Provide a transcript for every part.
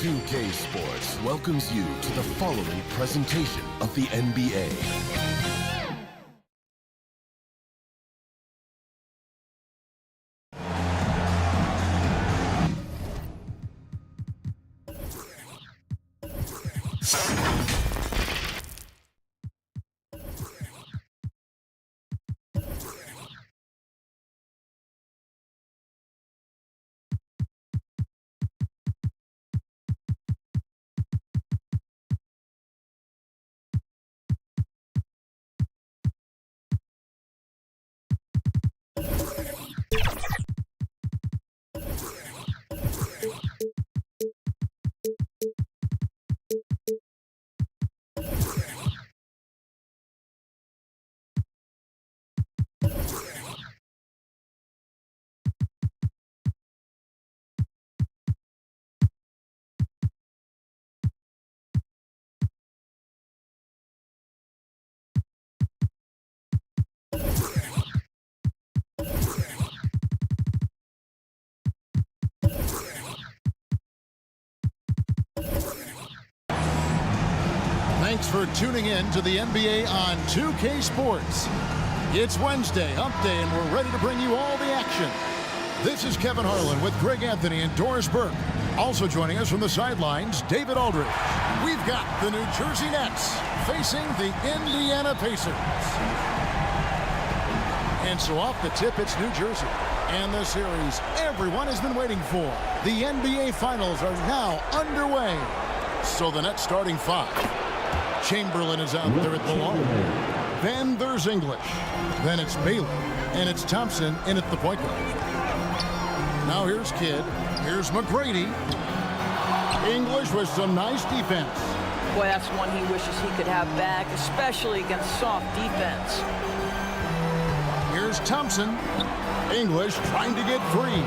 2K Sports welcomes you to the following presentation of the NBA. Thanks for tuning in to the NBA on 2K Sports. It's Wednesday, Hump Day, and we're ready to bring you all the action. This is Kevin Harlan with Greg Anthony and Doris Burke. Also joining us from the sidelines, David Aldridge. We've got the New Jersey Nets facing the Indiana Pacers. And so off the tip, it's New Jersey. And the series everyone has been waiting for. The NBA Finals are now underway. So the Nets starting five. Chamberlain is out there at the line. Then there's English. Then it's Baylor. And it's Thompson in at the point guard. Now here's Kidd. Here's McGrady. English with some nice defense. Boy, that's one he wishes he could have back, especially against soft defense. Here's Thompson. English trying to get free.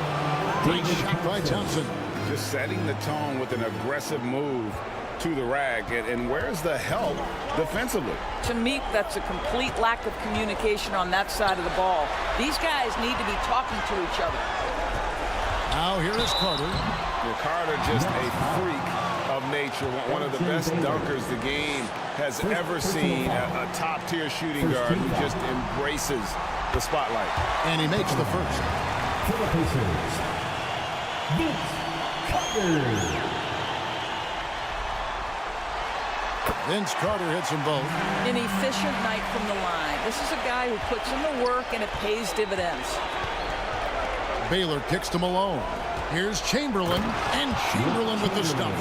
Great shot by Thompson. Just setting the tone with an aggressive move to the rack, and where's the help defensively? To me, that's a complete lack of communication on that side of the ball. These guys need to be talking to each other. Now here is Carter. Well, Carter just a freak of nature, one of the best dunkers the game has ever seen, a top-tier shooting guard who just embraces the spotlight. And he makes the first. For the Pacers, Carter. Vince Carter hits them both. An efficient night from the line. This is a guy who puts in the work and it pays dividends. Baylor kicks to Malone. Here's Chamberlain, and Chamberlain with the stuff.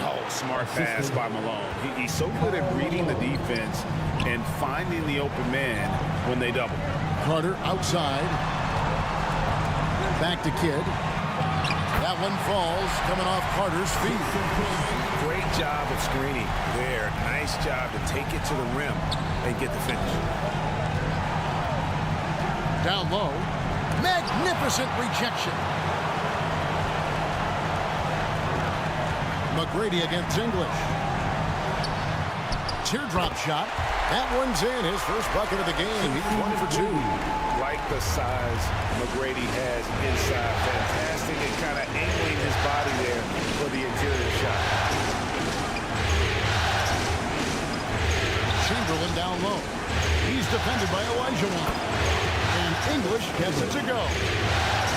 Oh, smart pass by Malone. He's so good at reading the defense and finding the open man when they double. Carter outside. Back to Kidd. That one falls, coming off Carter's feet. Great job of screening there. Nice job to take it to the rim and get the finish. Down low. Magnificent rejection. McGrady against English. Teardrop shot. That one's in. His first bucket of the game. He's 1 for 2. Like the size McGrady has inside. Fantastic and kind of angling his body there for the interior shot. Chamberlain down low. He's defended by OLAJUWON. And English gets it to go.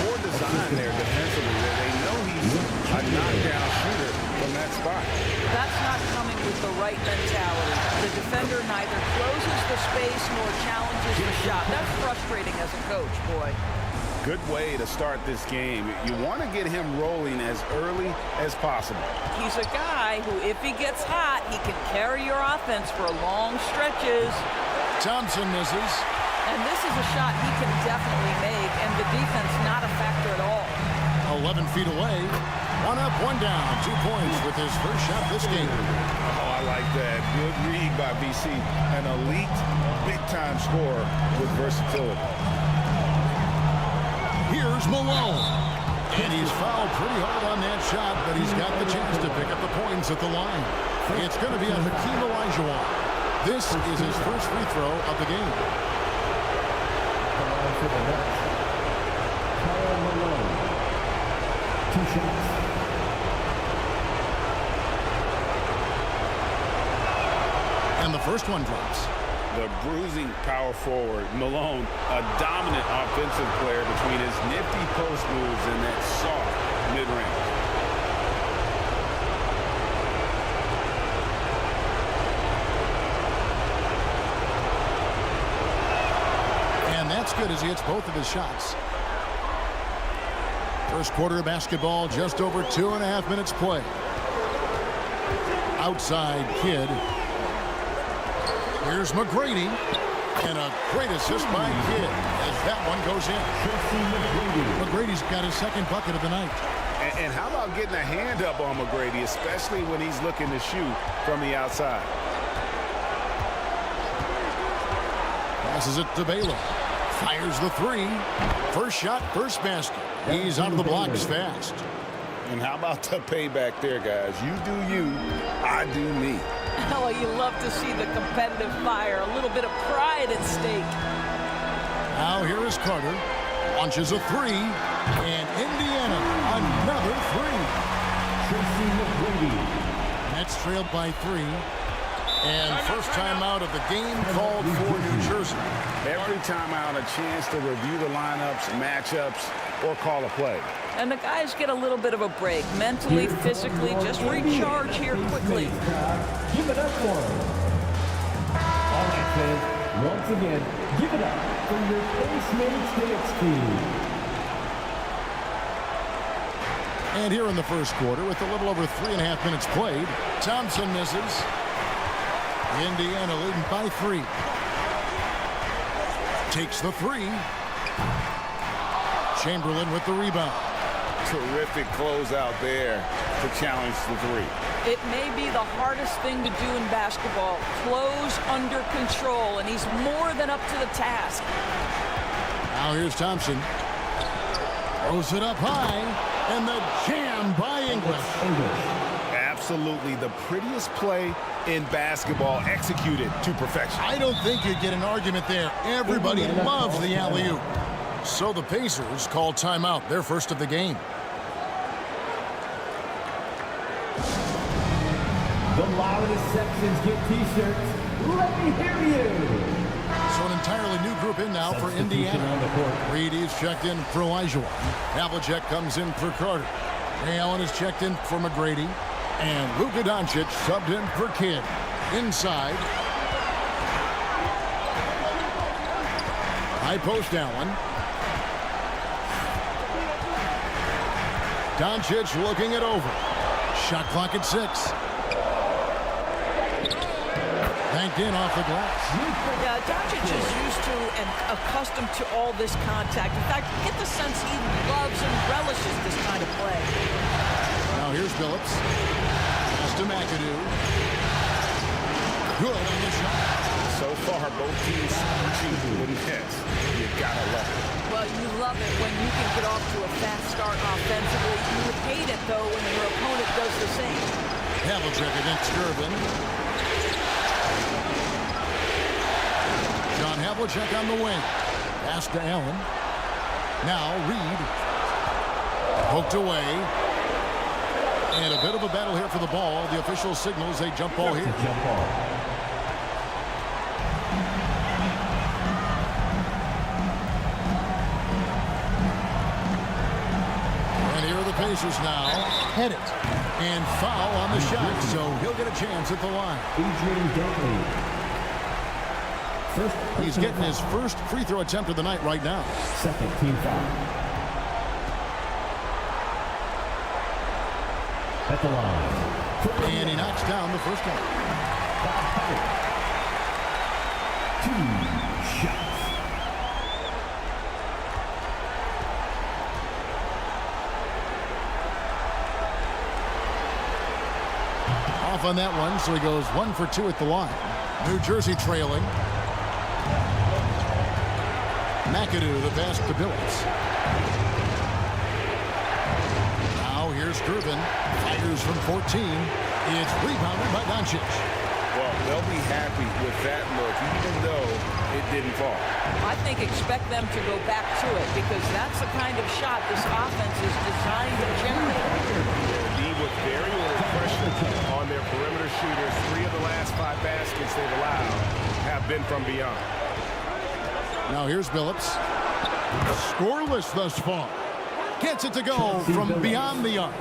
Poor design there defensively. They know he's a knockdown shooter from that spot. That's not coming with the right mentality. The defender neither closes the space nor challenges the shot. That's frustrating as a coach, boy. Good way to start this game. You want to get him rolling as early as possible. He's a guy who, if he gets hot, he can carry your offense for long stretches. Thompson misses. And this is a shot he can definitely make, and the defense not a factor at all. 11 feet away. 1 up, 1 down. 2 points with his first shot this game. Oh, I like that. Good read by BC. An elite, big-time scorer with versatility. Here's Malone. And he's fouled pretty hard on that shot, but he's got the chance to pick up the points at the line. It's going to be on HAKEEM OLAJUWON. This is his first free throw of the game. For the Nets, Karl Malone. 2 shots. first one drops. The bruising power forward, Malone, a dominant offensive player between his nifty post moves and that soft mid-range. And that's good as he hits both of his shots. First quarter of basketball, just over 2.5 minutes play. Outside Kidd. Here's McGrady. And a great assist by Kidd as that one goes in. McGrady's got his second bucket of the night. And how about getting a hand up on McGrady, especially when he's looking to shoot from the outside? Passes it to Baylor. Fires the three. First shot, first basket. He's out of the blocks fast. And how about the payback there, guys? You do you, I do me. Oh, you love to see the competitive fire. A little bit of pride at stake. Now here is Carter. Launches a three. And Indiana, another three. Nets trailed by 3. And first timeout of the game called for New Jersey. Every timeout, a chance to review the lineups, matchups, or call a play. And the guys get a little bit of a break. Mentally, physically, just recharge here quickly. Give it up for him. All right, fans. Once again, give it up for your Postmates dance team. And here in the first quarter, with a little over 3.5 minutes played, Thompson misses. Indiana leading by 3. Takes the 3. Chamberlain with the rebound. Terrific closeout there to challenge the 3. It may be the hardest thing to do in basketball. Close under control, and he's more than up to the task. Now here's Thompson. Throws it up high, and the jam by English. Absolutely the prettiest play in basketball, executed to perfection. I don't think you'd get an argument there. Everybody loves the alley-oop. So the Pacers call timeout, their first of the game. The loudest sections get T-shirts. Let me hear you. So an entirely new group in now for Indiana. Reed is checked in for OLAJUWON. HAVLICEK comes in for Carter. Ray Allen is checked in for McGrady. And LUKA Doncic subbed in for Kidd. Inside. High post Allen. Doncic looking it over. Shot clock at 6. Banked in off the glass. Yeah, Doncic is used to and accustomed to all this contact. In fact, you get the sense he loves and relishes this kind of play. Now here's Billups. Pass to MCADOO. Good on the shot. So far, both teams scorching the nets. You gotta love it. Well, you love it when you can get off to a fast start offensively. You would hate it, though, when your opponent does the same. HAVLICEK against GERVIN. John HAVLICEK on the wing. Pass to Allen. Now Reed. Poked away. And a bit of a battle here for the ball. The official signals a jump ball here. Jump ball. And here are the Pacers now. Head it. And foul on the shot. So he'll get a chance at the line. ADRIAN. He's getting his first free throw attempt of the night right now. Second team foul. At the line. And he knocks down the first one. 2 shots. Off on that one, so he goes 1 for 2 at the line. New Jersey trailing. MCADOO, the pass to Billups. Now here's GERVIN. Fires from 14. It's rebounded by Doncic. Well, they'll be happy with that look, even though it didn't fall. I think expect them to go back to it because that's the kind of shot this offense is designed to generate. They'll be with very little pressure on their perimeter shooters. 3 of the last 5 baskets they've allowed have been from beyond. Now here's Billups. Scoreless thus far. Gets it to go from beyond the arc.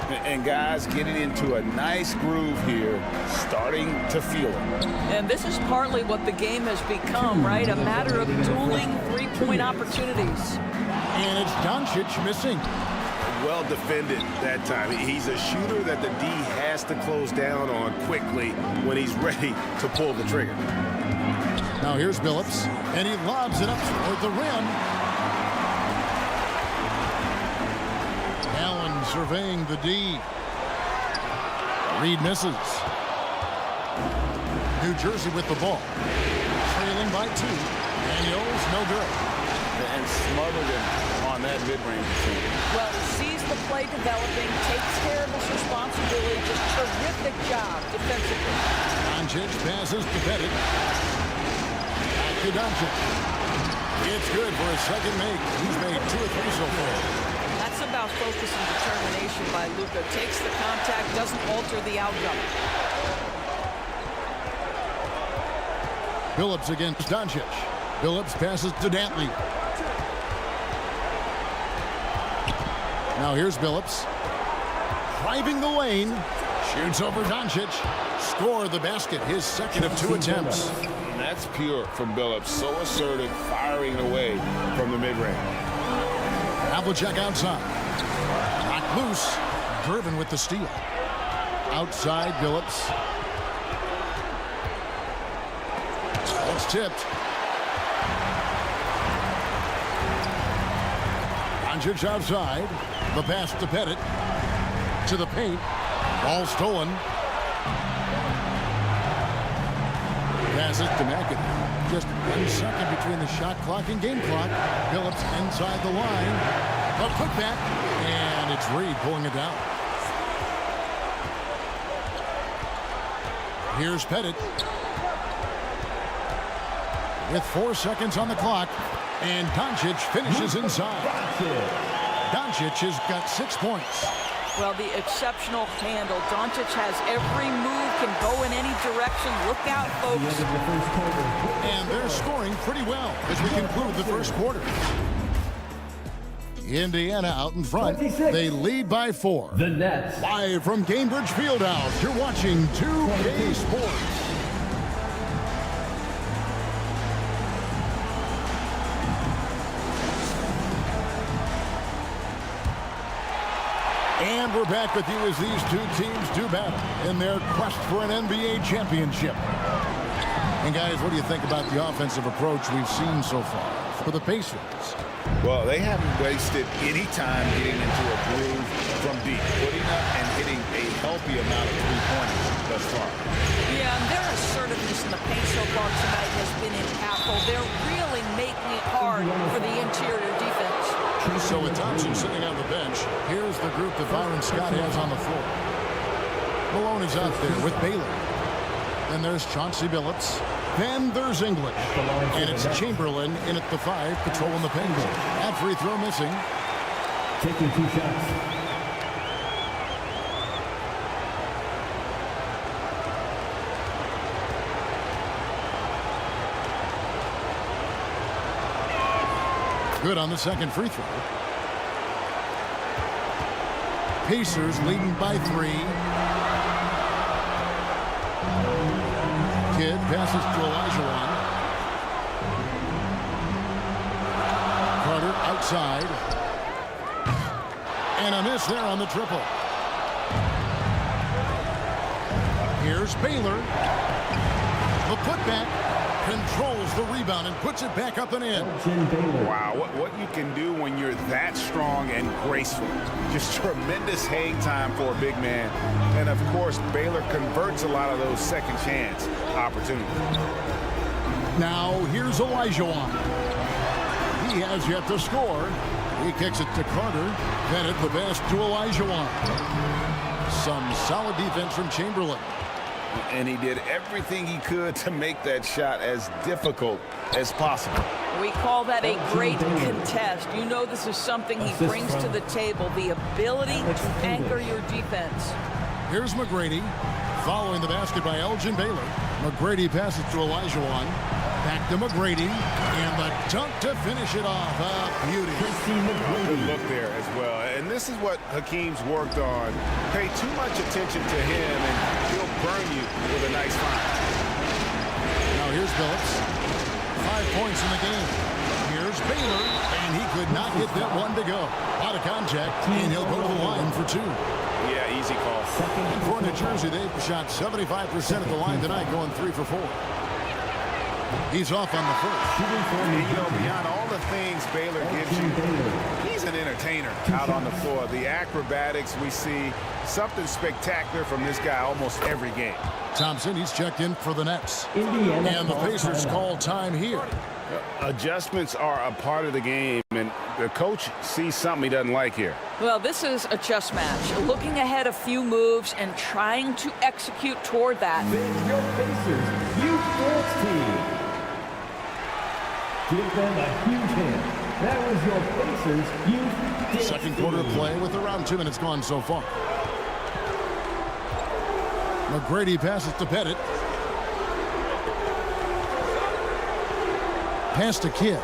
And guys getting into a nice groove here, starting to feel it. And this is partly what the game has become, right? A matter of dueling three-point opportunities. And it's Doncic missing. Well defended that time. He's a shooter that the D has to close down on quickly when he's ready to pull the trigger. Now here's Billups, and he lobs it up toward the rim. Allen surveying the D. Reed misses. New Jersey with the ball. Trailing by 2. Daniels, no good. And smothered him on that mid-range. Well, he sees the play developing, takes care of his responsibility. Just terrific job defensively. Doncic passes to Pettit. Back to Doncic. It's good for his second make. He's made 2 or 3 so far. That's about focus and determination by LUKA. Takes the contact, doesn't alter the outcome. Billups against Doncic. Billups passes to Dantley. Now here's Billups. Driving the lane. Shoots over Doncic. Score the basket. His second of 2 attempts. And that's pure from Billups. So assertive, firing away from the mid-range. HAVLICEK outside. Knocked loose. GERVIN with the steal. Outside Billups. It's tipped. Doncic outside. The pass to Pettit. To the paint. Ball stolen. Passes to MCADOO. Just 1 second between the shot clock and game clock. Billups inside the line. A putback. And it's Reed pulling it down. Here's Pettit. With 4 seconds on the clock. And Doncic finishes inside. Doncic has got 6 points. Well, the exceptional handle. Doncic has every move, can go in any direction. Look out, folks. And they're scoring pretty well as we conclude the first quarter. Indiana out in front. 26. They lead by 4. The Nets. Live from Gainbridge Fieldhouse, you're watching 2K Sports. And we're back with you as these 2 teams do battle in their quest for an NBA championship. And guys, what do you think about the offensive approach we've seen so far for the Pacers? Well, they haven't wasted any time getting into a groove from deep, putting up and hitting a healthy amount of 3-pointers thus far. Yeah, and their assertiveness in the paint so far tonight has been impactful. They're really making it hard for the interior defense. So with Thompson sitting on the bench, here's the group that Byron Scott has on the floor. Malone is out there with Baylor. Then there's Chauncey Billups. Then there's English. And it's Chamberlain in at the 5, patrolling the paint. That free throw missing. Taking 2 shots. Good on the second free throw. Pacers leading by 3. Kidd passes to OLAJUWON. Carter outside. And a miss there on the triple. Here's Baylor. The putback. Controls the rebound and puts it back up and in. Wow, what you can do when you're that strong and graceful. Just tremendous hang time for a big man. And of course, Baylor converts a lot of those second chance opportunities. Now here's OLAJUWON. He has yet to score. He kicks it to Carter. Bennett the best to OLAJUWON. Some solid defense from Chamberlain. And he did everything he could to make that shot as difficult as possible. We call that a great contest. You know this is something he brings to the table, the ability to anchor your defense. Here's McGrady. Following the basket by Elgin Baylor. McGrady passes to OLAJUWON. Back to McGrady. And the dunk to finish it off. A beauty. Good look there as well. And this is what HAKEEM's worked on. Pay too much attention to him, and he'll burn you with a nice find. Now here's Billups. 5 points in the game. Here's Baylor, and he could not get that one to go. Out of contact, and he'll go to the line for 2. Yeah, easy call. For New Jersey, they've shot 75% at the line tonight, going 3 for 4. He's off on the first. And, you know, beyond all the things Baylor gives you, he's an entertainer out on the floor. The acrobatics we see, something spectacular from this guy almost every game. Thompson, he's checked in for the Nets. And the Pacers call time here. Adjustments are a part of the game, and the coach sees something he doesn't like here. Well, this is a chess match. Looking ahead a few moves and trying to execute toward that. Your Pacers Youth Dance Team. Give them a huge hand. That was your Pacers Youth Dance Second quarter Team. play with around 2 minutes gone so far. McGrady passes to Pettit. Pass to Kidd.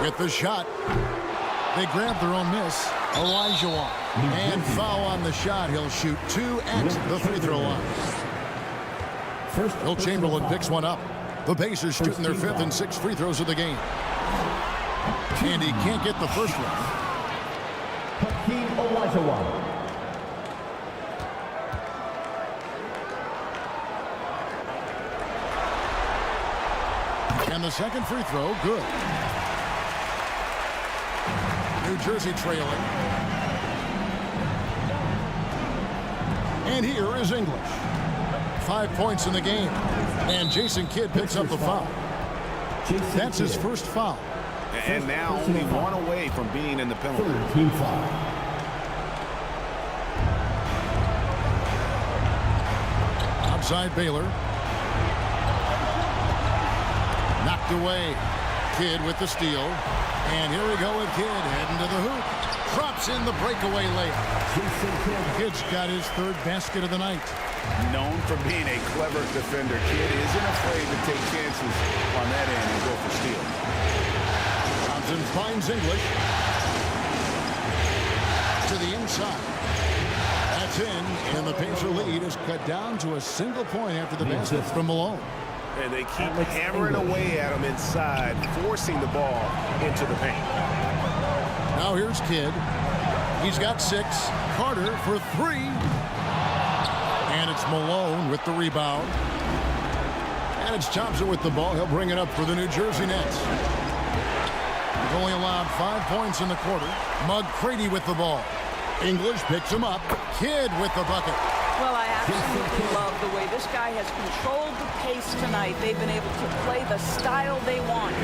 With the shot. They grab their own miss. OLAJUWON. And foul on the shot. He'll shoot 2 at the free throw line. Will Chamberlain picks one up. The Pacers shooting their 5th and 6th free throws of the game. And he can't get the first one. HAKEEM OLAJUWON. And the second free throw, good. New Jersey trailing. And here is English. 5 points in the game. And Jason Kidd picks up the foul. That's his first foul. And now only one away from being in the penalty. Team foul. Outside Baylor. Knocked away. Kidd with the steal. And here we go with Kidd heading to the hoop. Drops in the breakaway layup. Kidd's got his 3rd basket of the night. Known for being a clever defender, Kidd isn't afraid to take chances on that end and go for steal. Thompson finds English. To the inside. That's in. And the Pacer lead is cut down to a single point after the basket from Malone. And they keep hammering away at him inside, forcing the ball into the paint. Now here's Kidd. He's got 6. Carter for 3. And it's Malone with the rebound. And it's Thompson with the ball. He'll bring it up for the New Jersey Nets. He's only allowed 5 points in the quarter. McGrady with the ball. English picks him up. Kidd with the bucket. Well, I absolutely love the way this guy has controlled the pace tonight. They've been able to play the style they want.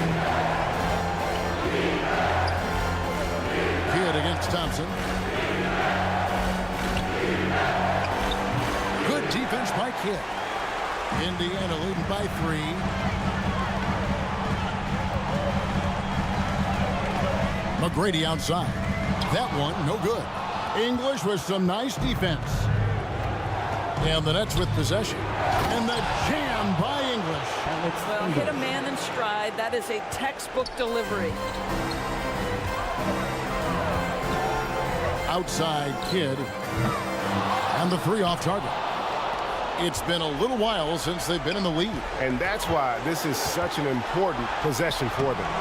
Kidd against Thompson. Good defense by Kidd. Indiana leading by 3. McGrady outside. That one, no good. English with some nice defense. And the Nets with possession. And the jam by English. Well, hit a man in stride. That is a textbook delivery. Outside Kidd. And the 3 off target. It's been a little while since they've been in the lead. And that's why this is such an important possession for them.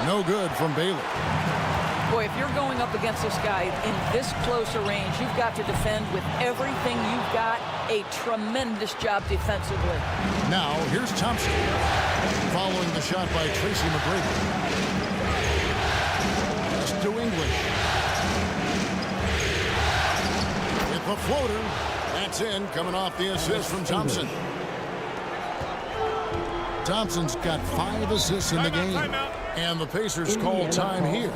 No good from Baylor. Boy, if you're going up against this guy in this close a range, you've got to defend with everything you've got. A tremendous job defensively. Now, here's Thompson. Following the shot by TRACY McGrady. Just to English. With the floater. That's in, coming off the assist from Thompson. Thompson's got 5 assists in the game. And the Pacers call time here.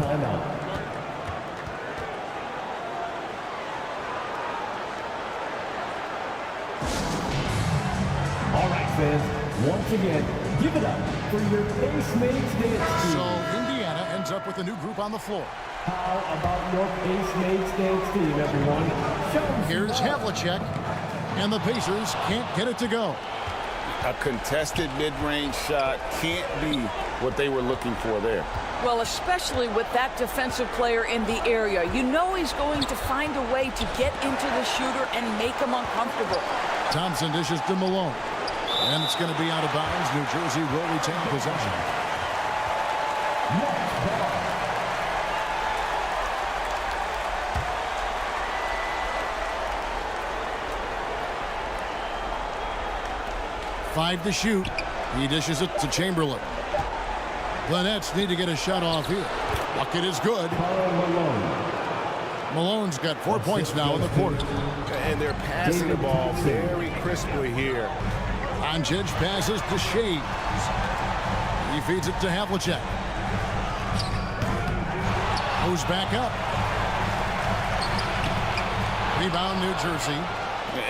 All right, fans, once again, give it up for your Pacemates Dance Team. So Indiana ends up with a new group on the floor. How about your Pacemates Dance Team, everyone? Show them Here's Here's Havlicek, and the Pacers can't get it to go. A contested mid-range shot can't be what they were looking for there. Well, especially with that defensive player in the area. You know he's going to find a way to get into the shooter and make him uncomfortable. Thompson dishes to Malone. And it's going to be out of bounds. New Jersey will retain possession. Five to shoot. He dishes it to Chamberlain. The Nets need to get a shot off here. Bucket is good. Malone's got 4 points now in the quarter. And they're passing the ball very crisply here. Doncic passes to SCHAYES. He feeds it to Havlicek. Moves back up. Rebound, New Jersey.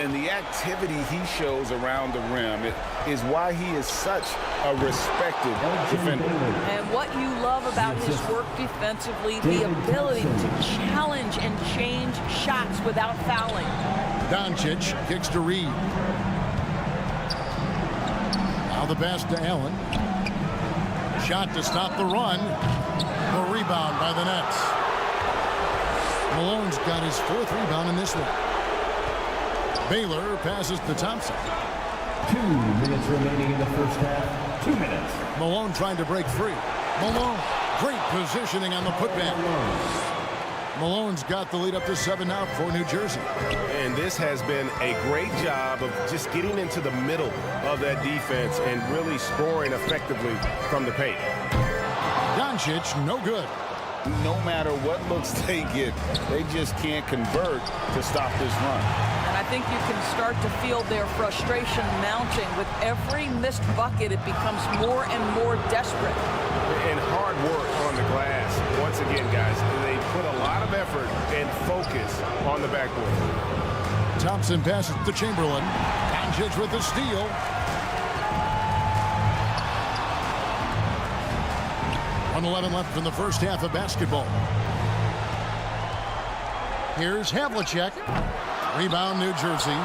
And the activity he shows around the rim is why he is such a respected defender. And what you love about his work defensively, the ability to challenge and change shots without fouling. Doncic kicks to Reed. Now the pass to Allen. Shot to stop the run. The rebound by the Nets. Malone's got his 4th rebound in this one. Baylor passes to Thompson. 2 minutes remaining in the first half. 2 minutes. Malone trying to break free. Malone, great positioning on the putback. Malone's got the lead up to 7 now for New Jersey. And this has been a great job of just getting into the middle of that defense and really scoring effectively from the paint. Doncic, no good. No matter what looks they get, they just can't convert to stop this run. And I think you can start to feel their frustration mounting. With every missed bucket, it becomes more and more desperate. And hard work on the glass. Once again, guys, they put a lot of effort and focus on the backboard. Thompson passes to Chamberlain. Doncic with the steal. .11 left in the first half of basketball. Here's Havlicek. Rebound, New Jersey.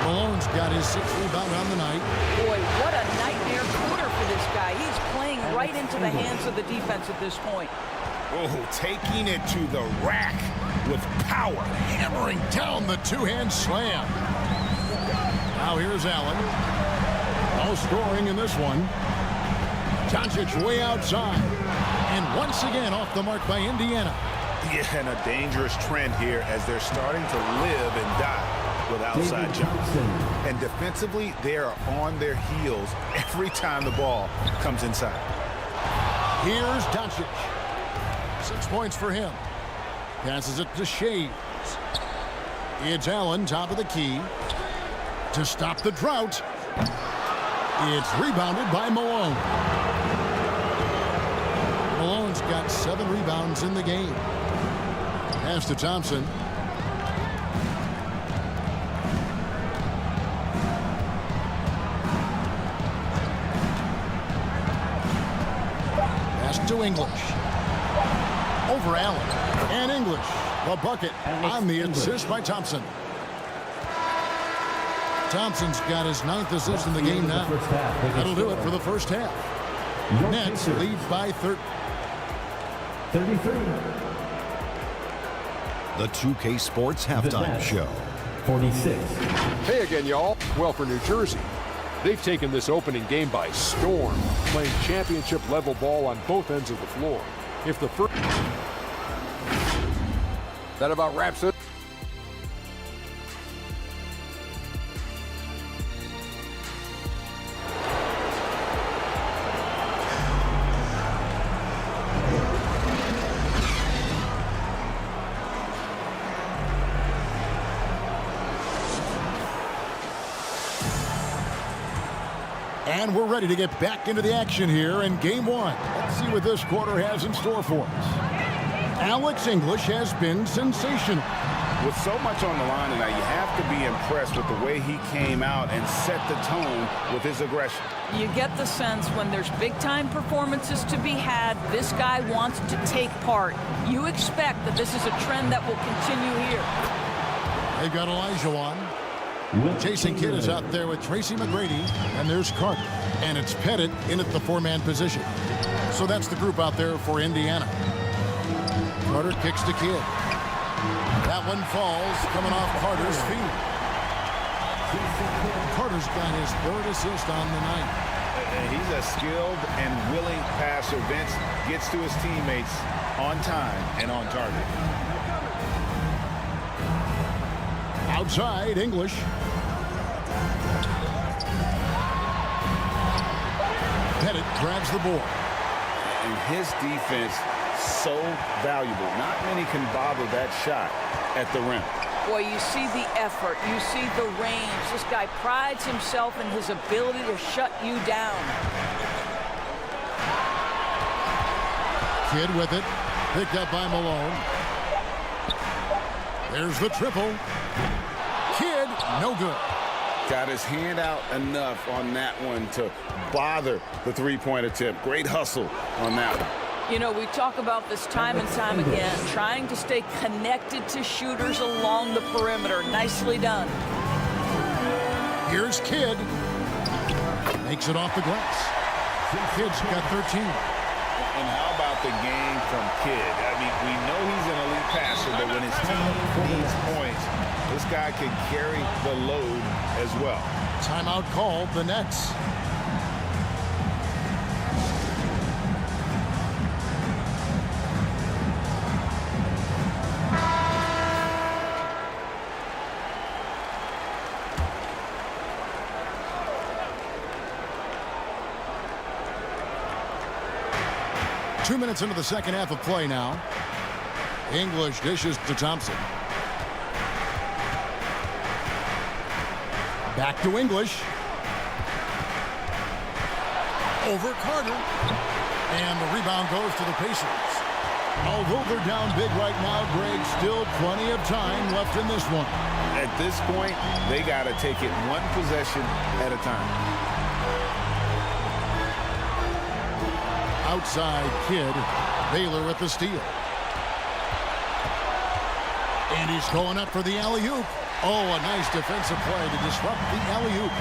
Malone's got his 6th rebound on the night. Boy, what a nightmare quarter for this guy. He's playing right into the hands of the defense at this point. Oh, taking it to the rack with power. Hammering down the 2-hand slam. Now here's Allen. No scoring in this one. Doncic way outside. And once again off the mark by Indiana. Yeah, and a dangerous trend here as they're starting to live and die with outside jumps. And defensively, they are on their heels every time the ball comes inside. Here's Doncic. 6 points for him. Passes it to SCHAYES. It's Allen, top of the key. To stop the drought. It's rebounded by Malone. Malone's got 7 rebounds in the game. Pass to Thompson. Pass to English. Over Allen. And English. The bucket on the assist by Thompson. Thompson's got his 9th assist in the game now. That'll do it for the first half. Nets lead by 33. The 2K Sports Halftime Show. 46. Hey again, y'all. Well, for New Jersey, they've taken this opening game by storm, playing championship-level ball on both ends of the floor. If the first... That about wraps it. And we're ready to get back into the action here in game 1. Let's see what this quarter has in store for us. Alex English has been sensational. With so much on the line tonight, you have to be impressed with the way he came out and set the tone with his aggression. You get the sense when there's big-time performances to be had, this guy wants to take part. You expect that this is a trend that will continue here. They've got OLAJUWON. Jason Kidd is out there with TRACY McGrady, and there's Carter. And it's Pettit in at the four-man position. So that's the group out there for Indiana. Carter kicks to Kidd. That one falls, coming off Carter's feet. Carter's got his third assist on the night. He's a skilled and willing passer. Vince gets to his teammates on time and on target. Outside, English. Pettit grabs the board. And his defense, so valuable. Not many can bother that shot at the rim. Boy, you see the effort. You see the range. This guy prides himself in his ability to shut you down. Kidd with it. Picked up by Malone. There's the triple. Kidd, no good. Got his hand out enough on that one to bother the three-point attempt. Great hustle on that one. You know, we talk about this time and time again, trying to stay connected to shooters along the perimeter. Nicely done. Here's Kidd. Makes it off the glass. Kidd's got 13. And how about the game from Kidd? I mean, we know he's an elite passer, but when his team needs points, this guy can carry the load as well. Timeout called, the Nets. Two minutes into the second half of play now. English dishes to Thompson. Back to English. Over Carter. And the rebound goes to the Pacers. Although they're down big right now, Greg, still plenty of time left in this one. At this point, they got to take it one possession at a time. Outside Kidd. Baylor with the steal. And he's going up for the alley-oop. Oh, a nice defensive play to disrupt the alley-oop.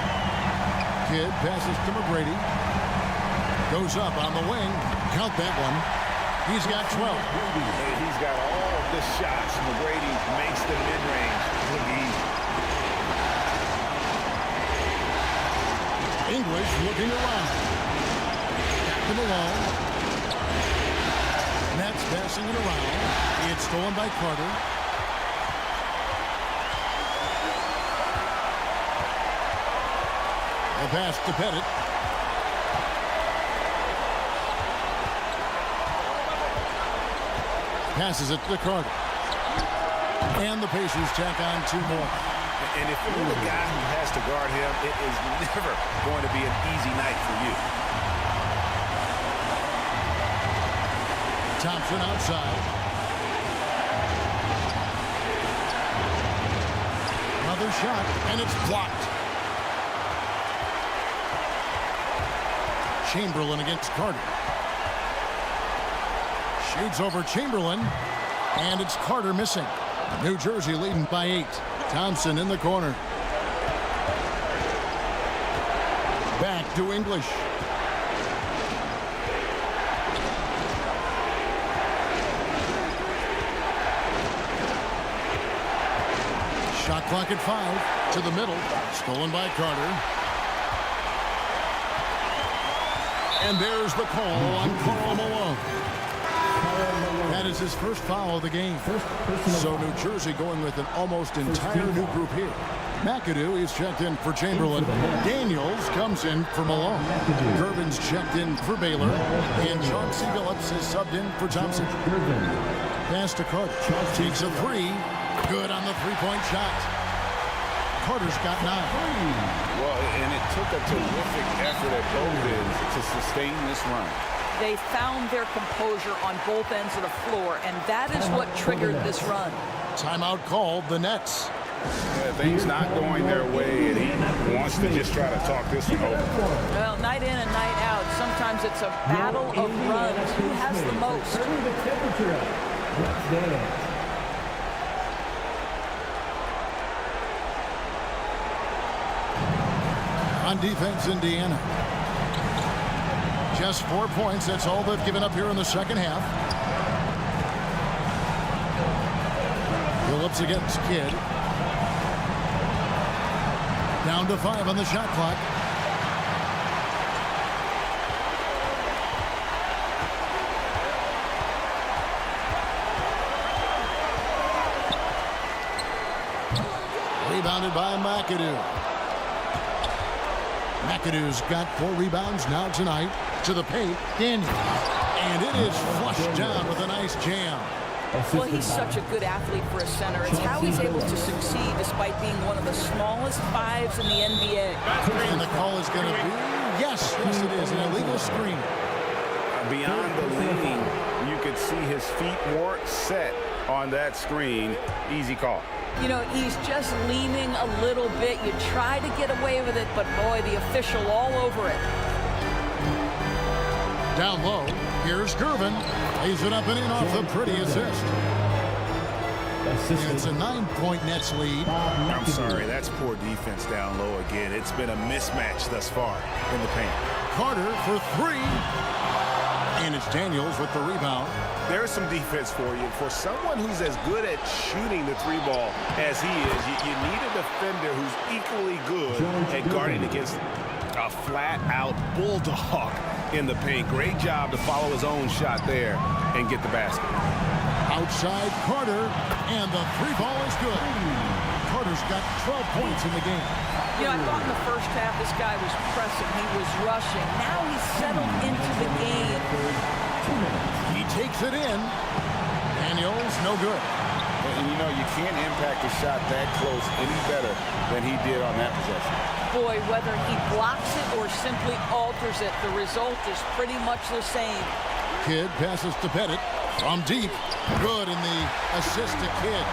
Kidd passes to McGrady. Goes up on the wing. Count that one. He's got 12. He's got all of the shots. McGrady makes the mid-range look easy. English looking around. Back to Malone. Nets passing it around. It's stolen by Carter. The pass to Pettit. Passes it to Carter. And the Pacers tack on two more. And if you're the guy who has to guard him, it is never going to be an easy night for you. Thompson outside. Another shot, and it's blocked. Chamberlain against Carter. Shoots over Chamberlain, and it's Carter missing. New Jersey leading by 8. Thompson in the corner. Back to English. Shot clock at 5. To the middle. Stolen by Carter. And there's the call on Karl Malone. That is his first foul of the game. So New Jersey going with an almost entire new group here. McAdoo is checked in for Chamberlain. Daniels comes in for Malone. GERVIN's checked in for Baylor. And CHAUNCEY BILLUPS is subbed in for Thompson. Pass to Carter. Takes a three. Good on the three-point shot. Carter's got 9. Well, and it took a terrific effort at both ends to sustain this run. They found their composure on both ends of the floor, and that is what triggered this run. Timeout called, the Nets. Yeah, things not going their way, and he wants to just try to talk this one over. Well, night in and night out, sometimes it's a battle of runs. Who has the most? Turn the temperature up. Let's dance. On defense, Indiana. Just 4 points. That's all they've given up here in the second half. Billups against Kidd. Down to 5 on the shot clock. Rebounded by McAdoo. McAdoo's got 4 rebounds now tonight. To the paint, Daniels. And it is flushed down with a nice jam. Well, he's such a good athlete for a center. It's how he's able to succeed despite being one of the smallest 5s in the NBA. And the call is going to be, yes, it is, an illegal screen. Beyond the leaning, you could see his feet weren't set on that screen. Easy call. You know, he's just leaning a little bit. You try to get away with it, but boy, the official all over it. Down low, here's GERVIN. Lays it up and in off the pretty assist. It's a 9-point Nets lead. I'm sorry, that's poor defense down low again. It's been a mismatch thus far in the paint. Carter for 3. And it's Daniels with the rebound. There's some defense for you. For someone who's as good at shooting the 3-ball as he is, you need a defender who's equally good at guarding against a flat-out bulldog in the paint. Great job to follow his own shot there and get the basket. Outside Carter, and the 3-ball is good. Carter's got 12 points in the game. You know, I thought in the first half this guy was pressing, he was rushing. Now he's settled into the game. He takes it in. Daniels, no good. And you know, you can't impact a shot that close any better than he did on that possession. Boy, whether he blocks it or simply alters it, the result is pretty much the same. Kidd passes to Pettit from deep. Good in the assist to Kidd.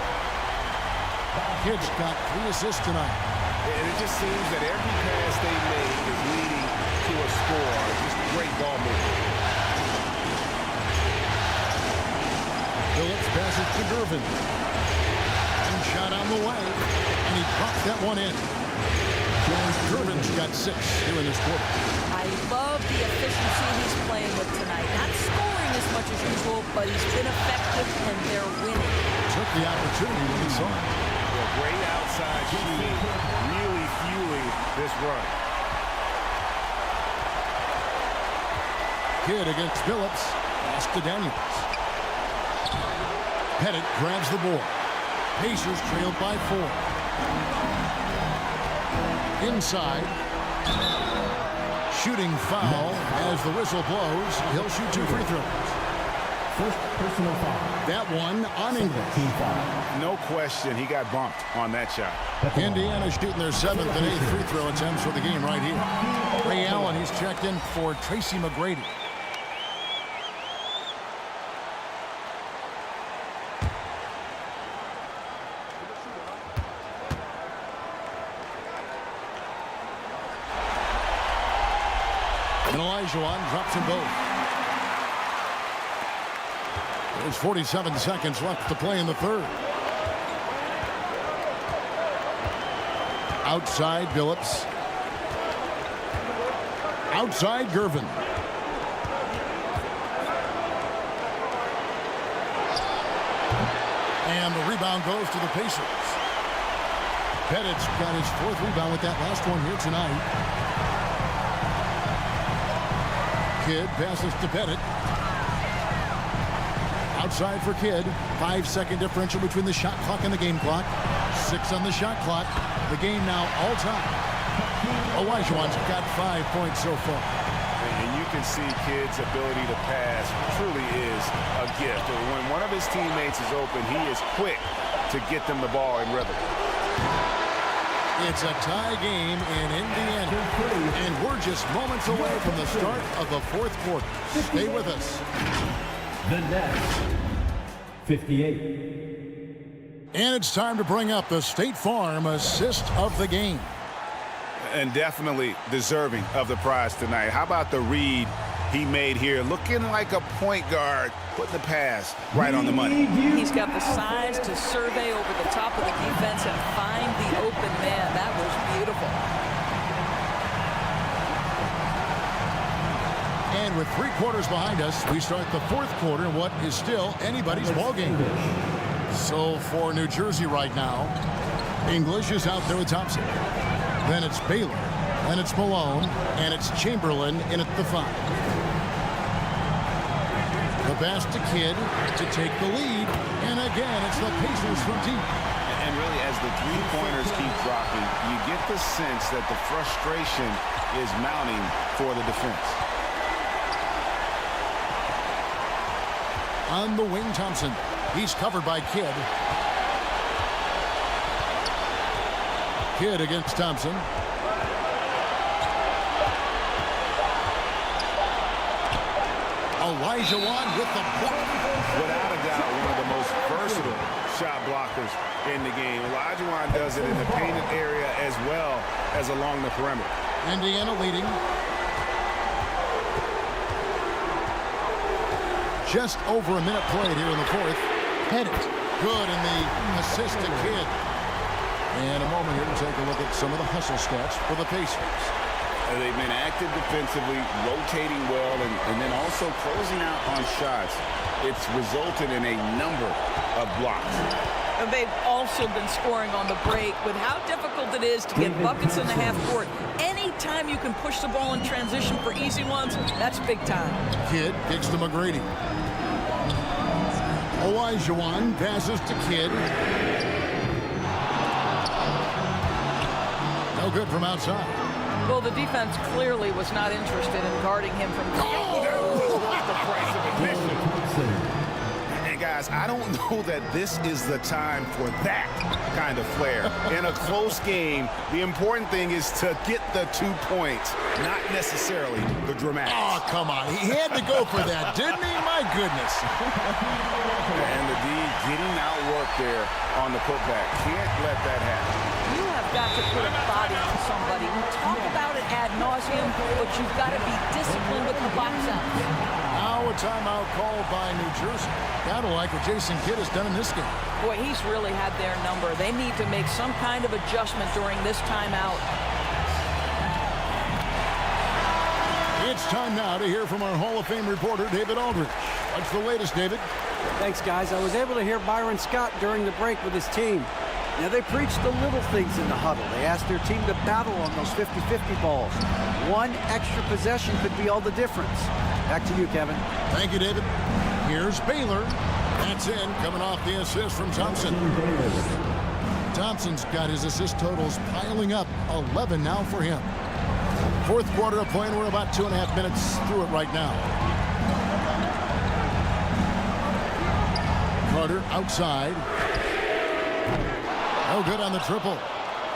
Kidd's got 3 assists tonight. And it just seems that every pass they make is leading to a score. Just great ball movement. Billups passes to GERVIN. And shot on the way. And he pops that one in. GERVIN's got 6 here in this quarter. I love the efficiency he's playing with tonight. Not scoring as much as usual, but he's been effective and they're winning. Took the opportunity when he saw it. Well, great outside shooting, really fueling this run. Kidd against Billups. Pass to Daniels. Pettit grabs the board. Pacers trailed by 4. Inside. Shooting foul as the whistle blows. He'll shoot 2 free throws. First personal foul. That one on English. Team foul. No question, he got bumped on that shot. Indiana shooting their 7th and 8th free throw attempts for the game right here. Ray Allen, he's checked in for TRACY McGrady. And OLAJUWON drops them both. There's 47 seconds left to play in the 3rd. Outside Billups. Outside GERVIN. And the rebound goes to the Pacers. Pettit's got his 4th rebound with that last one here tonight. Kidd passes to Pettit. Outside for Kidd. 5-second differential between the shot clock and the game clock. 6 on the shot clock. The game now all time. OLAJUWON's got 5 points so far. And you can see Kidd's ability to pass truly is a gift. When one of his teammates is open, he is quick to get them the ball in rhythm. It's a tie game in Indiana. And we're just moments away from the start of the 4th quarter. Stay with us. The Nets, 58. And it's time to bring up the State Farm assist of the game. And definitely deserving of the prize tonight. How about the read he made here? Looking like a point guard, putting the pass right on the money. He's got the size to survey over the top of the defense and find the open man. That was beautiful. And with 3 quarters behind us, we start the 4th quarter, what is still anybody's ballgame. So for New Jersey right now, English is out there with Thompson. Then it's Baylor. Then it's Malone. And it's Chamberlain in at the 5. The pass to Kidd to take the lead. And again, it's the Pacers from deep. And really, as the three-pointers keep dropping, you get the sense that the frustration is mounting for the defense. On the wing, Thompson. He's covered by Kidd. Kidd against Thompson. OLAJUWON with the block. Without a doubt, one of the most versatile shot blockers in the game. OLAJUWON does it in the painted area as well as along the perimeter. Indiana leading. Just over a minute played here in the 4th. Pettit. Good in the assist to Kidd. And a moment here to take a look at some of the hustle stats for the Pacers. They've been active defensively, rotating well, and then also closing out on shots. It's resulted in a number of blocks. And they've also been scoring on the break. With how difficult it is to get buckets in the half court, anytime you can push the ball in transition for easy ones, that's big time. Kidd kicks to McGrady. OLAJUWON passes to Kidd. No good from outside. Well, the defense clearly was not interested in guarding him from... The price of admission. And guys, I don't know that this is the time for that kind of flair. In a close game, the important thing is to get the 2 points, not necessarily the dramatics. Oh, come on. He had to go for that, didn't he? My goodness. And the D getting outworked there on the putback. Can't let that happen. You have got to put a body on somebody. We talk about it ad nauseum, but you've got to be disciplined with the box out. Now a timeout called by New Jersey. Kind of like what Jason Kidd has done in this game. Boy, he's really had their number. They need to make some kind of adjustment during this timeout. It's time now to hear from our Hall of Fame reporter, David Aldridge. What's the latest, David? Thanks, guys. I was able to hear Byron Scott during the break with his team. Now, they preached the little things in the huddle. They asked their team to battle on those 50-50 balls. One extra possession could be all the difference. Back to you, Kevin. Thank you, David. Here's Baylor. That's in, coming off the assist from Thompson. Thompson's got his assist totals piling up. 11 now for him. 4th quarter of play, and we're about 2.5 minutes through it right now. Carter outside. No good on the triple.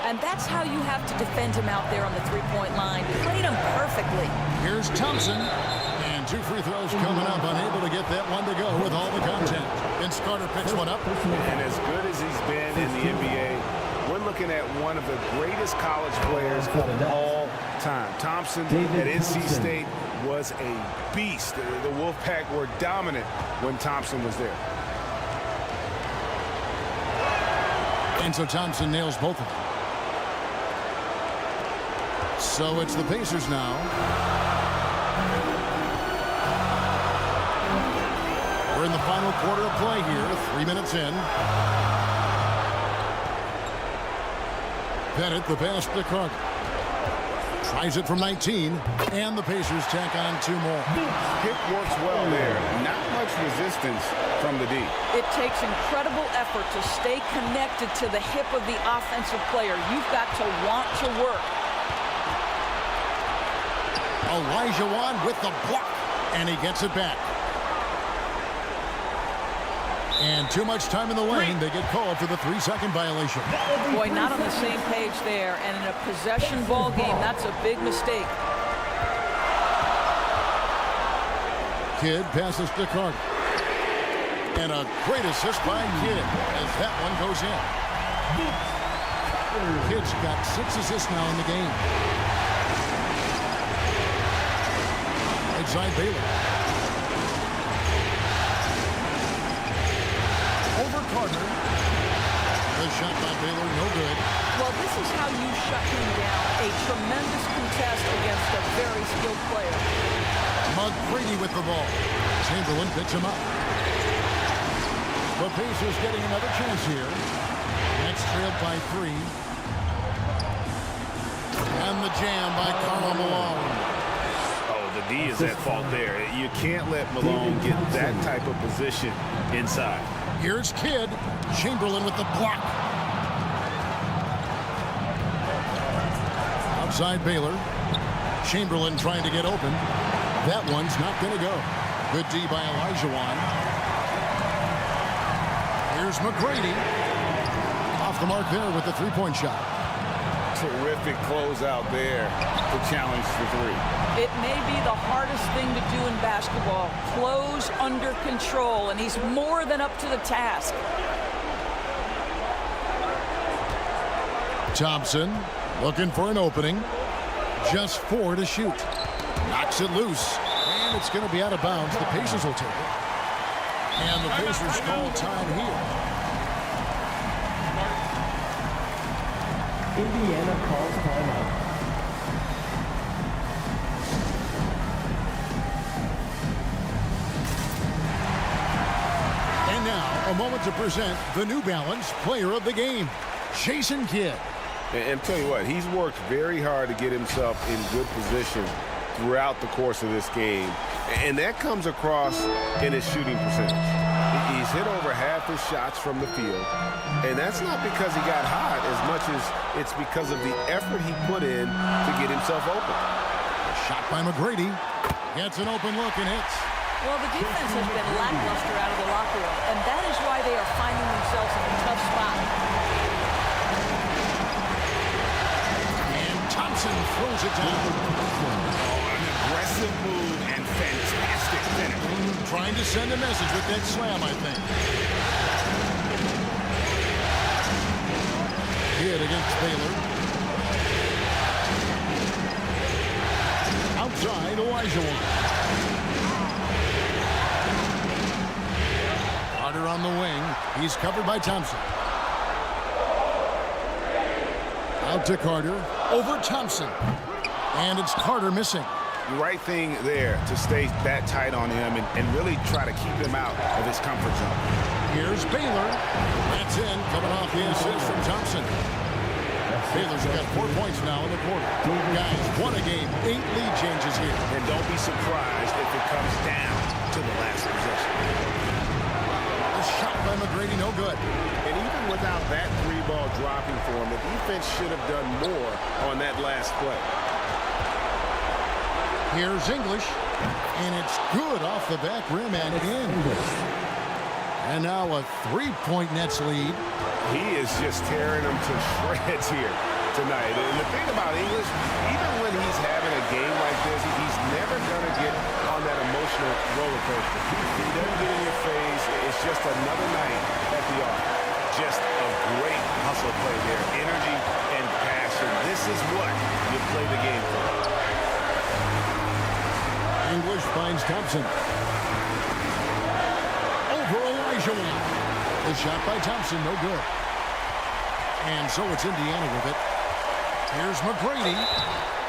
And that's how you have to defend him out there on the three-point line. Played him perfectly. Here's Thompson. And 2 free throws coming up. Unable to get that one to go with all the content. Vince Carter picks one up. And as good as he's been in the NBA, we're looking at one of the greatest college players of all time. Thompson at NC State was a beast. The Wolfpack were dominant when Thompson was there. And so Thompson nails both of them. So it's the Pacers now. We're in the final quarter of play here, 3 minutes in. Pettit, the pass to Carter. Tries it from 19, and the Pacers tack on 2 more. Hip works well there. Not much resistance from the D. It takes incredible effort to stay connected to the hip of the offensive player. You've got to want to work. OLAJUWON with the block, and he gets it back. And too much time in the lane. They get called for the 3-second violation. Boy, not on the same page there. And in a possession ball game, that's a big mistake. Kidd passes to Carter. And a great assist by Kidd as that one goes in. Kidd's got 6 assists now in the game. Inside Baylor. Over Carter. The shot by Baylor, no good. Well, this is how you shut him down. A tremendous contest against a very skilled player. McGrady with the ball. Chamberlain picks him up. The Pacers getting another chance here. Nets trailed by 3. And the jam by KARL Malone. Oh, the D is at fault there. You can't let Malone get that type of position inside. Here's Kidd. Chamberlain with the block. Outside Baylor. Chamberlain trying to get open. That one's not going to go. Good D by OLAJUWON. Here's McGrady. Off the mark there with the three-point shot. Terrific closeout there to challenge the 3. It may be the hardest thing to do in basketball. Close under control, and he's more than up to the task. Thompson looking for an opening. Just 4 to shoot. Knocks it loose. And it's going to be out of bounds. The Pacers will take it. And the Pacers call time here. Indiana calls timeout. And now, a moment to present the New Balance Player of the Game, Jason Kidd. And tell you what, he's worked very hard to get himself in good position throughout the course of this game. And that comes across in his shooting percentage. He's hit over half his shots from the field. And that's not because he got hot as much as it's because of the effort he put in to get himself open. Shot by McGrady. Gets an open look and hits. Well, the defense has been lackluster out of the locker room, and that is why they are finding themselves in a tough spot. And Thompson throws it down. Oh, an aggressive move and fantastic finish. Trying to send a message with that slam, I think. Kidd against Baylor. Outside, OLAJUWON. Carter on the wing. He's covered by Thompson. Out to Carter. Over Thompson. And it's Carter missing. The right thing there to stay that tight on him and really try to keep him out of his comfort zone. Here's Baylor. That's in. Coming off the assist from Thompson. Baylor's got 4 points now in the quarter. Guys, won a game. 8 lead changes here. And don't be surprised if it comes down to the last possession. The shot by McGrady, no good. And even without that 3-ball dropping for him, the defense should have done more on that last play. Here's English. And it's good off the back rim and in. And now a 3-point Nets lead. He is just tearing them to shreds here tonight. And the thing about English, even when he's having a game like this, he's never going to get on that emotional roller coaster. He doesn't get in your face. It's just another night at the Arc. Just a great hustle play there. Energy and passion. This is what you play the game for. English finds Thompson. Over OLAJUWON. The shot by Thompson, no good. And so it's Indiana with it. Here's McGrady.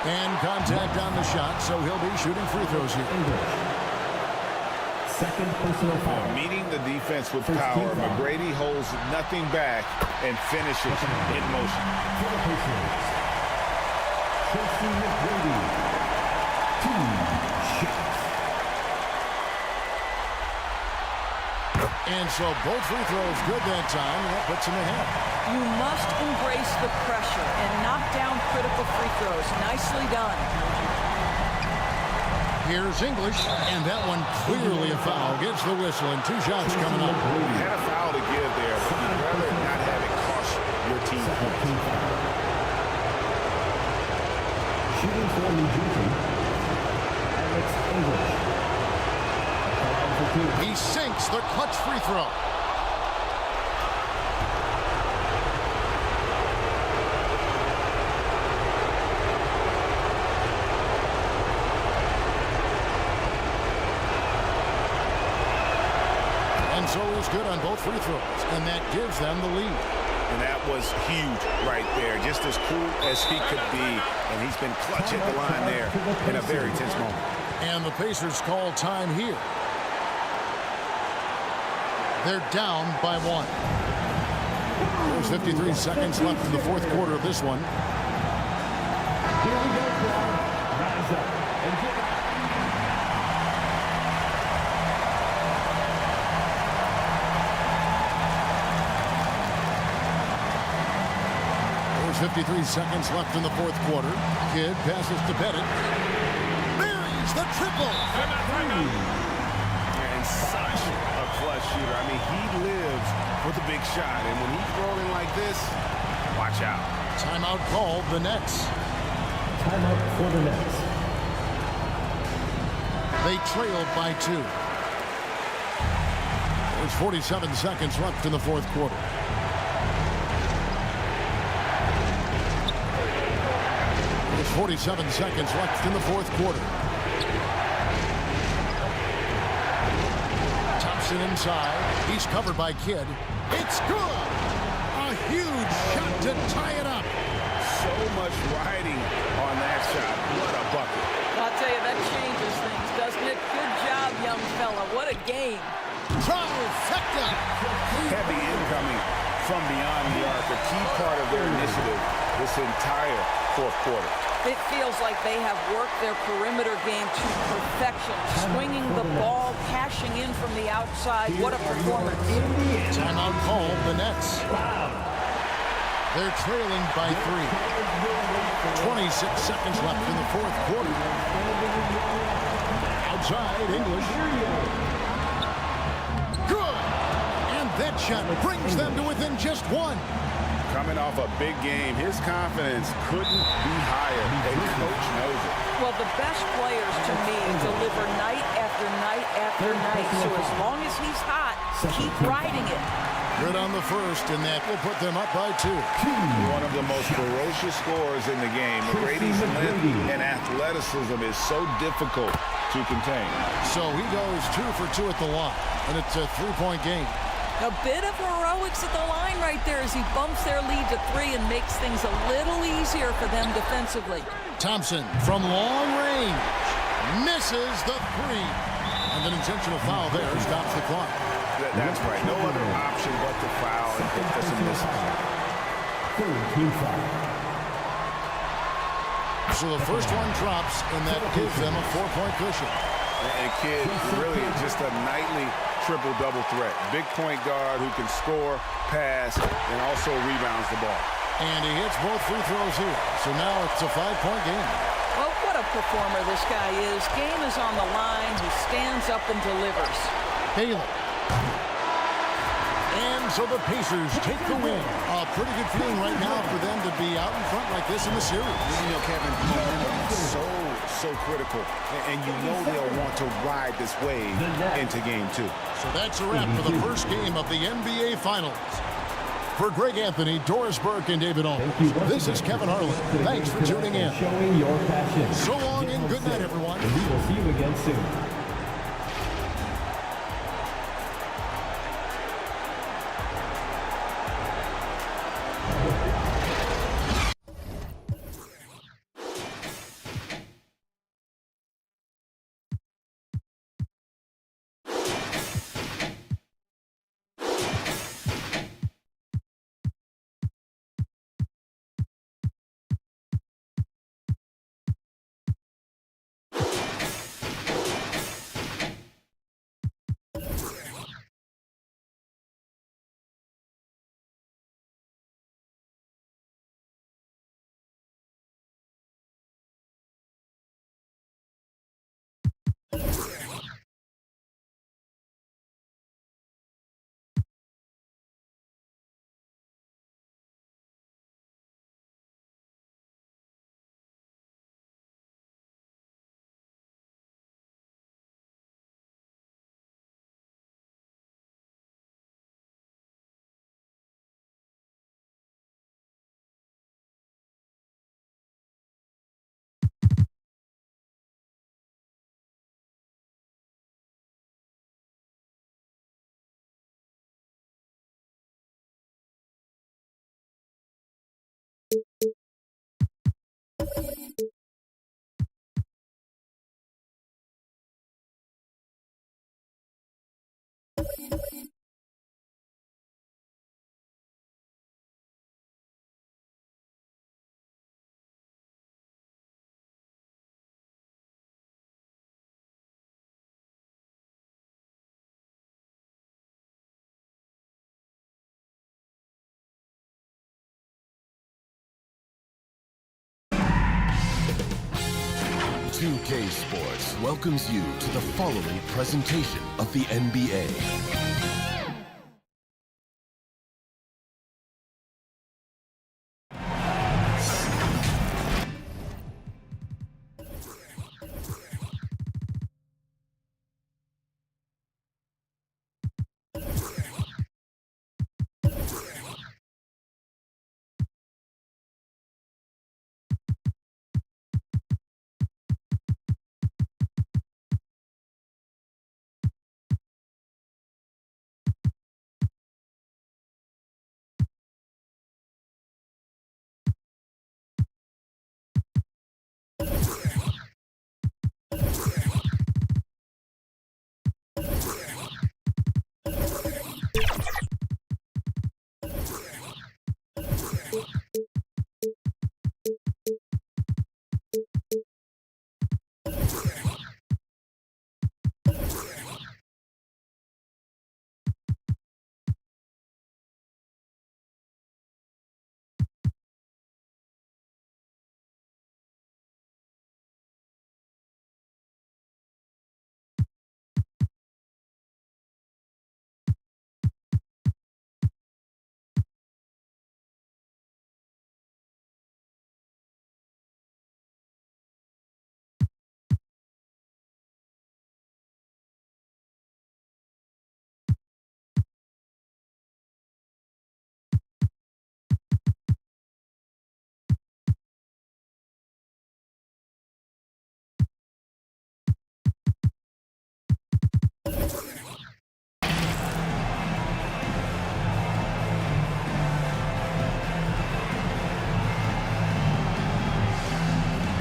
And contact on the shot, so he'll be shooting free throws here. Second personal foul. Meeting the defense with power, McGrady holds nothing back and finishes in motion. For the Pacers, TRACY McGrady. 2 shots. And so both free throws good that time, and that puts him ahead. You must embrace the pressure and knock down critical free throws. Nicely done. Here's English, and that one clearly a foul. Gets the whistle, and 2 shots coming up. You had a foul to give there, but you'd rather not have it cost your team points. Shooting for New Jersey, Alex English. He sinks the clutch free throw. And so he's good on both free throws, and that gives them the lead. And that was huge right there, just as cool as he could be. And he's been clutch at the line there in a very tense moment. And the Pacers call time here. They're down by 1. There's 53 seconds left in the fourth quarter of this one. Here we go, crowd. Rise up and give it. There's 53 seconds left in the fourth quarter. Kidd passes to Pettit. Buries the triple. And such a clutch shooter. I mean, he lives for the big shot. And when he's rolling like this, watch out. Timeout called the Nets. Timeout for the Nets. They trailed by 2. There's 47 seconds left in the fourth quarter. There's 47 seconds left in the fourth quarter. Thompson inside. He's covered by Kidd. It's good. A huge shot to tie it up. So much riding on that shot. What a bucket. I'll tell you, that changes things, doesn't it? Good job, young fella. What a game. Trifecta. Heavy incoming from beyond the arc. A key part of their initiative this entire fourth quarter. It feels like they have worked their perimeter game to perfection. Swinging the ball, cashing in from the outside. What a performance. Timeout called the Nets. They're trailing by 3. 26 seconds left in the fourth quarter. Outside, English. Good! And that shot brings them to within just 1. Coming off a big game, his confidence couldn't be higher. And the coach knows it. Well, the best players, to me, deliver night after night after night. So as long as he's hot, keep riding it. Good on the first, and that will put them up by 2. One of the most ferocious scorers in the game. McGrady's length and athleticism is so difficult to contain. So he goes 2 for 2 at the line, and it's a 3-point game. A bit of heroics at the line right there as he bumps their lead to 3 and makes things a little easier for them defensively. Thompson from long range misses the 3. And an intentional foul there stops the clock. That's right. No other option but to foul and hit for some misses. Team foul. So the first one drops, and that gives them a 4-point cushion. And Kidd, really just a nightly triple-double threat. Big point guard who can score, pass, and also rebounds the ball. And he hits both free throws here. So now it's a 5-point game. Well, what a performer this guy is. Game is on the line. He stands up and delivers. Baylor. And so the Pacers take the win. A pretty good feeling right now for them to be out in front like this in the series. You know, Kevin, momentum is so critical. And you know they'll want to ride this wave into game 2. So that's a wrap for the first game of the NBA Finals. For Greg Anthony, Doris Burke, and David Allman, this is Kevin Harlan. Thanks for tuning in. Showing your passion. So long and good night, everyone. And we will see you again soon. 2K Sports welcomes you to the following presentation of the NBA.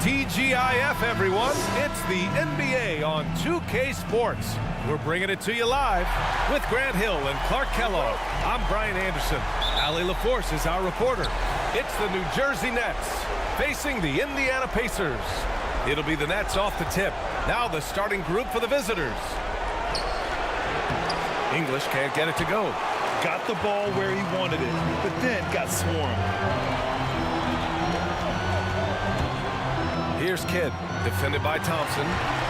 TGIF, everyone. It's the NBA on 2K Sports. We're bringing it to you live with Grant Hill and Clark Kellogg. I'm Brian Anderson. Allie LaForce is our reporter. It's the New Jersey Nets facing the Indiana Pacers. It'll be the Nets off the tip. Now the starting group for the visitors. English can't get it to go. Got the ball where he wanted it, but then got swarmed. Here's Kidd, defended by Thompson.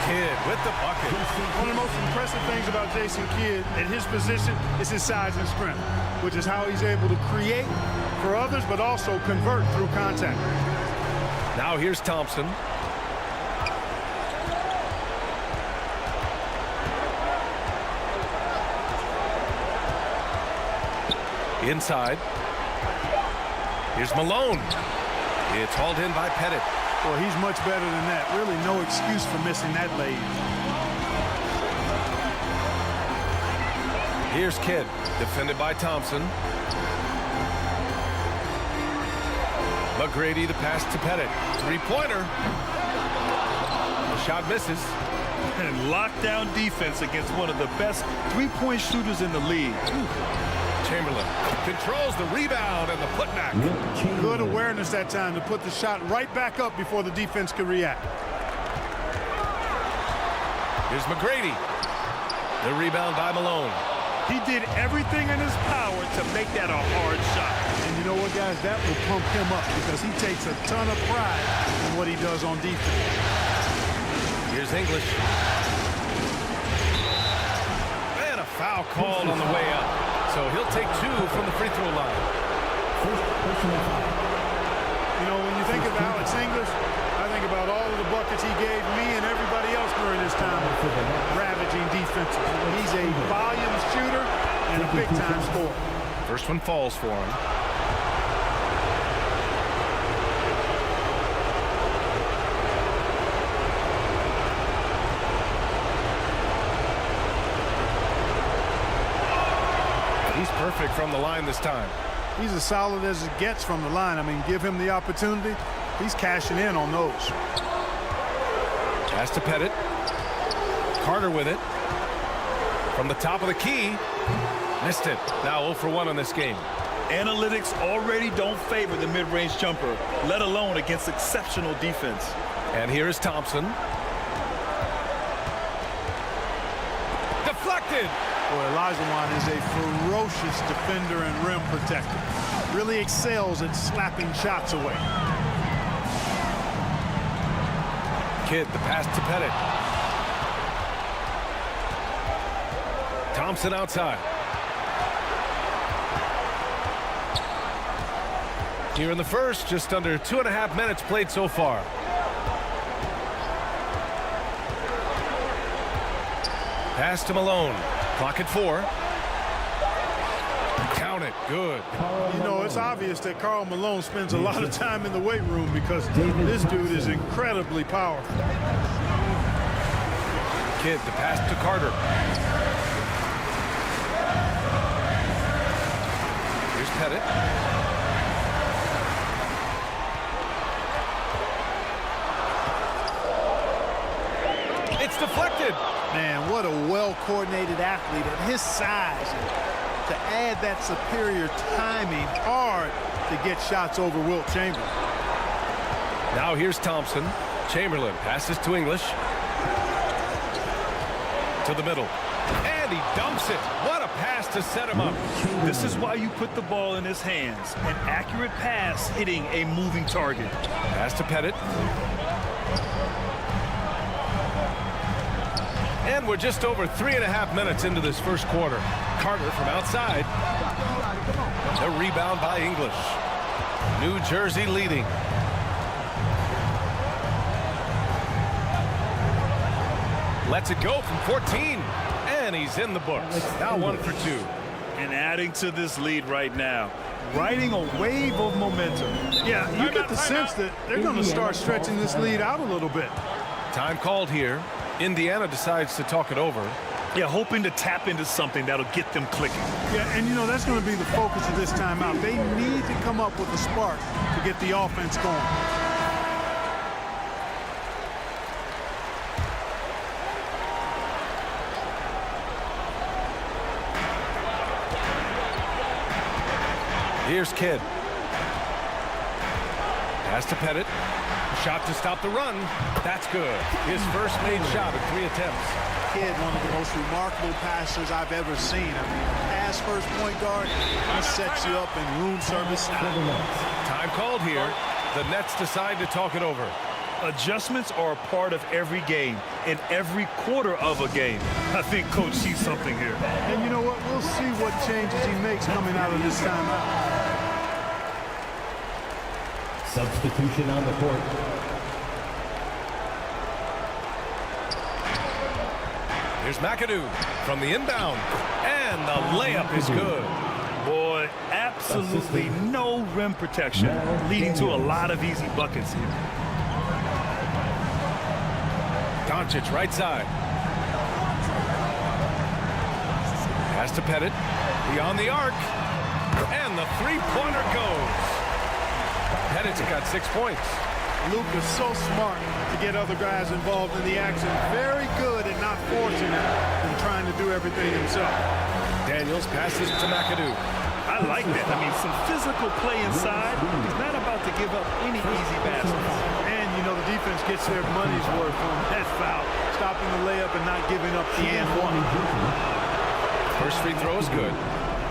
Kidd with the bucket. One of the most impressive things about Jason Kidd at his position is his size and strength, which is how he's able to create for others, but also convert through contact. Now here's Thompson. Inside. Here's Malone. It's hauled in by Pettit. Well, he's much better than that. Really no excuse for missing that lead. Here's Kidd, defended by Thompson. McGrady, the pass to Pettit. Three-pointer. The shot misses. And lockdown defense against one of the best three-point shooters in the league. Chamberlain controls the rebound and the putback. Good awareness that time to put the shot right back up before the defense could react. Here's McGrady. The rebound by Malone. He did everything in his power to make that a hard shot. And you know what, guys? That will pump him up because he takes a ton of pride in what he does on defense. Here's English. And a foul called on the way up. So he'll take two from the free throw line. You know, when you think of Alex English, I think about all of the buckets he gave me and everybody else during his time ravaging defenses. He's a volume shooter and a big-time scorer. First one falls for him. He's perfect from the line this time. He's as solid as it gets from the line. I mean, give him the opportunity. He's cashing in on those. Pass to Pettit. Carter with it. From the top of the key. Missed it. Now 0 for 1 on this game. Analytics already don't favor the mid-range jumper, let alone against exceptional defense. And here is Thompson. Deflected. Boy, Olajuwon is a ferocious defender and rim protector. Really excels at slapping shots away. Kidd, the pass to Pettit. Thompson outside. Here in the first, just under 2.5 minutes played so far. Pass to Malone. Clock at 4. Count it. Good. You know, it's obvious that Karl Malone spends a lot of time in the weight room because this dude is incredibly powerful. Kidd, the pass to Carter. Here's Pettit. It's deflected. Man, what a well-coordinated athlete at his size. And to add that superior timing, hard to get shots over Wilt Chamberlain. Now here's Thompson. Chamberlain passes to English. To the middle. And he dumps it. What a pass to set him up. This is why you put the ball in his hands. An accurate pass hitting a moving target. Pass to Pettit. And we're just over 3.5 minutes into this first quarter. Carter from outside. The rebound by English. New Jersey leading. Lets it go from 14. And he's in the books. Now 1 for 2. And adding to this lead right now. Riding a wave of momentum. Yeah, you get the sense that they're going to start stretching this lead out a little bit. Time called here. Indiana decides to talk it over. Yeah, hoping to tap into something that'll get them clicking. Yeah, and you know, that's going to be the focus of this timeout. They need to come up with a spark to get the offense going. Here's Kidd. Pass to Pettit. Shot to stop the run. That's good. His first made shot in 3 attempts. Kidd, one of the most remarkable passers I've ever seen. I mean, pass first point guard, he sets you up in room service style. Time called here. The Nets decide to talk it over. Adjustments are a part of every game, in every quarter of a game. I think Coach sees something here. And you know what? We'll see what changes he makes coming out of this timeout. Substitution on the court. Here's McAdoo from the inbound. And the layup is good. Boy, absolutely no rim protection, leading to a lot of easy buckets here. Doncic right side. Pass to Pettit. Beyond the arc. And the three-pointer goes. Pettit's got 6 points. LUKA's so smart to get other guys involved in the action. Very good at not forcing it and trying to do everything himself. Daniels passes to McAdoo. I like that. I mean, some physical play inside. He's not about to give up any easy baskets. And, you know, the defense gets their money's worth on that foul. Stopping the layup and not giving up the and one. First free throw is good.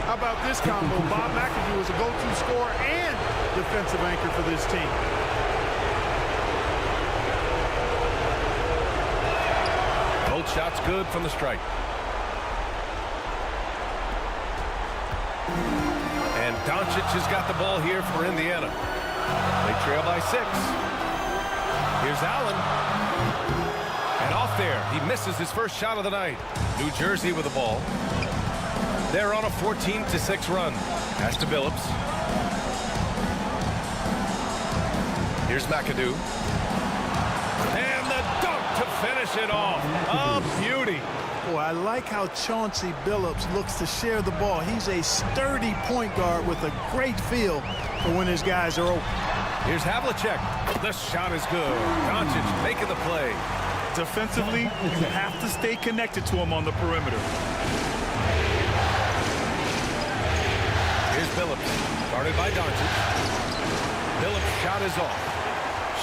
How about this combo? Bob McAdoo is a go-to scorer and defensive anchor for this team. Both shots good from the stripe. And Doncic has got the ball here for Indiana. They trail by 6. Here's Allen. And off there, he misses his first shot of the night. New Jersey with the ball. They're on a 14-6 run. Pass to Billups. Here's McAdoo. And the dunk to finish it off. A beauty. Boy, I like how Chauncey Billups looks to share the ball. He's a sturdy point guard with a great feel for when his guys are open. Here's Havlicek. The shot is good. Doncic making the play. Defensively, you have to stay connected to him on the perimeter. Here's Billups, guarded by Doncic. Billups' shot is off.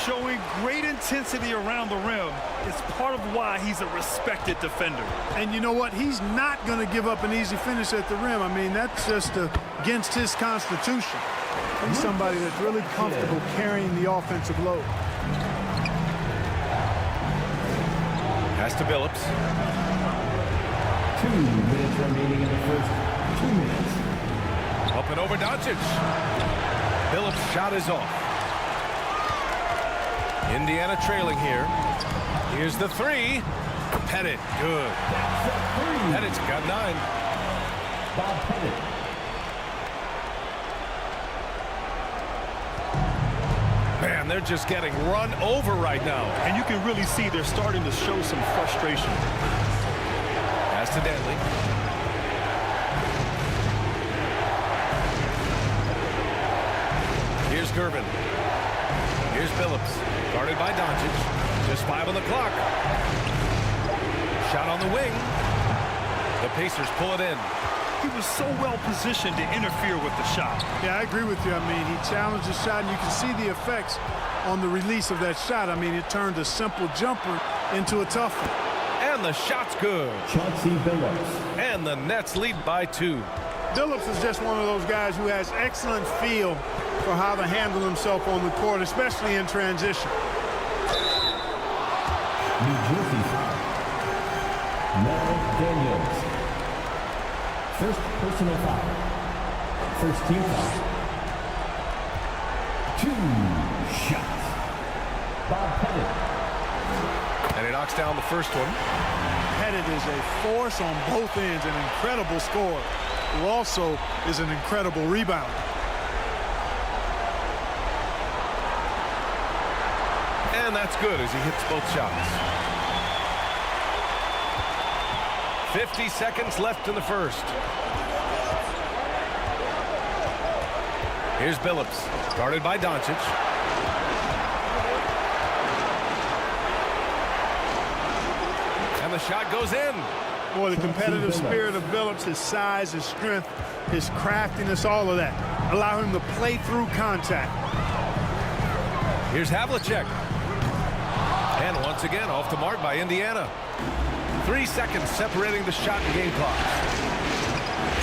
Showing great intensity around the rim is part of why he's a respected defender. And you know what? He's not going to give up an easy finish at the rim. I mean, that's just against his constitution. He's somebody that's really comfortable carrying the offensive load. Pass to Billups. 2 minutes remaining in the first 2 minutes. Up and over DONCIC. Billups' shot is off. Indiana trailing here. Here's the three. Pettit, good. Pettit's got 9. Bob Pettit. Man, they're just getting run over right now. And you can really see they're starting to show some frustration. Pass to Dantley. Here's GERVIN. Here's Billups. Guarded by DONCIC. Just 5 on the clock. Shot on the wing. The Pacers pull it in. He was so well positioned to interfere with the shot. Yeah, I agree with you. I mean, he challenged the shot, and you can see the effects on the release of that shot. I mean, it turned a simple jumper into a tough one. And the shot's good. Chauncey Billups. And the Nets lead by 2. Billups is just one of those guys who has excellent feel for how to handle himself on the court, especially in transition. New Jersey foul. Mel Daniels. First personal foul. First team foul. 2 shots. Bob Pettit. And he knocks down the first one. Pettit is a force on both ends, an incredible scorer, who also is an incredible rebounder. And that's good as he hits both shots. 50 seconds left in the first. Here's Billups, guarded by DONCIC. And the shot goes in. Boy, the competitive spirit of Billups, his size, his strength, his craftiness, all of that allow him to play through contact. Here's HAVLICEK. And once again, off the mark by Indiana. 3 seconds separating the shot and game clock.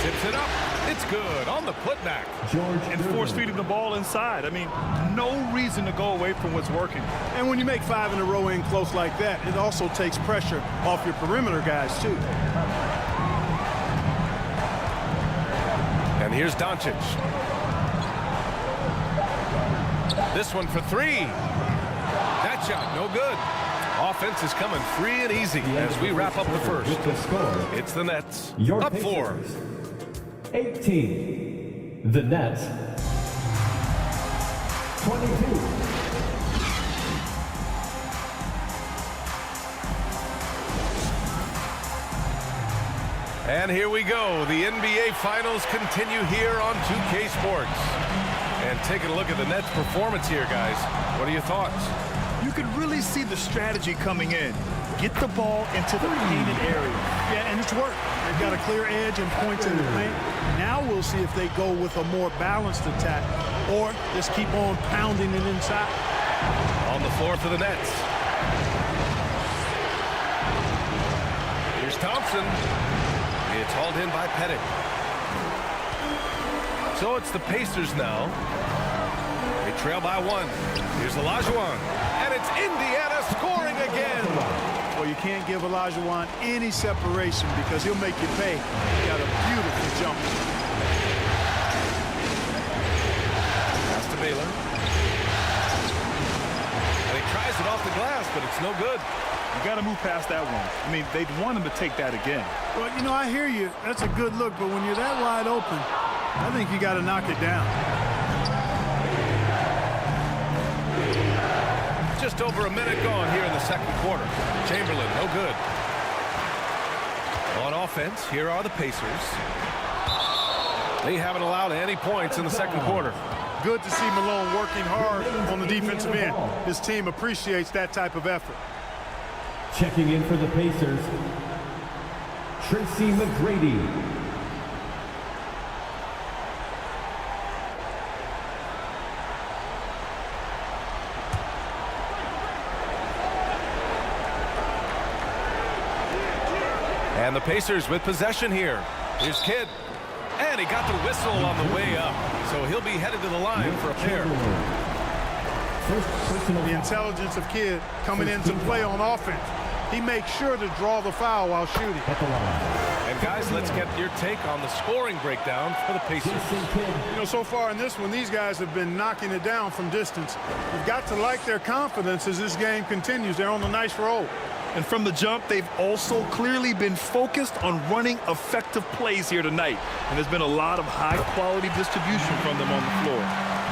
Tips it up. It's good on the putback. And force-feeding the ball inside. I mean, no reason to go away from what's working. And when you make 5 in a row in close like that, it also takes pressure off your perimeter guys, too. And here's DONCIC. This one for 3. That shot, no good. Offense is coming free and easy as we wrap up the first. It's the Nets up 4. 18. The Nets. 22. And here we go. The NBA Finals continue here on 2K Sports. And taking a look at the Nets' performance here, guys. What are your thoughts? You can really see the strategy coming in. Get the ball into the painted area. Yeah, and it's worked. They've got a clear edge and points in the paint. Now we'll see if they go with a more balanced attack or just keep on pounding it inside. On the floor for the Nets. Here's Thompson. It's hauled in by Pettit. So it's the Pacers now. They trail by 1. Here's OLAJUWON. And it's Indiana scoring again. Well, you can't give OLAJUWON any separation because he'll make you pay. He got a beautiful jumper. Pass to BAYLOR. And he tries it off the glass, but it's no good. You got to move past that one. I mean, they'd want him to take that again. Well, you know, I hear you. That's a good look, but when you're that wide open, I think you got to knock it down. Just over a minute gone here in the second quarter. Chamberlain, no good. On offense, here are the Pacers. They haven't allowed any points in the second quarter. Good to see Malone working hard on the defensive end. His team appreciates that type of effort. Checking in for the Pacers, TRACY McGrady. And the Pacers with possession here. Here's Kidd. And he got the whistle on the way up. So he'll be headed to the line for a pair. The intelligence of Kidd coming into play on offense. he makes sure to draw the foul while shooting. And guys, let's get your take on the scoring breakdown for the Pacers. You know, so far in this one, these guys have been knocking it down from distance. You've got to like their confidence as this game continues. They're on a nice roll. And from the jump, they've also clearly been focused on running effective plays here tonight. And there's been a lot of high-quality distribution from them on the floor.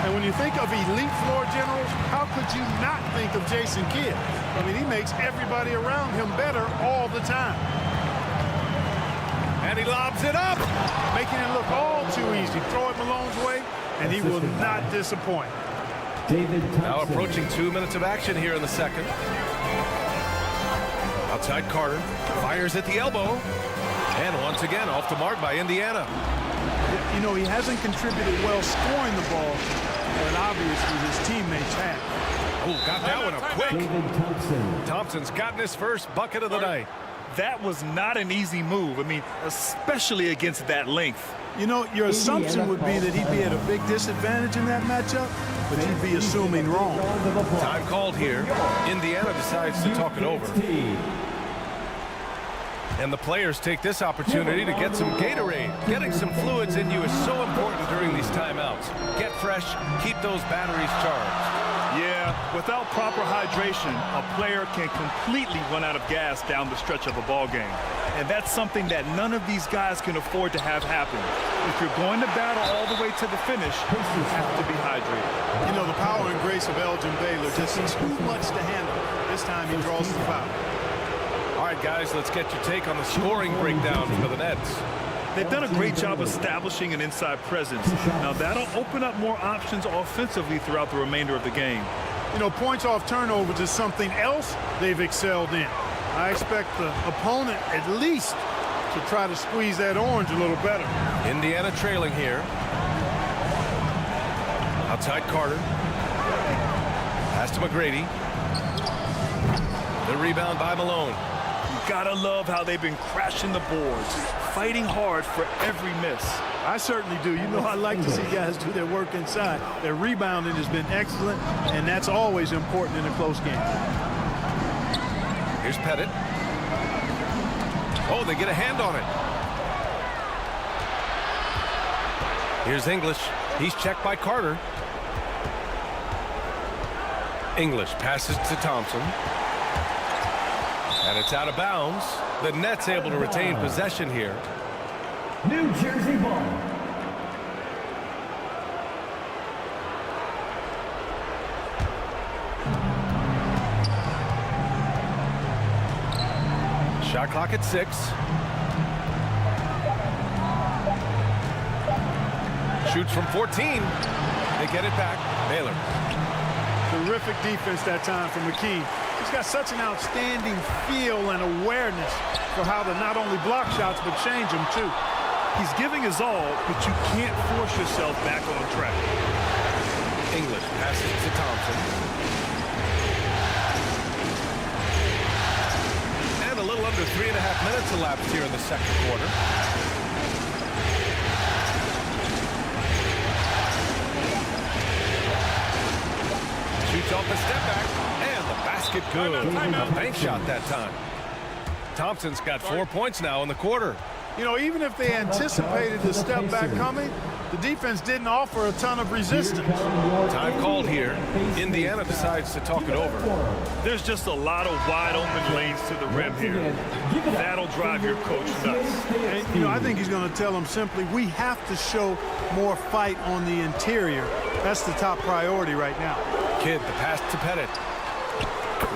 And when you think of elite floor generals, how could you not think of Jason Kidd? I mean, he makes everybody around him better all the time. And he lobs it up. Making it look all too easy. Throw it Malone's way, and he will not disappoint. Now approaching 2 minutes of action here in the second. Outside Carter. Fires at the elbow. And once again, off the mark by Indiana. You know, he hasn't contributed well scoring the ball, but obviously his teammates have. Oh, got that one up quick. Thompson's gotten his first bucket of the night. That was not an easy move. I mean, especially against that length. You know, your assumption would be that he'd be at a big disadvantage in that matchup, but you'd be assuming wrong. Time called here. Indiana decides to talk it over. And the players take this opportunity to get some Gatorade. Getting some fluids in you is so important during these timeouts. Get fresh, keep those batteries charged. Yeah, without proper hydration, a player can completely run out of gas down the stretch of a ball game. And that's something that none of these guys can afford to have happen. If you're going to battle all the way to the finish, you have to be hydrated. You know, the power and grace of Elgin Baylor just is too much to handle. This time he draws the foul. All right, guys, let's get your take on the scoring breakdown for the Nets. They've done a great job establishing an inside presence. Now, that'll open up more options offensively throughout the remainder of the game. You know, points off turnovers is something else they've excelled in. I expect the opponent at least to try to squeeze that orange a little better. Indiana trailing here. Outside Carter. Pass to McGrady. The rebound by Malone. Gotta love how they've been crashing the boards, fighting hard for every miss. I certainly do. You know, I like to see guys do their work inside. Their rebounding has been excellent, and that's always important in a close game. Here's Pettit. Oh, they get a hand on it. Here's English. He's checked by Carter. English passes to Thompson. And it's out of bounds. The Nets able to retain possession here. New Jersey ball. Shot clock at 6. Shoots from 14. They get it back. Baylor. Terrific defense that time from McKee. He's got such an outstanding feel and awareness for how to not only block shots, but change them, too. He's giving his all, but you can't force yourself back on track. English passes to Thompson. And a little under 3.5 minutes elapsed here in the second quarter. Shoots off the step back. Basket good. A bank shot that time. Thompson's got 4 points now in the quarter. You know, even if they anticipated the step back coming, the defense didn't offer a ton of resistance. Time called here. Indiana decides to talk it over. There's just a lot of wide open lanes to the rim here. That'll drive your coach nuts. And, you know, I think he's going to tell them simply, we have to show more fight on the interior. That's the top priority right now. Kidd, the pass to Pettit.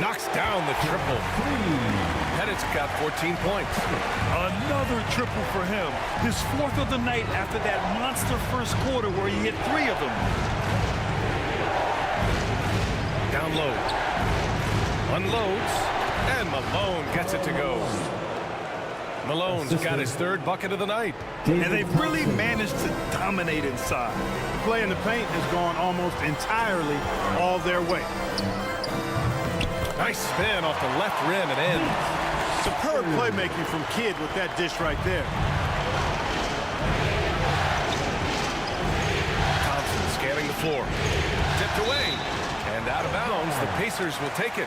Knocks down the triple. Pettit's got 14 points. Another triple for him. His 4th of the night after that monster first quarter where he hit 3 of them. Down low. Unloads. And Malone gets it to go. Malone's got his 3rd bucket of the night. And they've really managed to dominate inside. The play in the paint has gone almost entirely all their way. Nice spin off the left rim and in. Superb playmaking from Kidd with that dish right there. Thompson scanning the floor. Tipped away. And out of bounds. The Pacers will take it.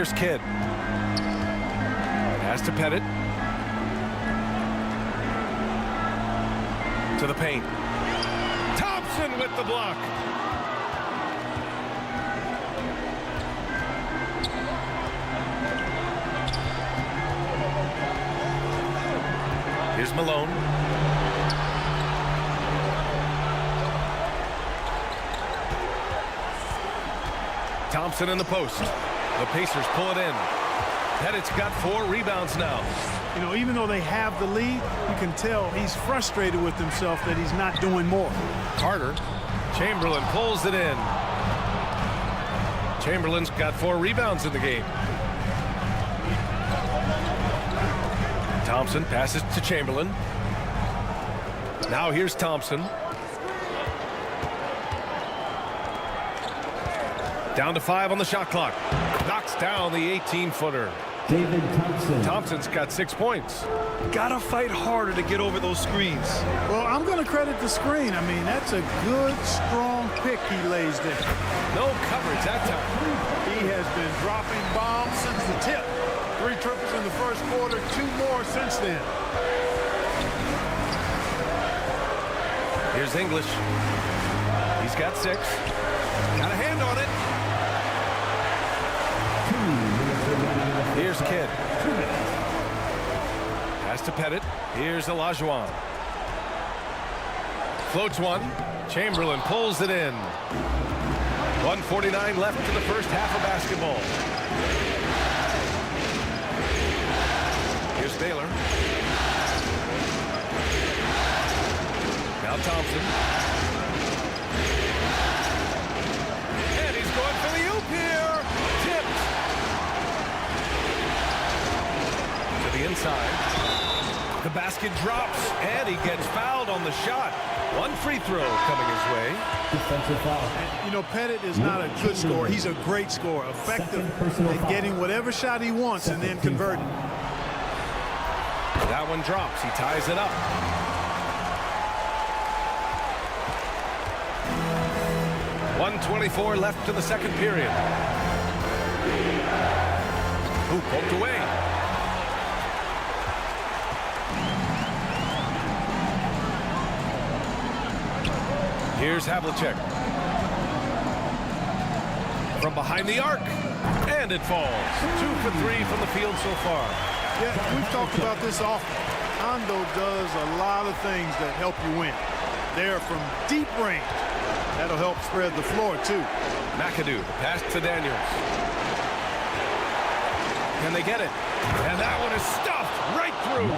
Here's Kidd. Pass to Pettit. To the paint. Thompson with the block. Here's Malone. Thompson in the post. The Pacers pull it in. Pettit's got 4 rebounds now. You know, even though they have the lead, you can tell he's frustrated with himself that he's not doing more. Carter. Chamberlain pulls it in. Chamberlain's got 4 rebounds in the game. Thompson passes to Chamberlain. Now here's Thompson. Down to 5 on the shot clock. Knocks down the 18-footer. David Thompson. Thompson's got 6 points. Gotta fight harder to get over those screens. Well, I'm going to credit the screen. I mean, that's a good, strong pick he lays there. No coverage that time. He has been dropping bombs since the tip. 3 triples in the first quarter, 2 more since then. Here's English. He's got 6. Got a hand on it. Here's Kidd. Pass to Pettit. Here's OLAJUWON. Floats one. Chamberlain pulls it in. 1:49 left in the first half of basketball. Here's Baylor. Now Thompson. And he's going for the oop here. Tipped. To the inside. The basket drops, and he gets fouled on the shot. 1 free throw coming his way. Defensive foul. And, you know, Pettit is not a good scorer. He's a great scorer. Effective at getting whatever shot he wants and then converting. That one drops. He ties it up. .124 left in the second period. Ooh, poked away. Here's HAVLICEK. From behind the arc. And it falls. 2 for 3 from the field so far. Yeah, we've talked about this often. Hondo does a lot of things that help you win. They're from deep range. That'll help spread the floor, too. MCADOO, the pass to Daniels. Can they get it? And that one is stuffed right through.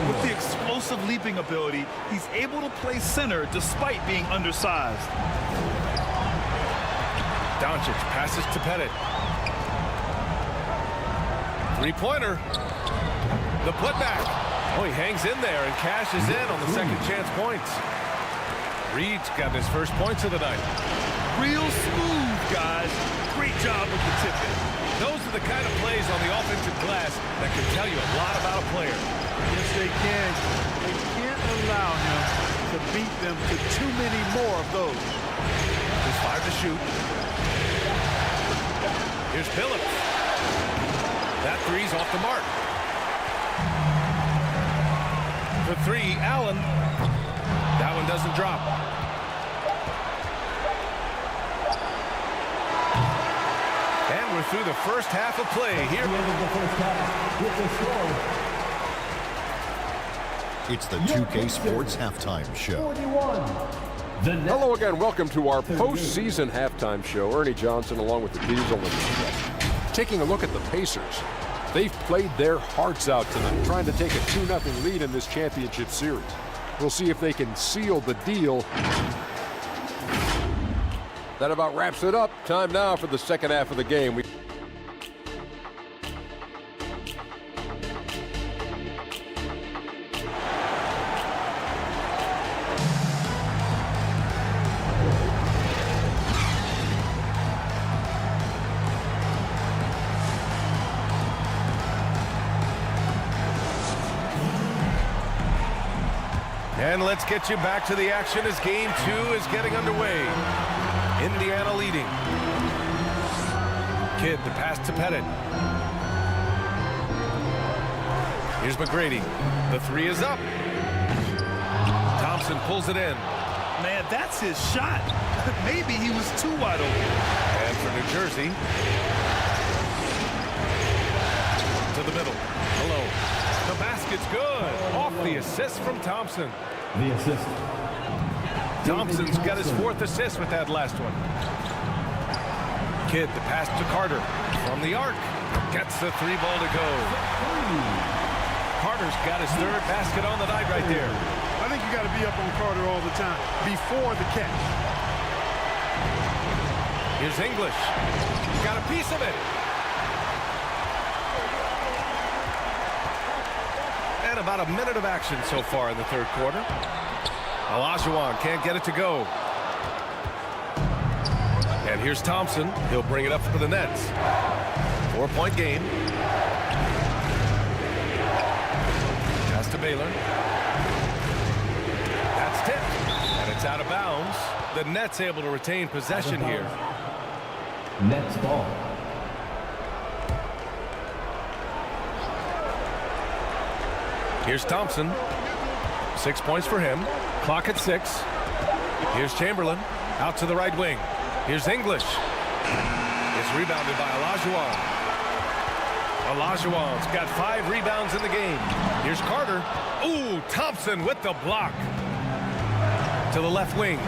With the explosive leaping ability, he's able to play center despite being undersized. DONCIC passes to Pettit. 3-pointer. The putback. Oh, he hangs in there and cashes in on the second chance points. Reed's got his first points of the night. Real smooth, guys. Great job with the tip-in. Those are the kind of plays on the offensive glass that can tell you a lot about a player. Yes, they can. They can't allow him to beat them to too many more of those. There's 5 to shoot. Here's BILLUPS. That three's off the mark. For 3, Allen. That one doesn't drop. And we're through the first half of play here. It's the 2K Sports Halftime Show. Hello again. Welcome to our postseason halftime show. Ernie Johnson along with the Diesel. Taking a look at the Pacers. They've played their hearts out tonight, trying to take a 2-0 lead in this championship series. We'll see if they can seal the deal. That about wraps it up. Time now for the second half of the game. And let's get you back to the action as game 2 is getting underway. Indiana leading. Kidd, the pass to Pettit. Here's McGrady. The three is up. Thompson pulls it in. Man, that's his shot. Maybe he was too wide open. And for New Jersey. To the middle. Malone. The basket's good. Off the assist from Thompson. The assist. Thompson's got his 4th assist with that last one. Kidd, the pass to Carter. From the arc. Gets the 3-ball to go. Carter's got his 3rd basket on the night right there. I think you got to be up on Carter all the time before the catch. Here's English. Got a piece of it. And about a minute of action so far in the 3rd quarter. OLAJUWON can't get it to go. And here's Thompson. He'll bring it up for the Nets. 4-point game. Pass to Baylor. That's tipped. And it's out of bounds. The Nets able to retain possession here. Nets ball. Here's Thompson. 6 points for him. Clock at 6. Here's Chamberlain. Out to the right wing. Here's English. It's rebounded by OLAJUWON. OLAJUWON's got 5 rebounds in the game. Here's Carter. Ooh, Thompson with the block. To the left wing.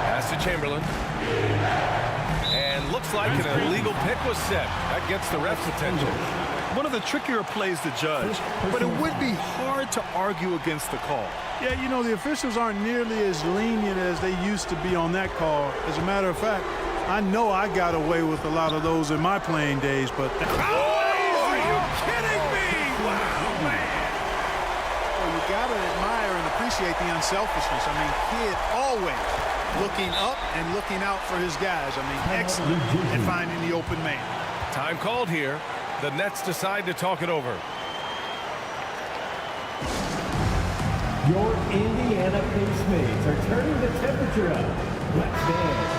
Pass to Chamberlain. And looks like an illegal pick was set. That gets the ref's attention. One of the trickier plays to judge, but it would be hard to argue against the call. Yeah, you know, the officials aren't nearly as lenient as they used to be on that call. As a matter of fact, I know I got away with a lot of those in my playing days, but... Oh, are you kidding me? Wow, man. Well, you got to admire and appreciate the unselfishness. I mean, Kidd always looking up and looking out for his guys. I mean, excellent at finding the open man. Time called here. The Nets decide to talk it over. Your Indiana pacemates are turning the temperature up. Let's dance.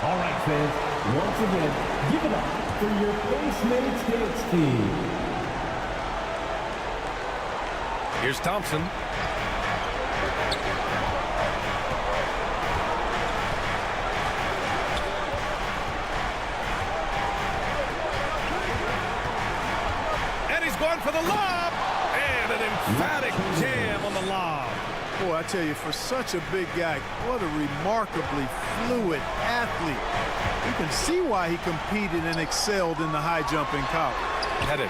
All right, fans. Once again, give it up for your pacemates dance team. Here's Thompson. Going for the lob, and an emphatic jam on the lob. Boy, I tell you, for such a big guy, what a remarkably fluid athlete. You can see why he competed and excelled in the high jump in college. Pettit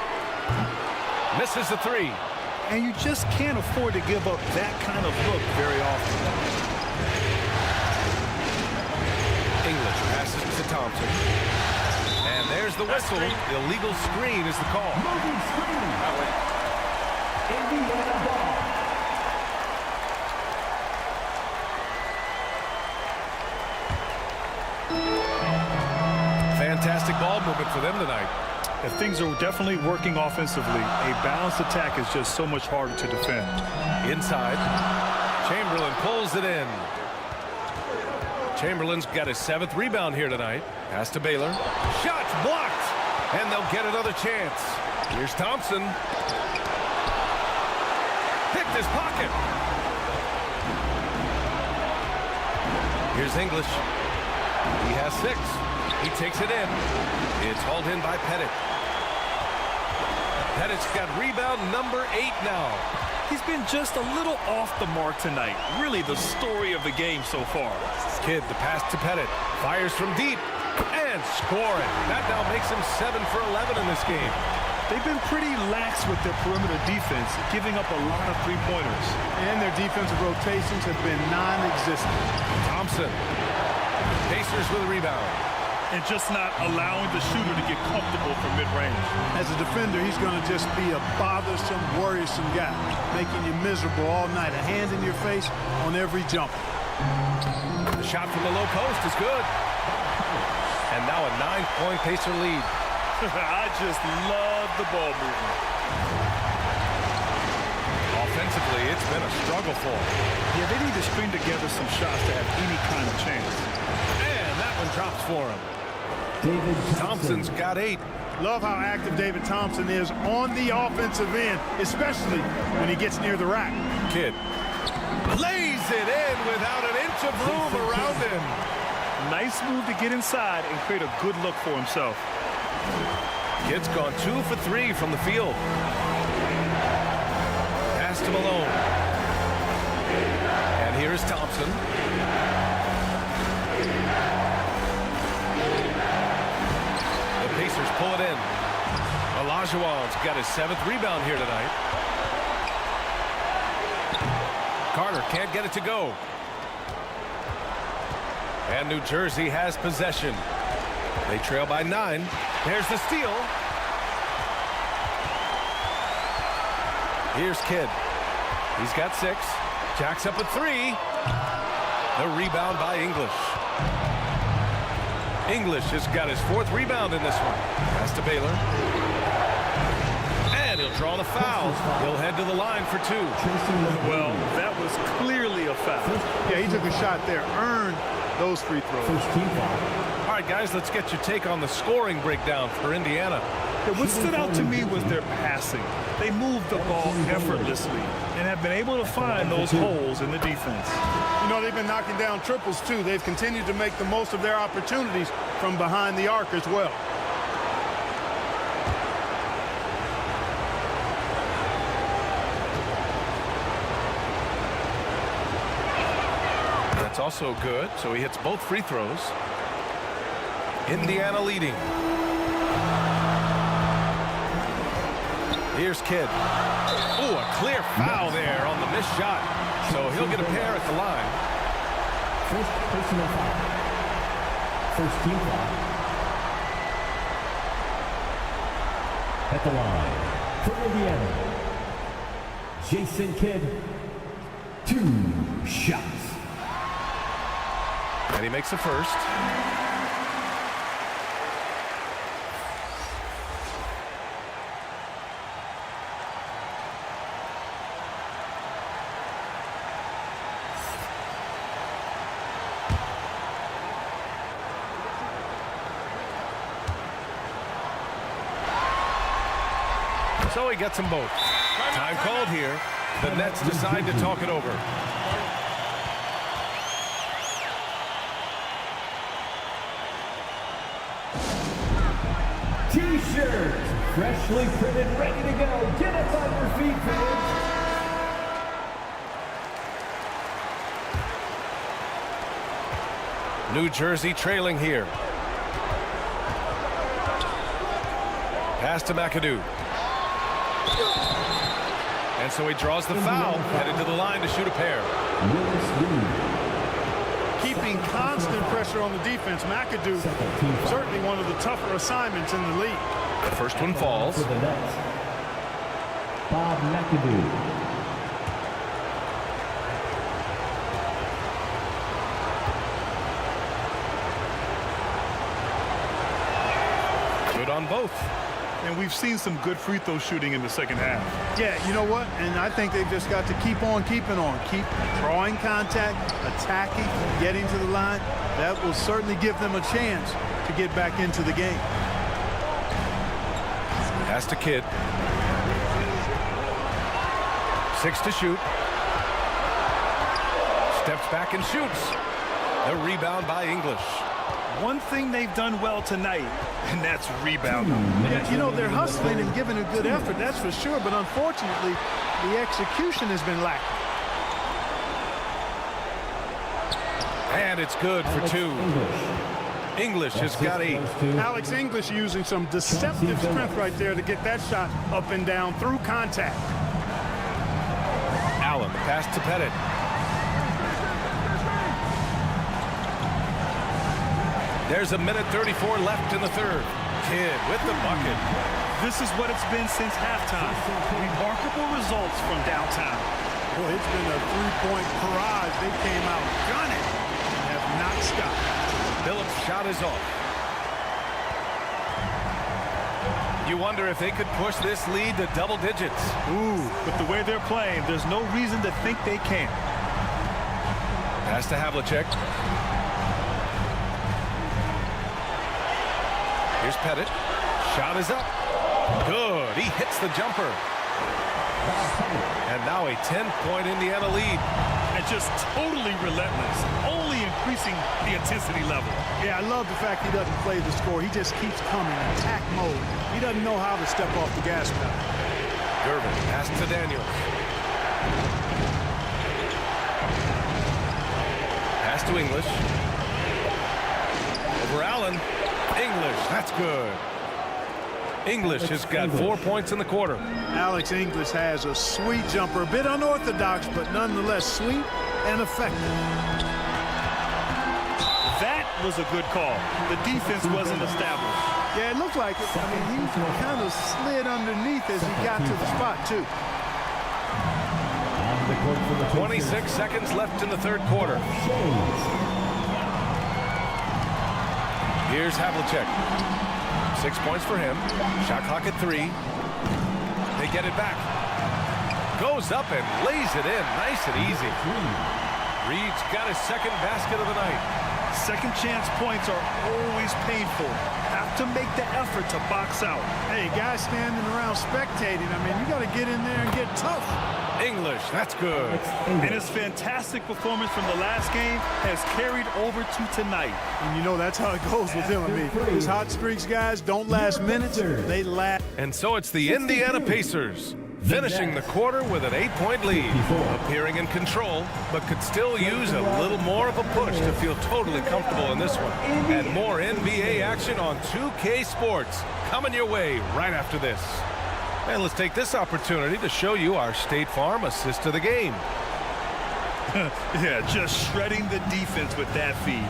misses the 3. And you just can't afford to give up that kind of look very often. English passes to Thompson. And there's the whistle. The illegal screen is the call. Moving screen. Indiana ball. Fantastic ball movement for them tonight. If things are definitely working offensively, a balanced attack is just so much harder to defend. Inside. Chamberlain pulls it in. Chamberlain's got his 7th rebound here tonight. Pass to Baylor. Shots blocked. And they'll get another chance. Here's Thompson. Picked his pocket. Here's English. He has 6. He takes it in. It's hauled in by Pettit. Pettit's got rebound number 8 now. He's been just a little off the mark tonight. Really the story of the game so far. Kidd, the pass to Pettit. Fires from deep. And scoring. That now makes him 7 for 11 in this game. They've been pretty lax with their perimeter defense, giving up a lot of three-pointers. And their defensive rotations have been non-existent. Thompson. Pacers with a rebound. And just not allowing the shooter to get comfortable from mid-range. As a defender, he's going to just be a bothersome, worrisome guy, making you miserable all night. A hand in your face on every jump. The shot from the low post is good. And now a 9-point Pacer lead. I just love the ball movement. Offensively, it's been a struggle for them. Yeah, they need to string together some shots to have any kind of chance. for him. David Thompson's got 8. Love how active David Thompson is on the offensive end, especially when he gets near the rack. Kidd lays it in without an inch of room around him. Nice move to get inside and create a good look for himself. Kidd's gone 2 for 3 from the field. Pass to Malone. And here's Thompson. The Pacers pull it in. OLAJUWON's got his 7th rebound here tonight. Carter can't get it to go. And New Jersey has possession. They trail by 9. There's the steal. Here's Kidd. He's got 6. Jacks up at 3. The rebound by English. English has got his 4th rebound in this one. Pass to Baylor. And he'll draw the foul. He'll head to the line for 2. Well, that was clearly a foul. Yeah, he took a shot there, earned those free throws. All right, guys, let's get your take on the scoring breakdown for Indiana. Yeah, what stood out to me was their passing. They moved the ball effortlessly and have been able to find those holes in the defense. You know, they've been knocking down triples, too. They've continued to make the most of their opportunities from behind the arc as well. That's also good, so he hits both free throws. Indiana leading. Here's Kidd. Oh, a clear foul there on the missed shot. So he'll get a pair at the line. First personal foul. First team foul. At the line, for Indiana, Jason Kidd, 2 shots. And he makes the first. So he gets them both. Time called here. The Nets decide to talk it over. T-shirts, freshly printed, ready to go. Get up on your feet, fans. New Jersey trailing here. Pass to MCADOO. And so he draws the foul, headed to the line to shoot a pair. Keeping constant pressure on the defense, MCADOO, certainly one of the tougher assignments in the league. The first one falls. For the Nets, Bob McAdoo. Good on both. And we've seen some good free throw shooting in the second half. Yeah, you know what? And I think they've just got to keep on keeping on. Keep drawing contact, attacking, getting to the line. That will certainly give them a chance to get back into the game. Pass to Kidd. 6 to shoot. Steps back and shoots. The rebound by English. One thing they've done well tonight, and that's rebounding. Yeah, you know, they're hustling and giving a good effort, that's for sure. But unfortunately, the execution has been lacking. And it's good for 2. English has got 8. Alex English using some deceptive strength right there to get that shot up and down through contact. Allen, pass to Pettit. There's a minute 34 left in the third. Kidd with the bucket. This is what it's been since halftime. Remarkable results from downtown. Boy, it's been a three-point barrage. They came out gunning and have not stopped. Billups' shot is off. You wonder if they could push this lead to double digits. Ooh, but the way they're playing, there's no reason to think they can't. Pass to HAVLICEK. Here's Pettit. Shot is up. Good. He hits the jumper. And now a 10-point Indiana lead. And just totally relentless, only increasing the intensity level. Yeah, I love the fact he doesn't play the score. He just keeps coming, attack mode. He doesn't know how to step off the gas pedal. GERVIN pass to Daniels. Pass to English. Over Allen. English, that's good. English has got 4 points in the quarter. Alex English has a sweet jumper, a bit unorthodox, but nonetheless sweet and effective. That was a good call. The defense wasn't established. Yeah, it looked like it. I mean, he kind of slid underneath as he got to the spot, too. 26 seconds left in the third quarter. Here's Havlicek. 6 points for him. Shot clock at 3. They get it back. Goes up and lays it in. Nice and easy. Reed's got his second basket of the night. Second chance points are always painful. Have to make the effort to box out. Hey, guys standing around spectating, I mean, you got to get in there and get tough. English, that's good. And his fantastic performance from the last game has carried over to tonight. And you know that's how it goes with him. I mean, his hot streaks, guys, don't last minutes. They last. And so it's the Indiana Pacers finishing the quarter with an 8-point lead, appearing in control, but could still use a little more of a push to feel totally comfortable in this one. And more NBA action on 2K Sports coming your way right after this. And let's take this opportunity to show you our State Farm assist of the game. Yeah, just shredding the defense with that feed.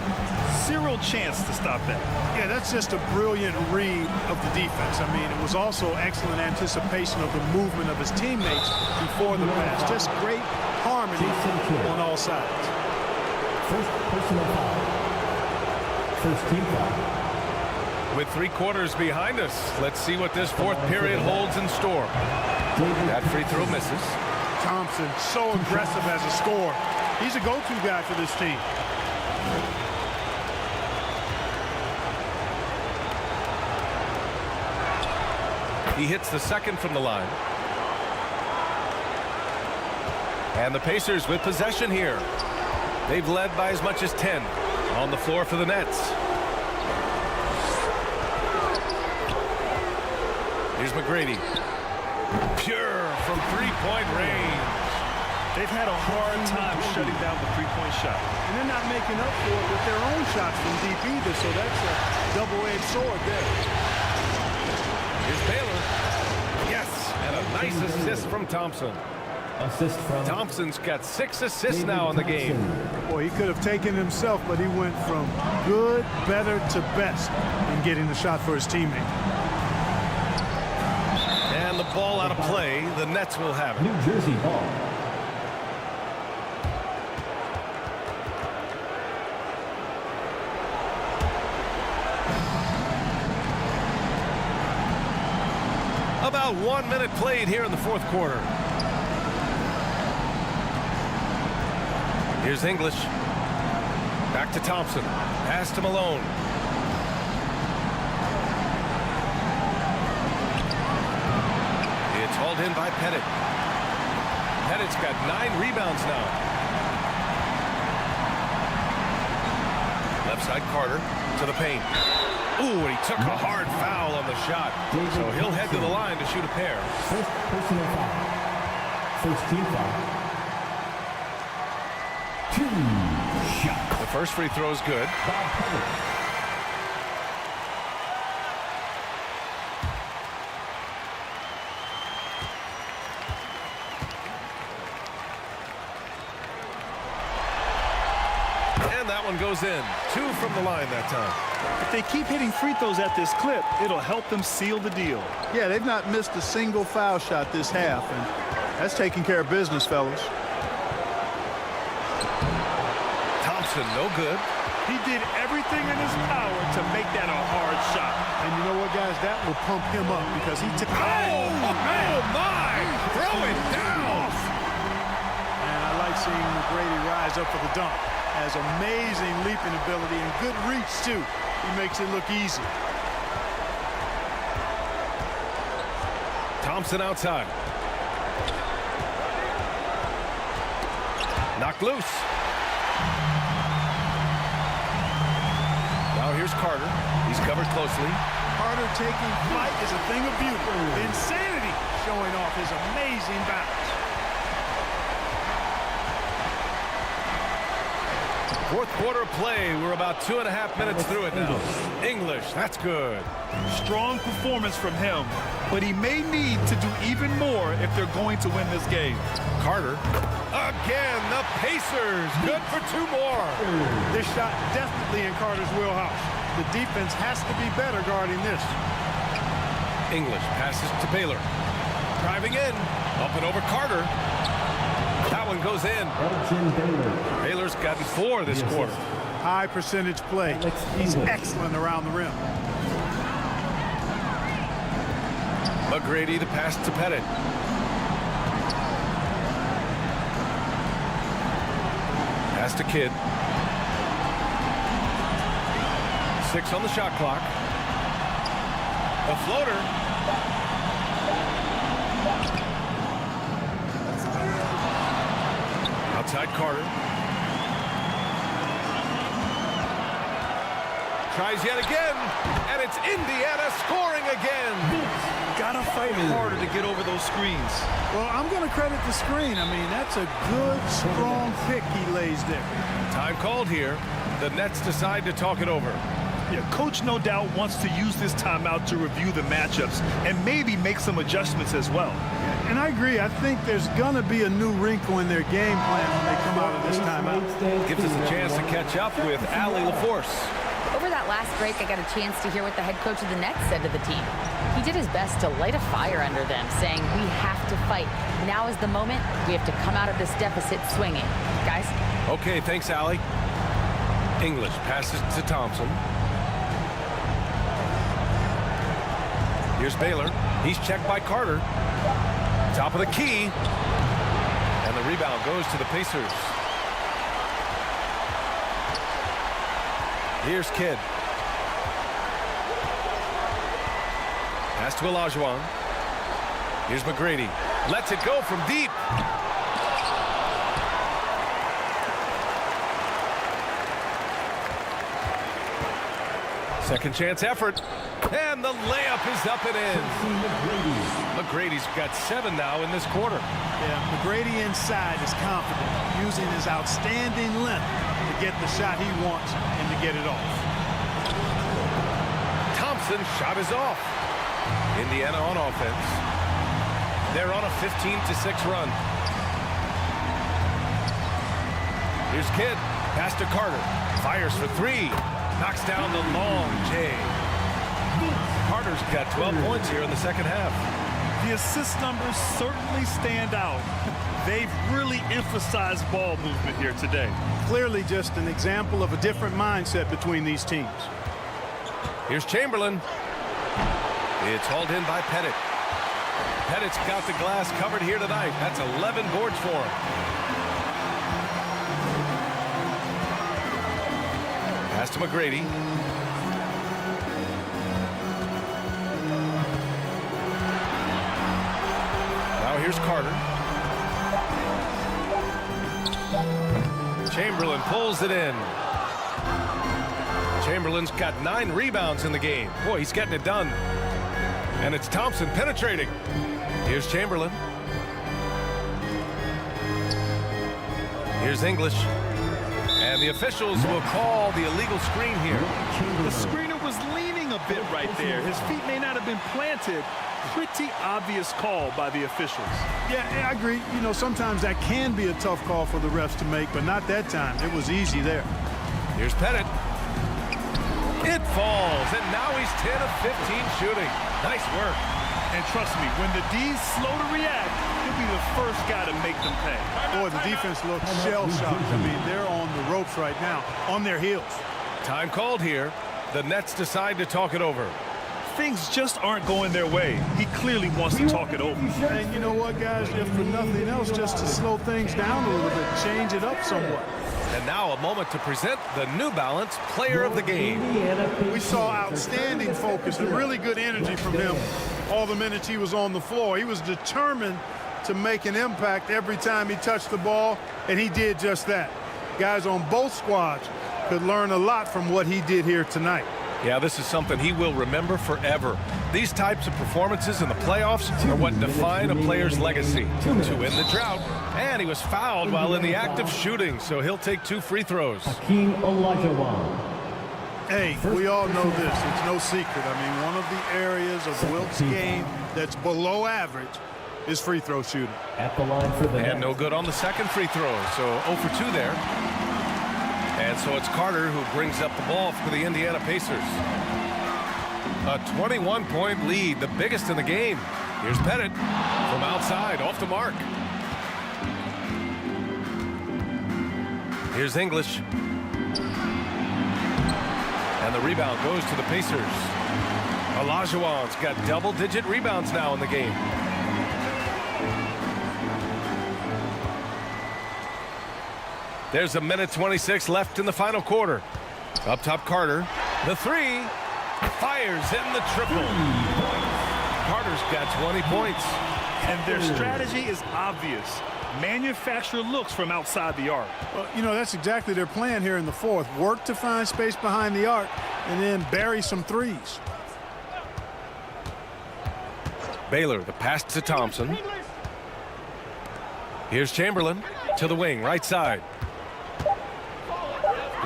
Zero chance to stop that. Yeah, that's just a brilliant read of the defense. I mean, it was also excellent anticipation of the movement of his teammates before the pass. Just great harmony on all sides. First personal foul. First team foul. With 3 quarters behind us, let's see what this fourth period holds in store. That free throw misses. Thompson, so aggressive as a scorer. He's a go-to guy for this team. He hits the second from the line. And the Pacers with possession here. They've led by as much as 10 on the floor for the Nets. Here's McGrady. Pure from three-point range. They've had a hard time shutting down the three-point shot. And they're not making up for it with their own shots from deep either, so that's a double-edged sword there. Here's Baylor. Yes, and a nice assist from Thompson. Assist from Thompson's got 6 assists now in the game. Boy, he could have taken himself, but he went from good, better to best in getting the shot for his teammate. And the ball out of play. The Nets will have it. New Jersey ball. About 1 minute played here in the fourth quarter. Here's English. Back to Thompson. Pass to Malone. It's hauled in by Pettit. Pettit's got 9 rebounds now. Left side Carter to the paint. Ooh, and he took a hard foul on the shot. So he'll head to the line to shoot a pair. First personal foul. First team foul. 2 shots. The first free throw is good. And that one goes in. 2 from the line that time. If they keep hitting free throws at this clip, it'll help them seal the deal. Yeah, they've not missed a single foul shot this half, and that's taking care of business, fellas. Thompson, no good. He did everything in his power to make that a hard shot. And you know what, guys? That will pump him up because he took. Oh, my! Throw it down! And I like seeing McGrady rise up for the dunk. Has amazing leaping ability and good reach, too. He makes it look easy. Thompson outside. Knocked loose. Now here's Carter. He's covered closely. Carter taking flight is a thing of beauty. Insanity showing off his amazing balance. Fourth quarter of play. We're about 2.5 minutes through it now. English, that's good. Strong performance from him, but he may need to do even more if they're going to win this game. Carter. Again, the Pacers. Good for 2 more. This shot definitely in Carter's wheelhouse. The defense has to be better guarding this. English passes to Baylor. Driving in. Up and over Carter. That one goes in. Baylor's gotten 4 this quarter. High percentage play. He's excellent around the rim. McGrady, the pass to Pettit. Pass to Kidd. 6 on the shot clock. A floater. Outside Carter. Tries yet again, and it's Indiana scoring again. Gotta fight harder to get over those screens. Well, I'm going to credit the screen. I mean, that's a good, strong pick he lays there. Time called here. The Nets decide to talk it over. Yeah, coach no doubt wants to use this timeout to review the matchups and maybe make some adjustments as well. And I agree. I think there's going to be a new wrinkle in their game plan when they come out of this timeout. Gives us a chance to catch up with Allie LaForce. Over that last break, I got a chance to hear what the head coach of the Nets said to the team. He did his best to light a fire under them, saying, we have to fight. Now is the moment. We have to come out of this deficit swinging. Guys? Okay, thanks, Allie. English passes to Thompson. Here's Baylor. He's checked by Carter. Top of the key. And the rebound goes to the Pacers. Here's Kidd. Pass to OLAJUWON. Here's McGrady. Lets it go from deep. Second chance effort. And the layup is up and in. McGrady's got 7 now in this quarter. Yeah, McGrady inside is confident, using his outstanding length to get the shot he wants and to get it off. Thompson's shot is off. Indiana on offense. They're on a 15-6 run. Here's Kidd. Pass to Carter. Fires for 3. Knocks down the long J. Carter's got 12 points here in the second half. The assist numbers certainly stand out. They've really emphasized ball movement here today. Clearly just an example of a different mindset between these teams. Here's Chamberlain. It's hauled in by Pettit. Pettit's got the glass covered here tonight. That's 11 boards for him. Pass to McGrady. Now here's Carter. Chamberlain pulls it in. Chamberlain's got 9 rebounds in the game. Boy, he's getting it done. And it's Thompson penetrating. Here's Chamberlain. Here's English. And the officials will call the illegal screen here. The screener was leaning a bit right there. His feet may not have been planted. Pretty obvious call by the officials. Yeah, I agree. You know, sometimes that can be a tough call for the refs to make, but not that time. It was easy there. Here's Pettit. It falls, and now he's 10 of 15 shooting. Nice work. And trust me, when the D's slow to react, he'll be the first guy to make them pay. Boy, the defense looks shell-shocked. I mean, they're on the ropes right now, on their heels. Time called here. The Nets decide to talk it over. Things just aren't going their way. He clearly wants to talk it over. And you know what, guys? If for nothing else, just to slow things down a little bit, change it up somewhat. And now a moment to present the New Balance Player of the Game. We saw outstanding focus and really good energy from him all the minutes he was on the floor. He was determined to make an impact every time he touched the ball, and he did just that. Guys on both squads could learn a lot from what he did here tonight. Yeah, this is something he will remember forever. These types of performances in the playoffs are what define a player's legacy. To end the drought, and he was fouled while in the act of shooting, so he'll take 2 free throws. HAKEEM OLAJUWON. Hey, we all know this. It's no secret. I mean, one of the areas of Wilt's game that's below average is free throw shooting. At the line for the And no good on the second free throw, so 0 for 2 there. And so it's Carter who brings up the ball for the Indiana Pacers. A 21-point lead, the biggest in the game. Here's Pettit from outside, off the mark. Here's English. And the rebound goes to the Pacers. Olajuwon's got double-digit rebounds now in the game. There's a minute 26 left in the final quarter. Up top, Carter. The 3. Fires in the triple. Carter's got 20 points. And their strategy is obvious. Manufacture looks from outside the arc. Well, you know, that's exactly their plan here in the fourth. Work to find space behind the arc and then bury some threes. Baylor, the pass to Thompson. Here's Chamberlain to the wing, right side.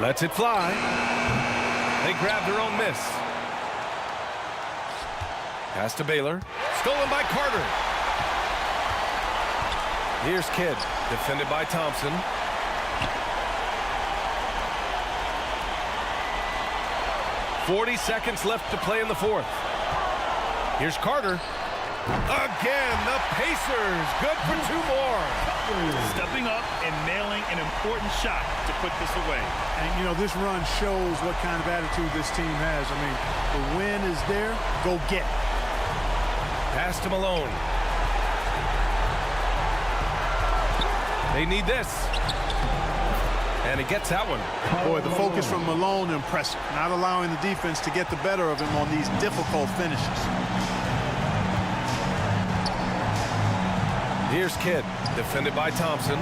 Lets it fly. They grab their own miss. Pass to Baylor. Stolen by Carter. Here's Kidd, defended by Thompson. "40 seconds left to play in the fourth. Here's Carter. Again, the Pacers, good for 2 more. Stepping up and nailing an important shot to put this away. And, you know, this run shows what kind of attitude this team has. I mean, the win is there, go get it. Pass to Malone. They need this. And he gets that one. Boy, the focus from Malone impressive. Not allowing the defense to get the better of him on these difficult finishes. Here's Kidd, defended by Thompson.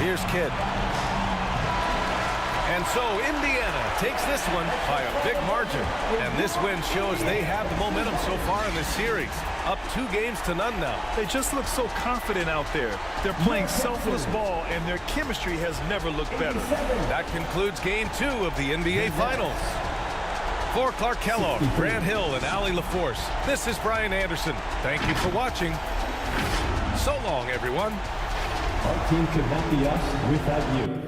Here's Kidd. And so Indiana takes this one by a big margin. And this win shows they have the momentum so far in this series. Up 2 games to none now. They just look so confident out there. They're playing selfless ball, and their chemistry has never looked better. That concludes Game 2 of the NBA Finals. For Clark Kellogg, Grant Hill, and Allie LaForce, this is Brian Anderson. Thank you for watching. So long, everyone. Our team could not be us without you.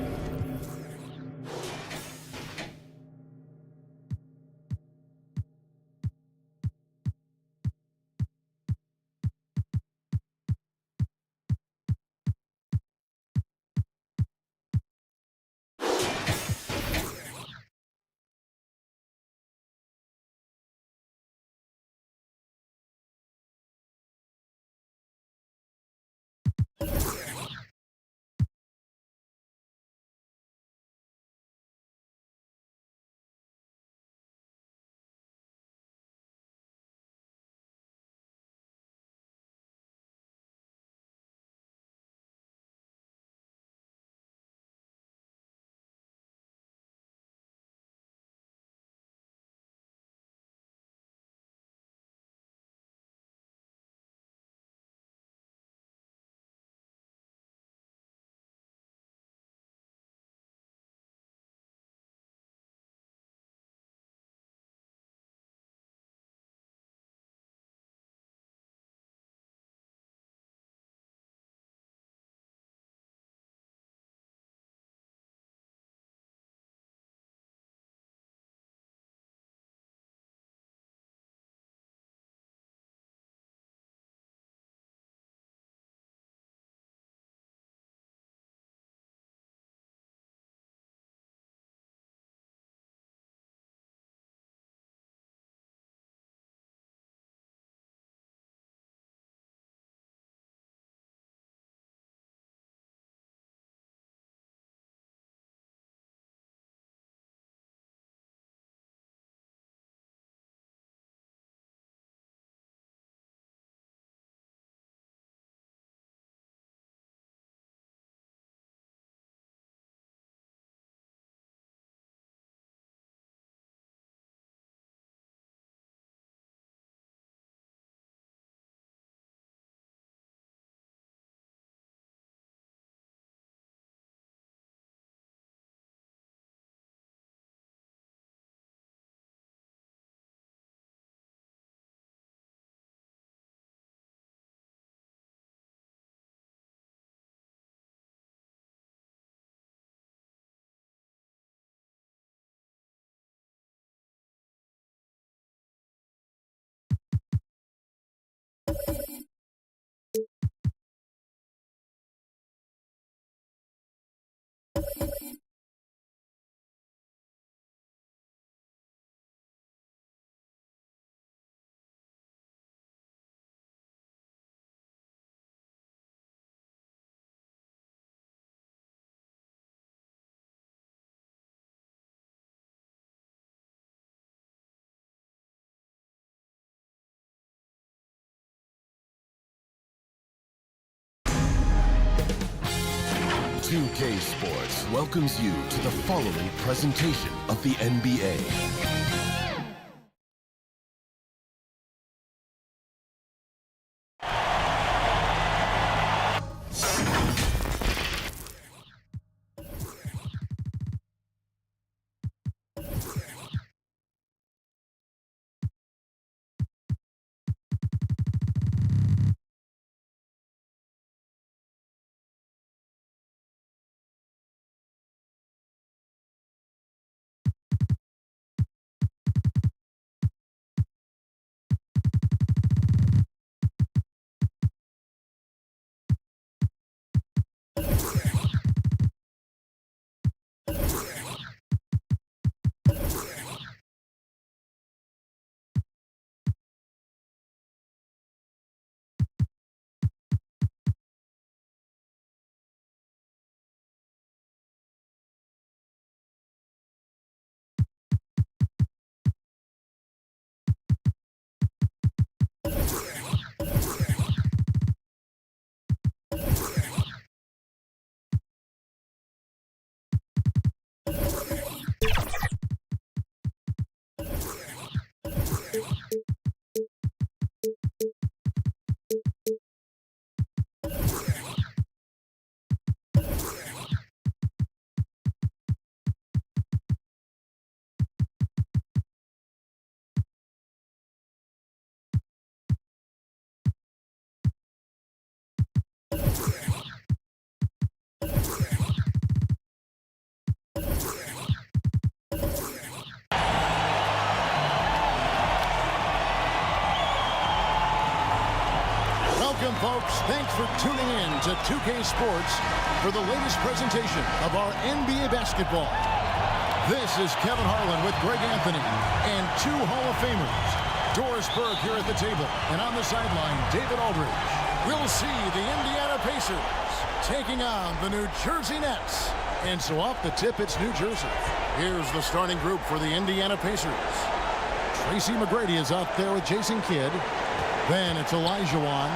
2K Sports welcomes you to the following presentation of the NBA. Welcome, folks. Thanks for tuning in to 2K Sports for the latest presentation of our NBA basketball. This is Kevin Harlan with Greg Anthony and two Hall of Famers. Doris Burke here at the table, and on the sideline, David Aldridge. We'll see the Indiana Pacers taking on the New Jersey Nets. And so off the tip, it's New Jersey. Here's the starting group for the Indiana Pacers. TRACY McGrady is out there with Jason Kidd. Then it's OLAJUWON,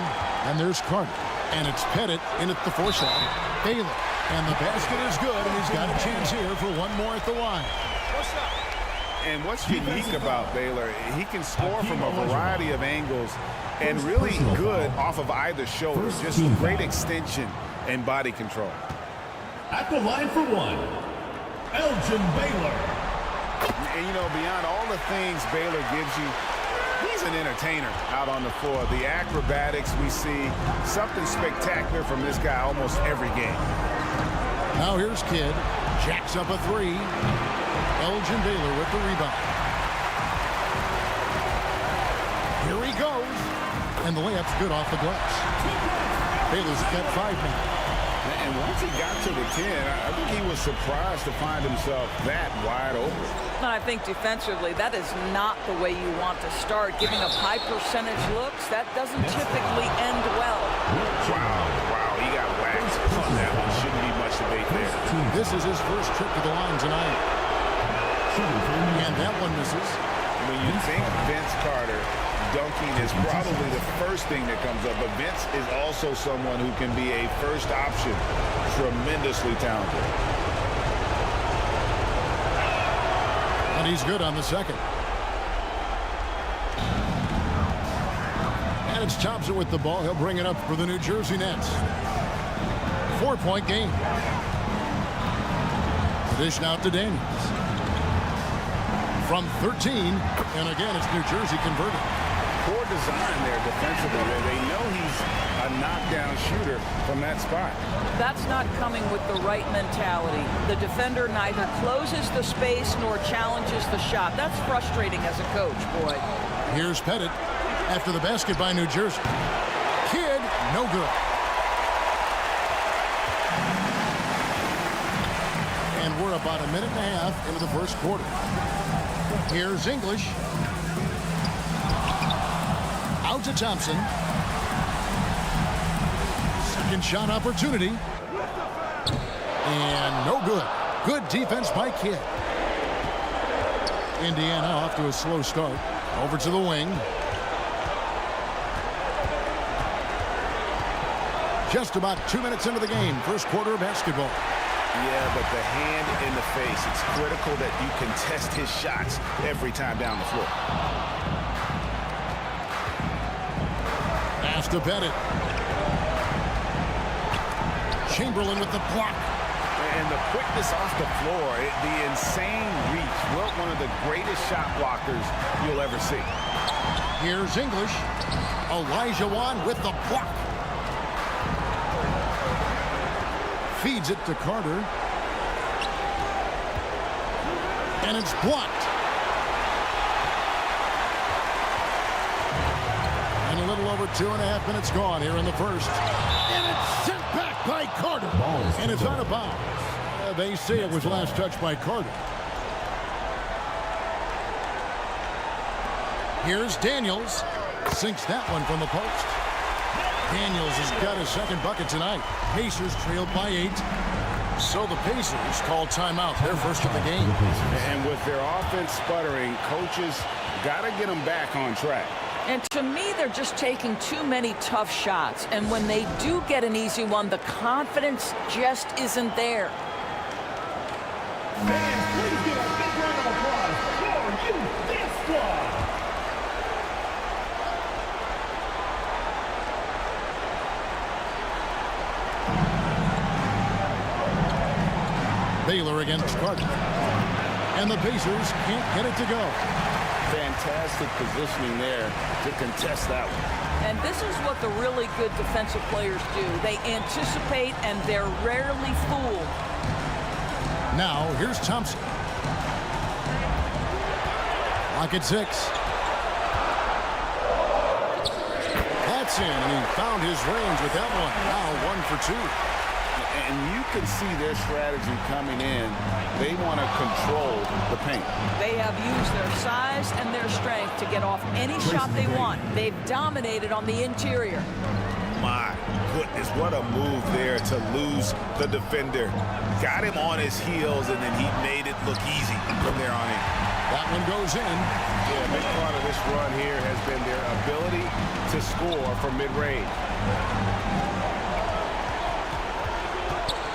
and there's Carter. And it's Pettit in at the 4 slot. BAYLOR. And the basket is good, and he's got a chance here for one more at the line. And what's unique about Baylor, he can score from a variety of angles and really good off of either shoulder. Just great extension and body control. At the line for one, ELGIN BAYLOR. And, you know, beyond all the things Baylor gives you, he's an entertainer out on the floor. The acrobatics we see, something spectacular from this guy almost every game. Now here's Kidd. Jacks up a 3. ELGIN BAYLOR with the rebound. Here he goes. And the layup's good off the glass. Baylor's got 5 now. And once he got to the 10, I think he was surprised to find himself that wide open. I think defensively, that is not the way you want to start. Giving up high percentage looks, that doesn't typically end well. Wow, he got waxed on that one. Shouldn't be much debate there. This is his first trip to the line tonight. And that one misses. When you think Vince Carter, dunking is probably the first thing that comes up, but Vince is also someone who can be a first option. Tremendously talented. And he's good on the second. And it's Thompson with the ball. He'll bring it up for the New Jersey Nets. 4-point game. Dish out to Daniels. From 13, and again, it's New Jersey converted. Poor design there defensively. They know he's a knockdown shooter from that spot. That's not coming with the right mentality. The defender neither closes the space nor challenges the shot. That's frustrating as a coach, boy. Here's Pettit after the basket by New Jersey. Kidd, no good. And we're about a minute and a half into the first quarter. Here's English. Out to Thompson. Second shot opportunity. And no good. Good defense by Kidd. Indiana off to a slow start. Over to the wing. Just about 2 minutes into the game, first quarter of basketball. Yeah, but the hand in the face, it's critical that you can test his shots every time down the floor. Pass to Pettit. Chamberlain with the block. And the quickness off the floor, the insane reach. Wilt, one of the greatest shot blockers you'll ever see. Here's English. OLAJUWON with the block. Feeds it to Carter. And it's blocked. And a little over 2.5 minutes gone here in the first. And it's sent back by Carter. And it's out of bounds. They say it was last touched by Carter. Here's Daniels. Sinks that one from the post. Daniels has got his second bucket tonight. Pacers trailed by 8. So the Pacers call timeout, their first of the game. And with their offense sputtering, coaches got to get them back on track. And to me, they're just taking too many tough shots. And when they do get an easy one, the confidence just isn't there. Fans, please give a big round of applause for you, this squad. Baylor against Carter. And the Pacers can't get it to go. Fantastic positioning there to contest that one. And this is what the really good defensive players do. They anticipate, and they're rarely fooled. Now, here's Thompson. Lock at 6. That's in, and he found his range with that one. Now 1 for 2. And you can see their strategy coming in. They want to control the paint. They have used their size and their strength to get off any shot they want. They've dominated on the interior. My goodness, what a move there to lose the defender. Got him on his heels, and then he made it look easy from there on in. That one goes in. Yeah, a big part of this run here has been their ability to score from mid-range.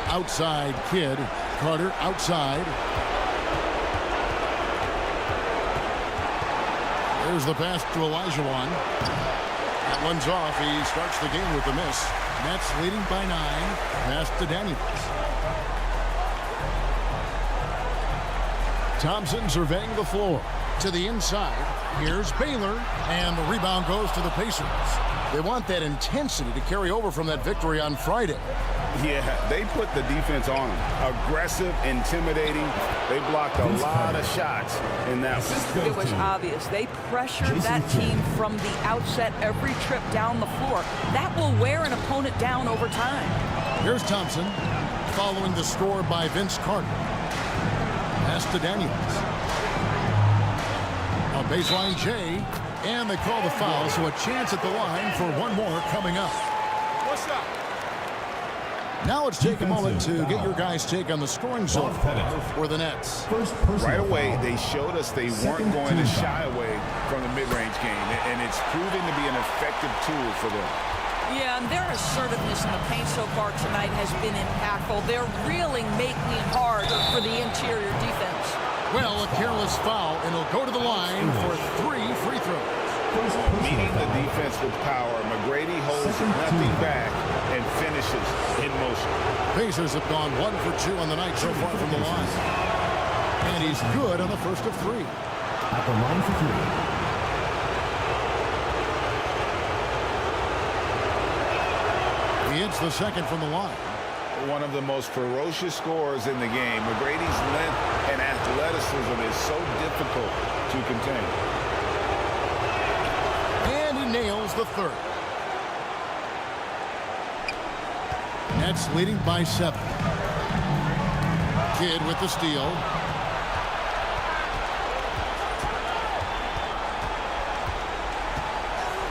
Outside Kidd. Carter outside. There's the pass to OLAJUWON. That one's off. He starts the game with a miss. Nets leading by 9. Pass to Daniels. Thompson surveying the floor. To the inside. Here's Baylor. And the rebound goes to the Pacers. They want that intensity to carry over from that victory on Friday. Yeah, they put the defense on them. Aggressive, intimidating. They blocked a lot of shots in that one. It was obvious. They pressured that team from the outset every trip down the floor. That will wear an opponent down over time. Here's Thompson following the score by Vince Carter. Pass to Daniels. A baseline J, and they call the foul, so a chance at the line for one more coming up. What's up? Now let's take a moment to get your guys' take on the scoring zone for the Nets. Right away, they showed us they weren't going to shy away from the mid-range game, and it's proving to be an effective tool for them. Yeah, and their assertiveness in the paint so far tonight has been impactful. They're really making it hard for the interior defense. Well, a careless foul, and he'll go to the line for 3 free throws. Meeting the defense with power, McGrady holds nothing back and finishes in motion. Pacers have gone 1 for 2 on the night so far from the line. And he's good on the first of 3. At the line for 3. He hits the second from the line. One of the most ferocious scorers in the game. McGrady's length and athleticism is so difficult to contain. And he nails the third. Nets leading by 7. Kidd with the steal.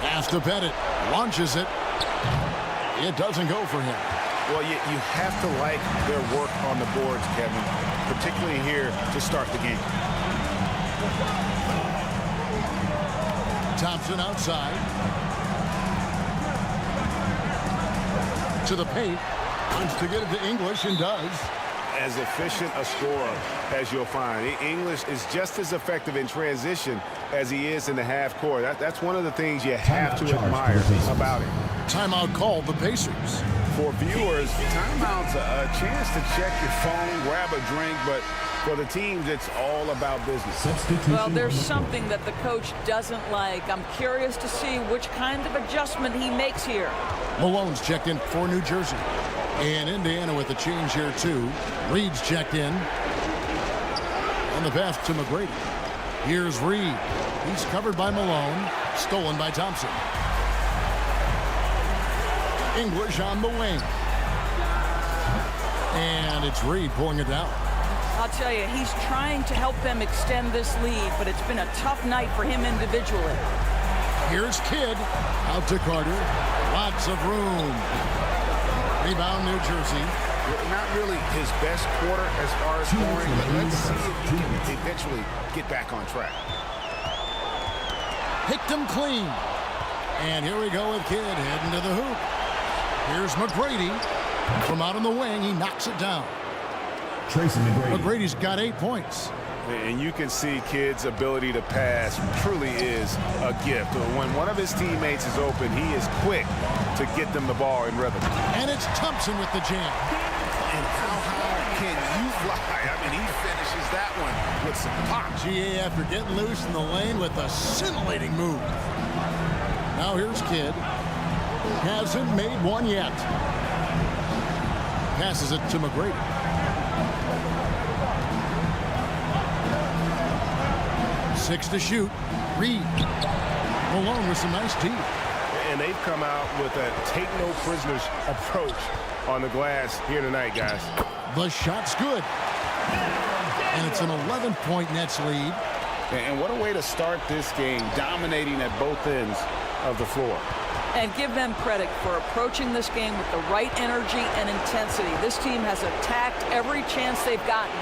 Pass to Pettit. Launches it. It doesn't go for him. Well, you have to like their work on the boards, Kevin, particularly here to start the game. Thompson outside. To the paint. Wants to get it to English and does. As efficient a scorer as you'll find. English is just as effective in transition as he is in the half court. That's one of the things you have to admire about him. Timeout called, the Pacers. For viewers, timeout's a chance to check your phone, grab a drink, but for the teams, it's all about business. Well, there's something that the coach doesn't like. I'm curious to see which kind of adjustment he makes here. Malone's checked in for New Jersey. And Indiana with a change here, too. Reed's checked in. On the pass to McGrady. Here's Reed. He's covered by Malone. Stolen by Thompson. English on the wing. And it's Reed pulling it down. I'll tell you, he's trying to help them extend this lead, but it's been a tough night for him individually. Here's Kidd. Out to Carter. Lots of room. Rebound, New Jersey. Not really his best quarter as far as scoring, but let's see if he can eventually get back on track. Picked him clean. And here we go with Kidd heading to the hoop. Here's McGrady. From out on the wing, he knocks it down. TRACY McGrady. McGrady's got 8 points. And you can see Kidd's ability to pass truly is a gift. When one of his teammates is open, he is quick to get them the ball in rhythm. And it's Thompson with the jam. And how high can you fly? I mean, he finishes that one with some pop. GA after getting loose in the lane with a scintillating move. Now here's Kidd. Hasn't made one yet. Passes it to McGrady. Six to shoot. Reed. Malone with some nice D. And they've come out with a take no prisoners approach on the glass here tonight, guys. The shot's good. And it's an 11-point Nets lead. And what a way to start this game, dominating at both ends of the floor. And give them credit for approaching this game with the right energy and intensity. This team has attacked every chance they've gotten.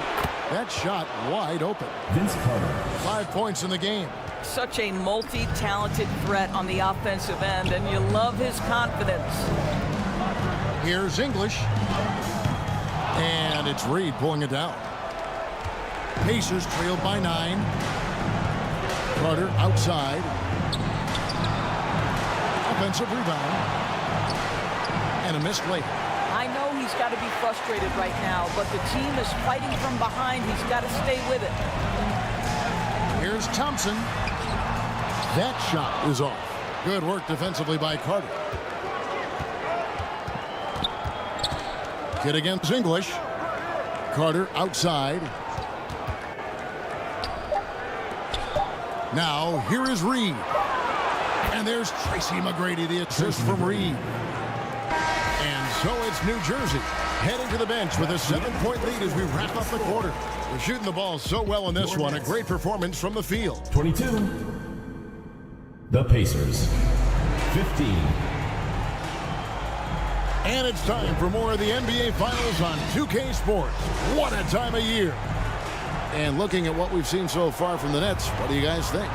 That shot wide open. Vince Carter. 5 points in the game. Such a multi-talented threat on the offensive end, and you love his confidence. Here's English. And it's Reed pulling it down. Pacers trailed by 9. Carter outside. Offensive rebound. And a missed layup. I know he's got to be frustrated right now, but the team is fighting from behind. He's got to stay with it. Here's Thompson. That shot is off. Good work defensively by Carter. Kidd against English. Carter outside. Now here is Reed. And there's TRACY McGrady, the assist from Reed. And so it's New Jersey heading to the bench with a 7-point lead as we wrap up the quarter. We're shooting the ball so well in this one. A great performance from the field. 22. The Pacers. 15. And it's time for more of the NBA Finals on 2K Sports. What a time of year. And looking at what we've seen so far from the Nets, what do you guys think?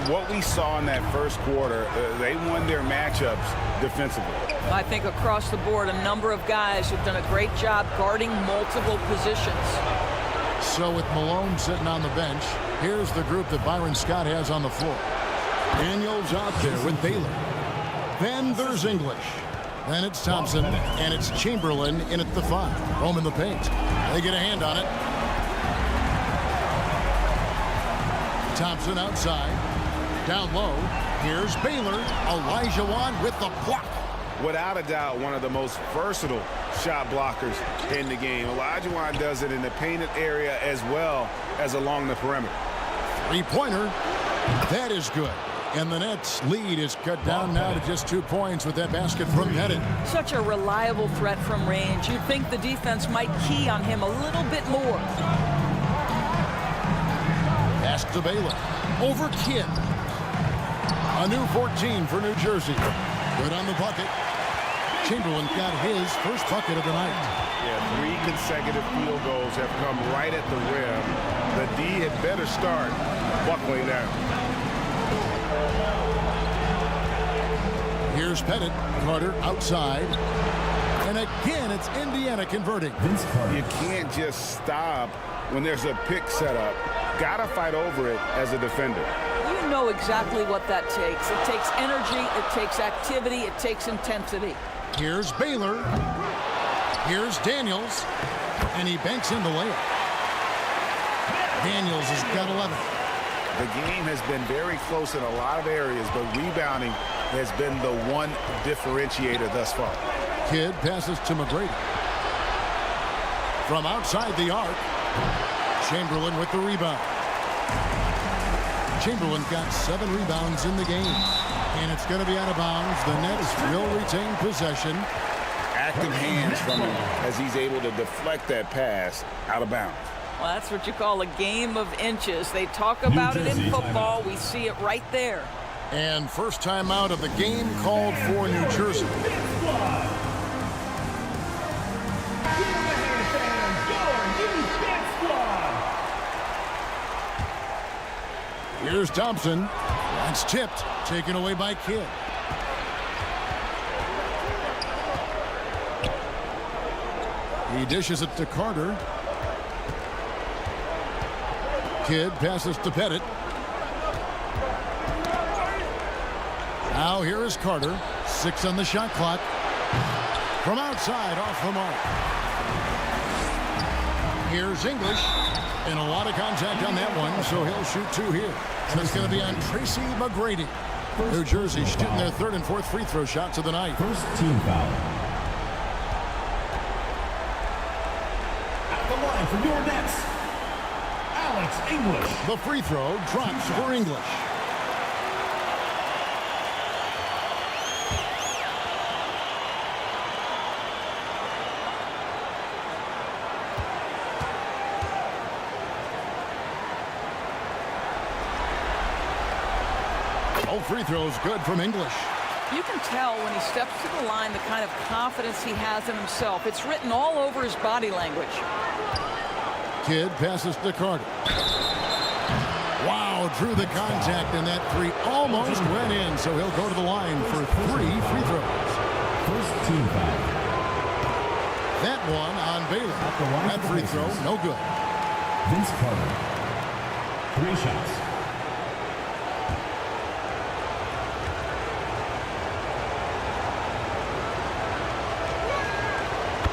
What we saw in that first quarter, they won their matchups defensively. I think across the board, a number of guys have done a great job guarding multiple positions. So with Malone sitting on the bench, here's the group that Byron Scott has on the floor. Daniels out there with Baylor. Then there's English. Then it's Thompson, and it's Chamberlain in at the 5. Home in the paint. They get a hand on it. Thompson outside. Down low. Here's Baylor. OLAJUWON with the block. Without a doubt, one of the most versatile shot blockers in the game. OLAJUWON does it in the painted area as well as along the perimeter. Three-pointer. That is good. And the Nets' lead is cut down now to just 2 points with that basket from Pettit. Such a reliable threat from range. You'd think the defense might key on him a little bit more. Pass to Baylor. Over Kidd. A new 14 for New Jersey. Good on the bucket. Chamberlain got his first bucket of the night. Yeah, 3 consecutive field goals have come right at the rim. The D had better start buckling down. Here's Pettit. Carter outside. And again, it's Indiana converting. You can't just stop when there's a pick set up. Gotta fight over it as a defender. You know exactly what that takes. It takes energy, it takes activity, it takes intensity. Here's Baylor. Here's Daniels. And he banks in the layup. Daniels has got 11. The game has been very close in a lot of areas, but rebounding has been the one differentiator thus far. Kidd passes to McGrady. From outside the arc, Chamberlain with the rebound. Chamberlain got 7 rebounds in the game. And it's going to be out of bounds. The Nets will retain possession. Active hands from him as he's able to deflect that pass out of bounds. Well, that's what you call a game of inches. They talk about it in football. We see it right there. And first timeout of the game called for New Jersey. Here's Thompson. That's tipped. Taken away by Kidd. He dishes it to Carter. Kidd passes to Pettit. Now here is Carter. 6 on the shot clock. From outside, off the mark. Here's English. And a lot of contact on that one, so he'll shoot 2 here. And it's going to be on TRACY McGrady. New Jersey shooting their 3rd and 4th free throw shots of the night. First team foul. At the line for your Nets, English. The free throw drops for English. Both free throws good from English. You can tell when he steps to the line the kind of confidence he has in himself. It's written all over his body language. Kidd passes to Carter. Wow, drew the contact, and that 3 almost went in, so he'll go to the line for 3 free throws. First team foul. That one on Baylor. That free throw, no good. Vince Carter. 3 shots.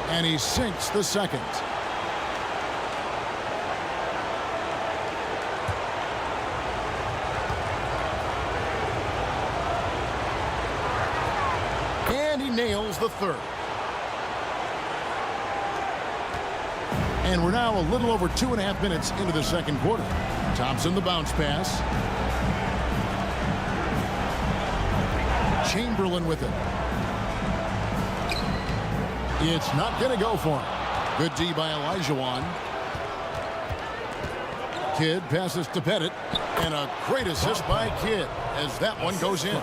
And he sinks the second. And he nails the 3rd. And we're now a little over 2.5 minutes into the second quarter. Thompson the bounce pass. Chamberlain with it. It's not going to go for him. Good D by OLAJUWON. Kidd passes to Pettit. And a great assist by Kidd as that one goes in.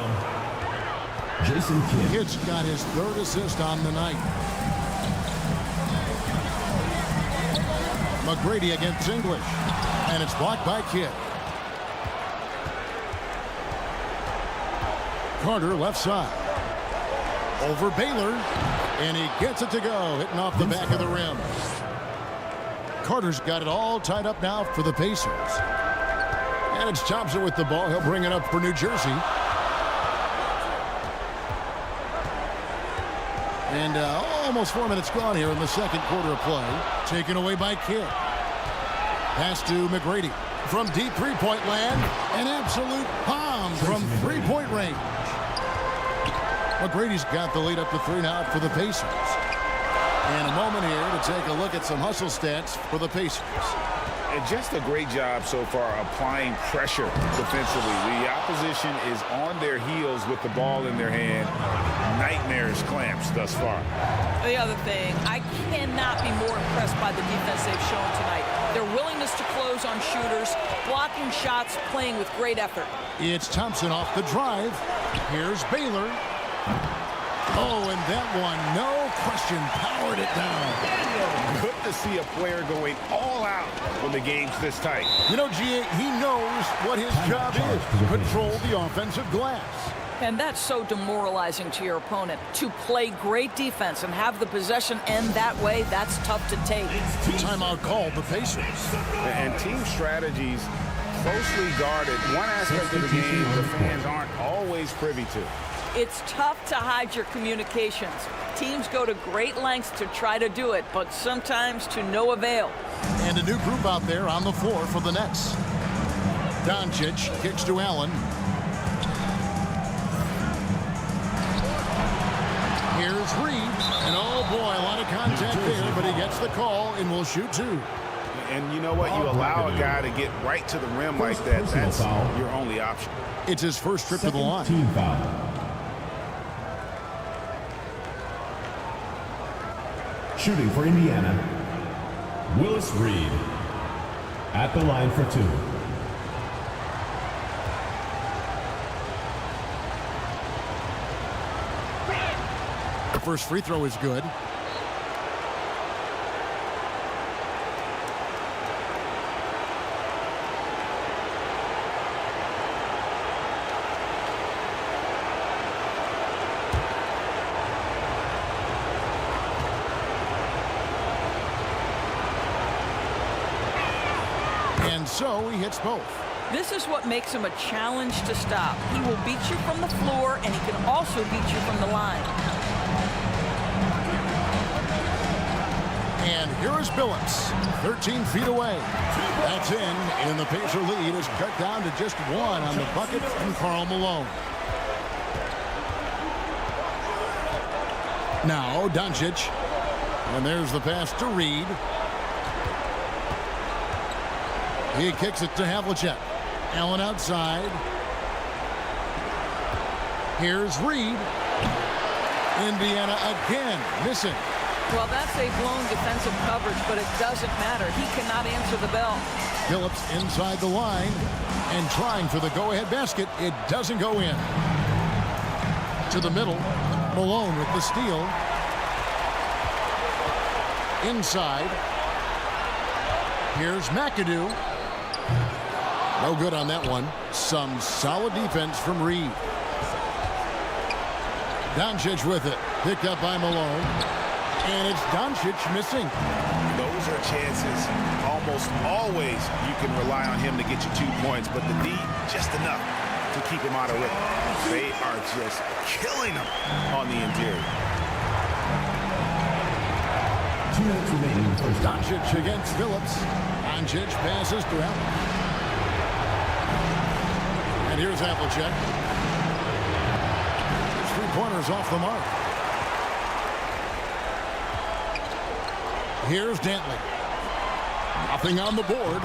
Jason Kidd. Kidd's got his 3rd assist on the night. McGrady against English. And it's blocked by Kidd. Carter left side. Over Baylor. And he gets it to go, hitting off the back of the rim. Carter's got it all tied up now for the Pacers. And it's Thompson with the ball. He'll bring it up for New Jersey. And almost 4 minutes gone here in the second quarter of play. Taken away by Kidd. Pass to McGrady. From deep three-point land. An absolute bomb from three-point range. McGrady's got the lead up to 3 now for the Pacers. And a moment here to take a look at some hustle stats for the Pacers. And just a great job so far applying pressure defensively. The opposition is on their heels with the ball in their hand. Nightmares clamps thus far. The other thing, I cannot be more impressed by the defense they've shown tonight. Their willingness to close on shooters, blocking shots, playing with great effort. It's Thompson off the drive. Here's Baylor. Oh, and that one, no question, powered it down. Good to see a player going all out when the game's this tight. You know, G.A., he knows what his job is, to control the offensive glass. And that's so demoralizing to your opponent. To play great defense and have the possession end that way, that's tough to take. Timeout called the Pacers. And team strategies closely guarded. One aspect of the game the fans aren't always privy to. It's tough to hide your communications. Teams go to great lengths to try to do it, but sometimes to no avail. And a new group out there on the floor for the Nets. Doncic kicks to Allen. Here's Reed, and oh boy, a lot of contact there, but he gets the call and will shoot two. And you know what? You allow a guy to get right to the rim like that. That's your only option. It's his first trip to the line. Team foul. Shooting for Indiana, Willis Reed at the line for two. The first free throw is good. And so he hits both. This is what makes him a challenge to stop. He will beat you from the floor, and he can also beat you from the line. And here is Billups, 13 feet away. That's in, and the Pacer lead is cut down to just one on the bucket from Karl Malone. Now Doncic, and there's the pass to Reed. He kicks it to Havlicek. Allen outside. Here's Reed. Indiana again missing. Well, that's a blown defensive coverage, but it doesn't matter. He cannot answer the bell. Billups inside the line and trying for the go-ahead basket. It doesn't go in. To the middle. Malone with the steal. Inside. Here's McAdoo. No good on that one. Some solid defense from Reed. Doncic with it. Picked up by Malone. And it's Doncic missing. Those are chances. Almost always you can rely on him to get you 2 points, but the D just enough to keep him out of rhythm. They are just killing him on the interior. 2 minutes remaining. Doncic against Billups. Doncic passes to Allen. And here's Havlicek. His three-pointers off the mark. Here's Dantley. Nothing on the board.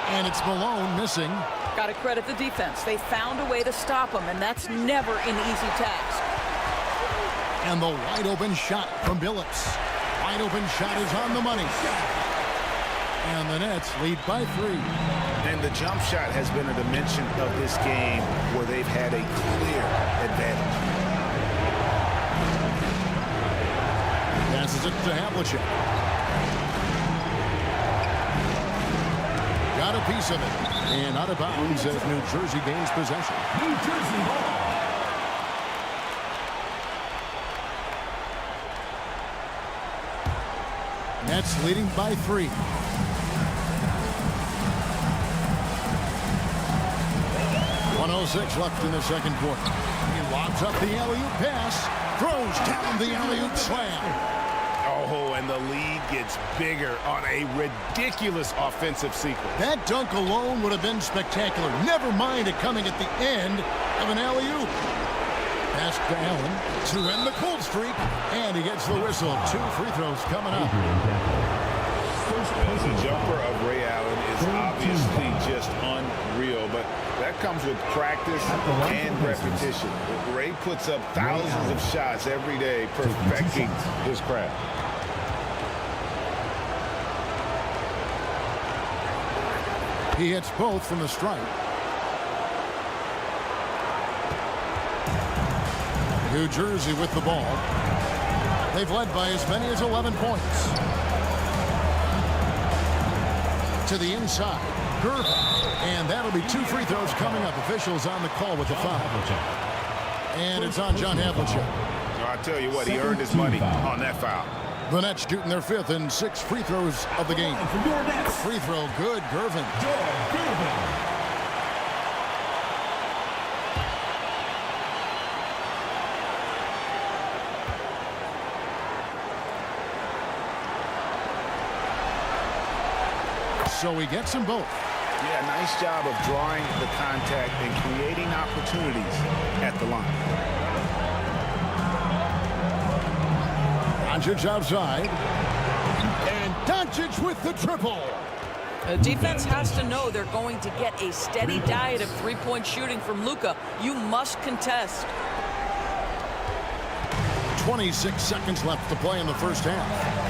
And it's Malone missing. Got to credit the defense. They found a way to stop him, and that's never an easy task. And the wide-open shot from Billups. Wide-open shot is on the money. And the Nets lead by 3. And the jump shot has been a dimension of this game where they've had a clear advantage. Passes it to Havlicek. Got a piece of it. And out of bounds as New Jersey gains possession. New Jersey ball. Nets leading by 3. .106 left in the second quarter. He lobs up the alley-oop pass. Throws down the alley-oop slam. Oh, and the lead gets bigger on a ridiculous offensive sequence. That dunk alone would have been spectacular. Never mind it coming at the end of an alley-oop. Pass to Allen to end the cold streak. And he gets the whistle. 2 free throws coming up. The jumper of Ray Allen is obviously just unreal, but that comes with practice and repetition. Ray puts up thousands of shots every day, perfecting his craft. He hits both from the stripe. New Jersey with the ball. They've led by as many as 11 points. To the inside. GERVIN. And that'll be 2 free throws coming up. Officials on the call with the foul. And it's on John Havlicek. I tell you what, he earned his money on that foul. The Nets shooting their 5th and 6th free throws of the game. Free throw, good, GERVIN. So he gets them both. Yeah, nice job of drawing the contact and creating opportunities at the line. Doncic outside. And Doncic with the triple. The defense has to know they're going to get a steady diet of three-point shooting from LUKA. You must contest. 26 seconds left to play in the first half.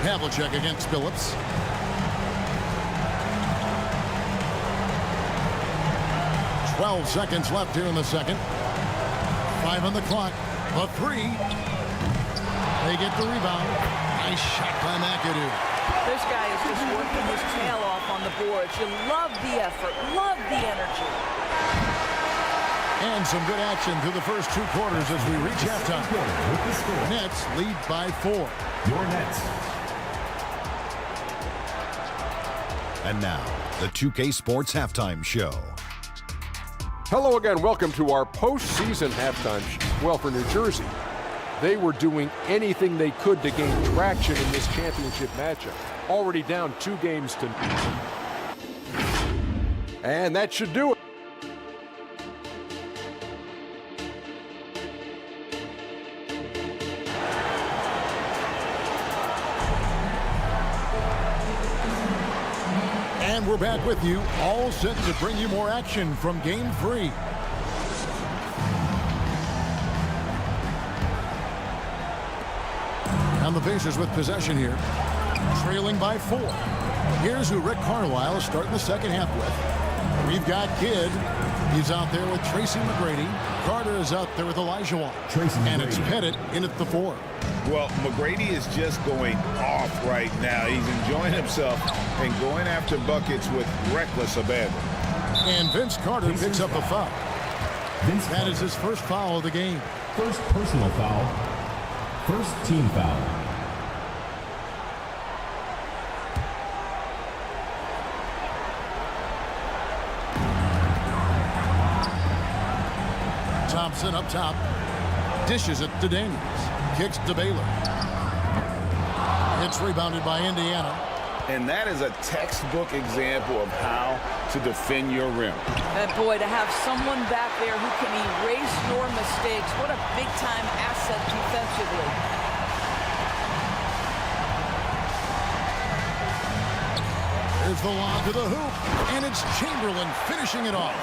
Havlicek against BILLUPS. Twelve seconds left here in the second. 5 on the clock. A 3. They get the rebound. Nice shot by MCADOO. This guy is just working his tail off on the boards. You love the effort, love the energy. And some good action through the first 2 quarters as we reach halftime. Nets lead by 4. Your Nets. And now, the 2K Sports Halftime Show. Hello again. Welcome to our postseason halftime show. Well, for New Jersey, they were doing anything they could to gain traction in this championship matchup. Already down 2 games to none. And that should do it. And we're back with you, all set to bring you more action from Game 3. And the Pacers with possession here, trailing by 4. Here's who Rick Carlisle is starting the second half with. We've got Kidd. He's out there with TRACY McGrady. Carter is out there with OLAJUWON. And it's Pettit in at the 4. Well, McGrady is just going off right now. He's enjoying himself and going after buckets with reckless abandon. And Vince Carter picks up a foul. That is his first foul of the game. First personal foul. First team foul. Thompson up top. Dishes it to Daniels. Kicks to Baylor. It's rebounded by Indiana. And that is a textbook example of how to defend your rim. And boy, to have someone back there who can erase your mistakes, what a big-time asset defensively. There's the lob to the hoop, and it's Chamberlain finishing it off.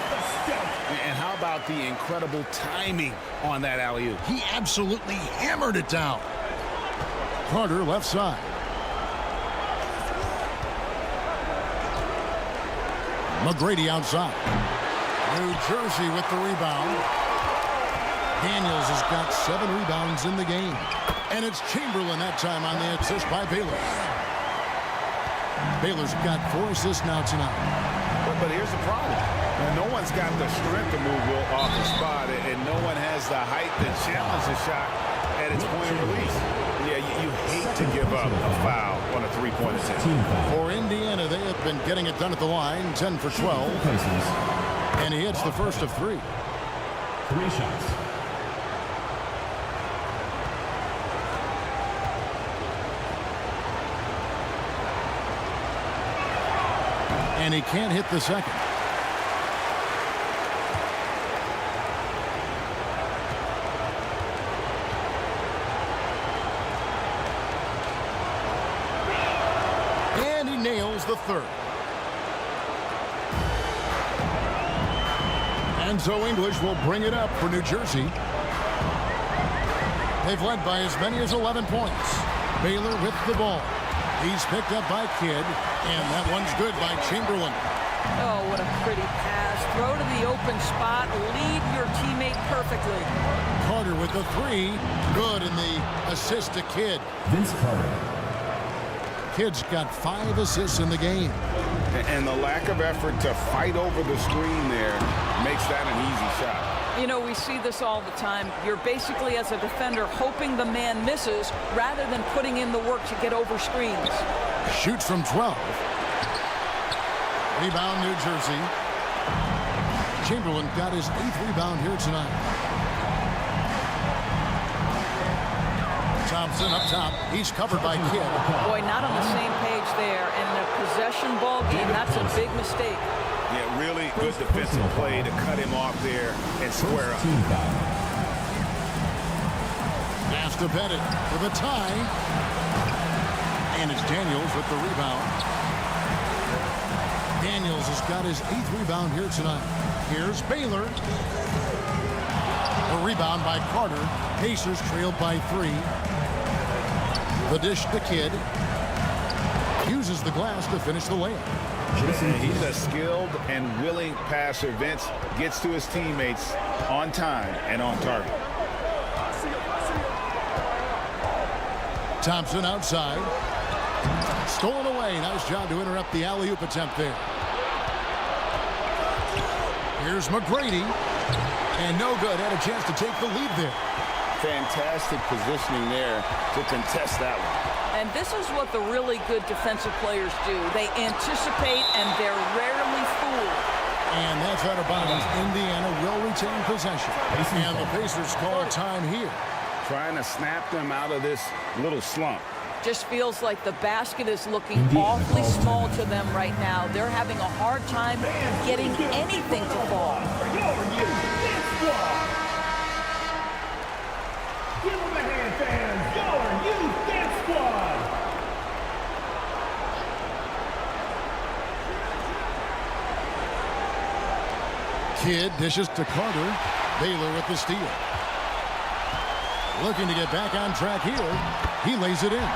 And how about the incredible timing on that alley-oop? He absolutely hammered it down. Carter left side. McGrady outside. New Jersey with the rebound. Daniels has got 7 rebounds in the game. And it's Chamberlain that time on the assist by Baylor. Baylor's got 4 assists now tonight. But here's the problem. No one's got the strength to move Wilt off the spot, and no one has the height to challenge the shot at its point of release. Yeah, you hate to give up a foul on a 3-point attempt. For Indiana, they have been getting it done at the line, 10 for 12. And he hits the first of 3. 3 shots. And he can't hit the second. And he nails the third. And so English will bring it up for New Jersey. They've led by as many as 11 points. Baylor with the ball. He's picked up by Kidd, and that one's good by Chamberlain. Oh, what a pretty pass. Throw to the open spot. Lead your teammate perfectly. Carter with the 3. Good, and the assist to Kidd. Vince Carter. Kidd's got 5 assists in the game. And the lack of effort to fight over the screen there makes that an easy shot. You know, we see this all the time. You're basically, as a defender, hoping the man misses rather than putting in the work to get over screens. Shoots from 12. Rebound, New Jersey. Chamberlain got his 8th rebound here tonight. Thompson up top. He's covered by Kidd. Boy, not on the same page there. And in a possession ball game, that's a big mistake. Yeah, really good defensive play to cut him off there and square up. Pass to Pettit for the tie. And it's Daniels with the rebound. Daniels has got his 8th rebound here tonight. Here's Baylor. A rebound by Carter. Pacers trailed by 3. The dish to Kidd. Uses the glass to finish the layup. He's a skilled and willing passer. Vince gets to his teammates on time and on target. Thompson outside. Stolen away. Nice job to interrupt the alley-oop attempt there. Here's McGrady. And no good. Had a chance to take the lead there. Fantastic positioning there to contest that one. And this is what the really good defensive players do. They anticipate, and they're rarely fooled. And that's out of bounds. Indiana will retain possession. And the Pacers call a time here. Trying to snap them out of this little slump. Just feels like the basket is looking awfully small to them right now. They're having a hard time getting anything to fall. Give them a hand, fans. Your youth dance squad. Kidd dishes to Carter. Baylor with the steal. Looking to get back on track here. He lays it in.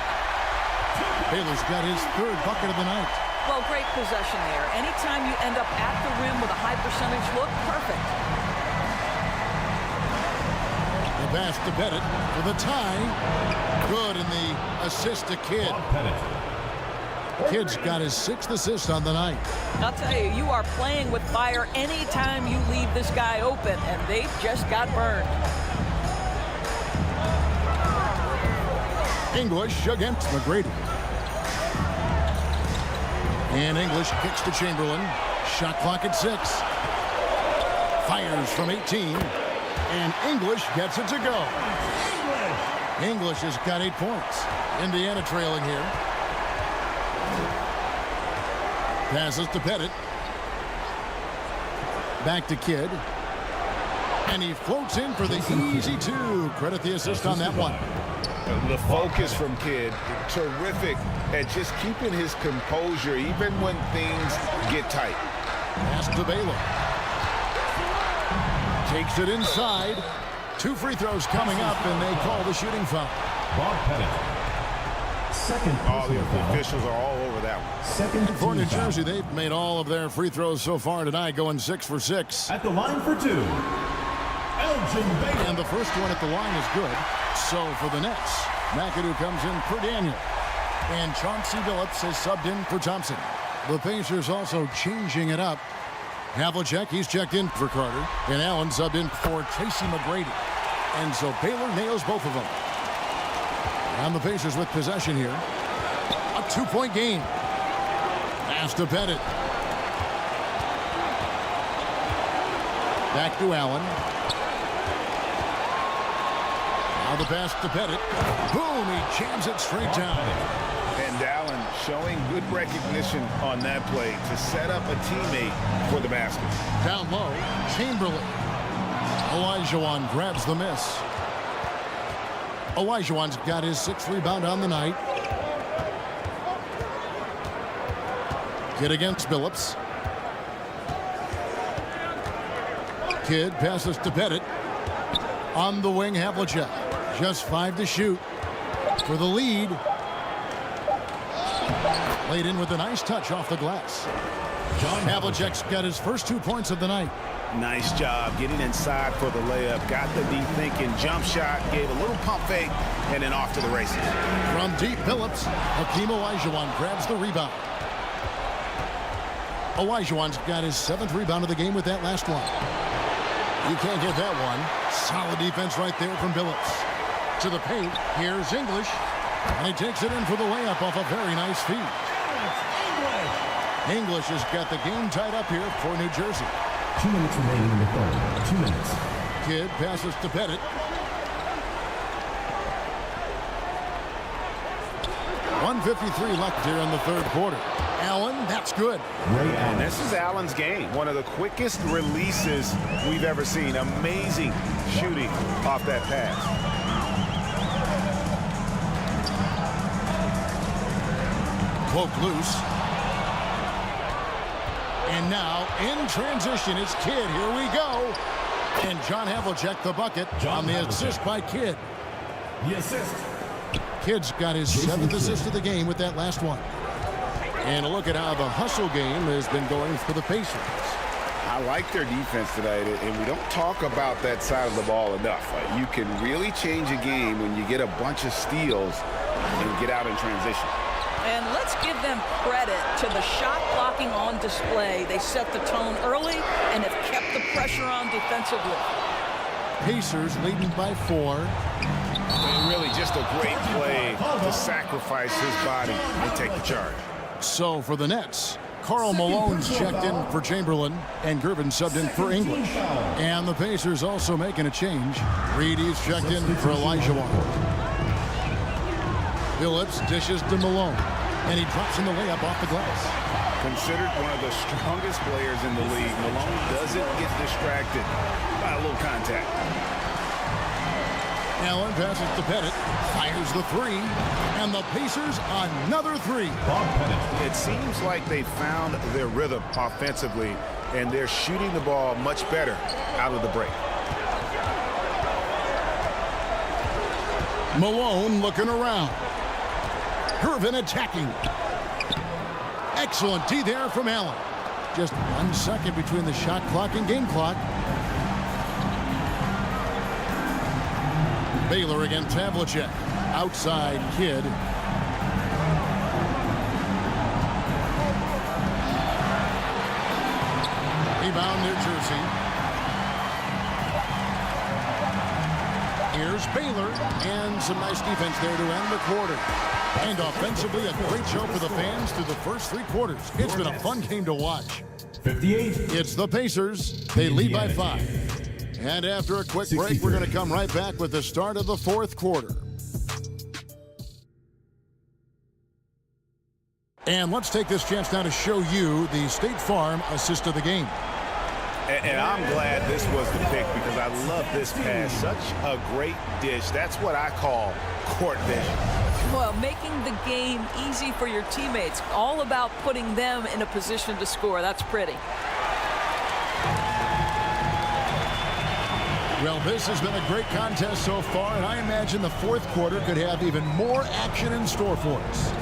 Baylor's got his 3rd bucket of the night. Well, great possession there. Anytime you end up at the rim with a high percentage look, perfect. The pass to Pettit for the tie. Good, and the assist to Kidd. Kidd's got his 6th assist on the night. I'll tell you, you are playing with fire anytime you leave this guy open, and they just got burned. English against McGrady. And English kicks to Chamberlain. Shot clock at 6. Fires from 18. And English gets it to go. English has got 8 points. Indiana trailing here. Passes to Pettit. Back to Kidd. And he floats in for the easy 2. Credit the assist on that one. The focus from Kidd, terrific at just keeping his composure even when things get tight. Pass to Baylor. Takes it inside. 2 free throws coming up, and they call the shooting foul. The officials are all over that one. For New Jersey, they've made all of their free throws so far tonight, going 6 for 6. At the line for 2. And the first one at the line is good. So for the Nets, McAdoo comes in for Daniel. And Chauncey Billups has subbed in for Thompson. The Pacers also changing it up. Havlicek, he's checked in for Carter. And Allen subbed in for TRACY McGrady. And so Baylor nails both of them. And the Pacers with possession here. A 2-point game. Pass to Pettit. Back to Allen. Now the pass to Pettit. Boom, he jams it straight down. And Allen showing good recognition on that play to set up a teammate for the basket. Down low, Chamberlain. OLAJUWON grabs the miss. OLAJUWON's got his 6th rebound on the night. Kidd against Billups. Kidd passes to Pettit. On the wing, Havlicek. Just 5 to shoot for the lead. Laid in with a nice touch off the glass. Havlicek's got his first 2 points of the night. Nice job getting inside for the layup. Got the deep thinking jump shot, gave a little pump fake, and then off to the races. From deep, Billups. HAKEEM OLAJUWON grabs the rebound. OLAJUWON's got his 7th rebound of the game with that last one. You can't get that one. Solid defense right there from Billups. To the paint. Here's English. And he takes it in for the layup off a very nice feed. English has got the game tied up here for New Jersey. 2 minutes remaining in the third. 2 minutes. Kidd passes to Pettit. 1:53 left here in the third quarter. Allen, that's good. And this is Allen's game. One of the quickest releases we've ever seen. Amazing shooting off that pass. Poke loose. And now in transition is Kidd. Here we go. And John Havlicek the bucket on the assist by Kidd. The assist. Kidd's got his 7th assist of the game with that last one. And a look at how the hustle game has been going for the Pacers. I like their defense tonight, and we don't talk about that side of the ball enough. You can really change a game when you get a bunch of steals and get out in transition. And let's give them credit to the shot blocking on display. They set the tone early and have kept the pressure on defensively. Pacers leading by 4. And really just a great play to sacrifice his body and take the charge. So for the Nets, KARL Malone's checked in for Chamberlain and GERVIN subbed in for English. And the Pacers also making a change. Reedy's checked in for OLAJUWON. Billups dishes to Malone, and he drops in the layup off the glass. Considered one of the strongest players in the league, Malone doesn't get distracted by a little contact. Allen passes to Pettit, fires the 3, and the Pacers another 3. It seems like they found their rhythm offensively, and they're shooting the ball much better out of the break. Malone looking around. GERVIN attacking. Excellent D there from Allen. Just 1 second between the shot clock and game clock. Baylor against Havlicek. Outside Kidd. Rebound New Jersey. Here's Baylor, and some nice defense there to end the quarter. And offensively, a great show for the fans through the first 3 quarters. It's been a fun game to watch. 58. It's the Pacers. They lead by 5. And after a quick break, we're going to come right back with the start of the 4th quarter. And let's take this chance now to show you the State Farm assist of the game. And I'm glad this was the pick because I love this pass. Such a great dish. That's what I call court vision. Well, making the game easy for your teammates. All about putting them in a position to score. That's pretty. Well, this has been a great contest so far, and I imagine the 4th quarter could have even more action in store for us.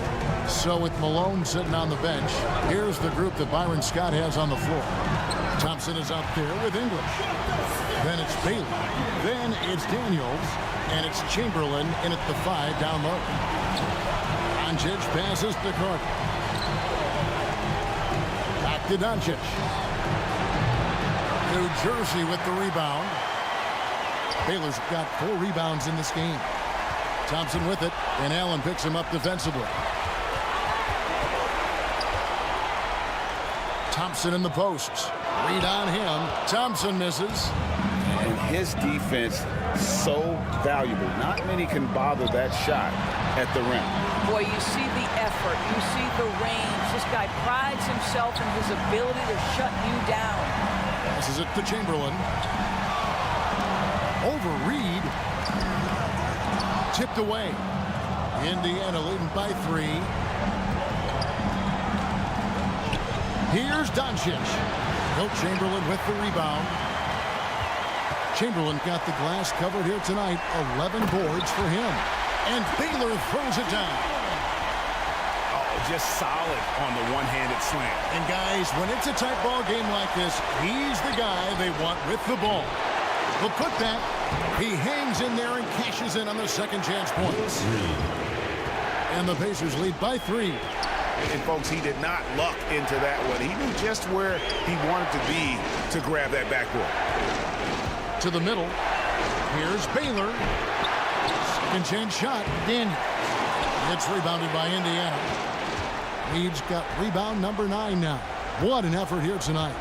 So with Malone sitting on the bench, here's the group that Byron Scott has on the floor. Thompson is out there with English. Then it's Baylor. Then it's Daniels. And it's Chamberlain in at the 5 down low. Doncic passes to Carter. Back to Doncic. New Jersey with the rebound. Baylor's got 4 rebounds in this game. Thompson with it, and Allen picks him up defensively. Thompson in the posts. Read on him. Thompson misses. And his defense so valuable. Not many can bother that shot at the rim. Boy, you see the effort. You see the range. This guy prides himself in his ability to shut you down. Passes it to Chamberlain. Over Reed. Tipped away. Indiana leading by 3. Here's Doncic. Wilt Chamberlain with the rebound. Chamberlain got the glass covered here tonight. 11 boards for him. And Baylor throws it down. Oh, just solid on the one-handed slam. And guys, when it's a tight ball game like this, he's the guy they want with the ball. The putback, he hangs in there and cashes in on the second chance points. And the Pacers lead by 3. And folks, he did not luck into that one. He knew just where he wanted to be to grab that backboard. To the middle. Here's Baylor. Second chance shot. Daniel. It's rebounded by Indiana. Reed's got rebound number 9 now. What an effort here tonight.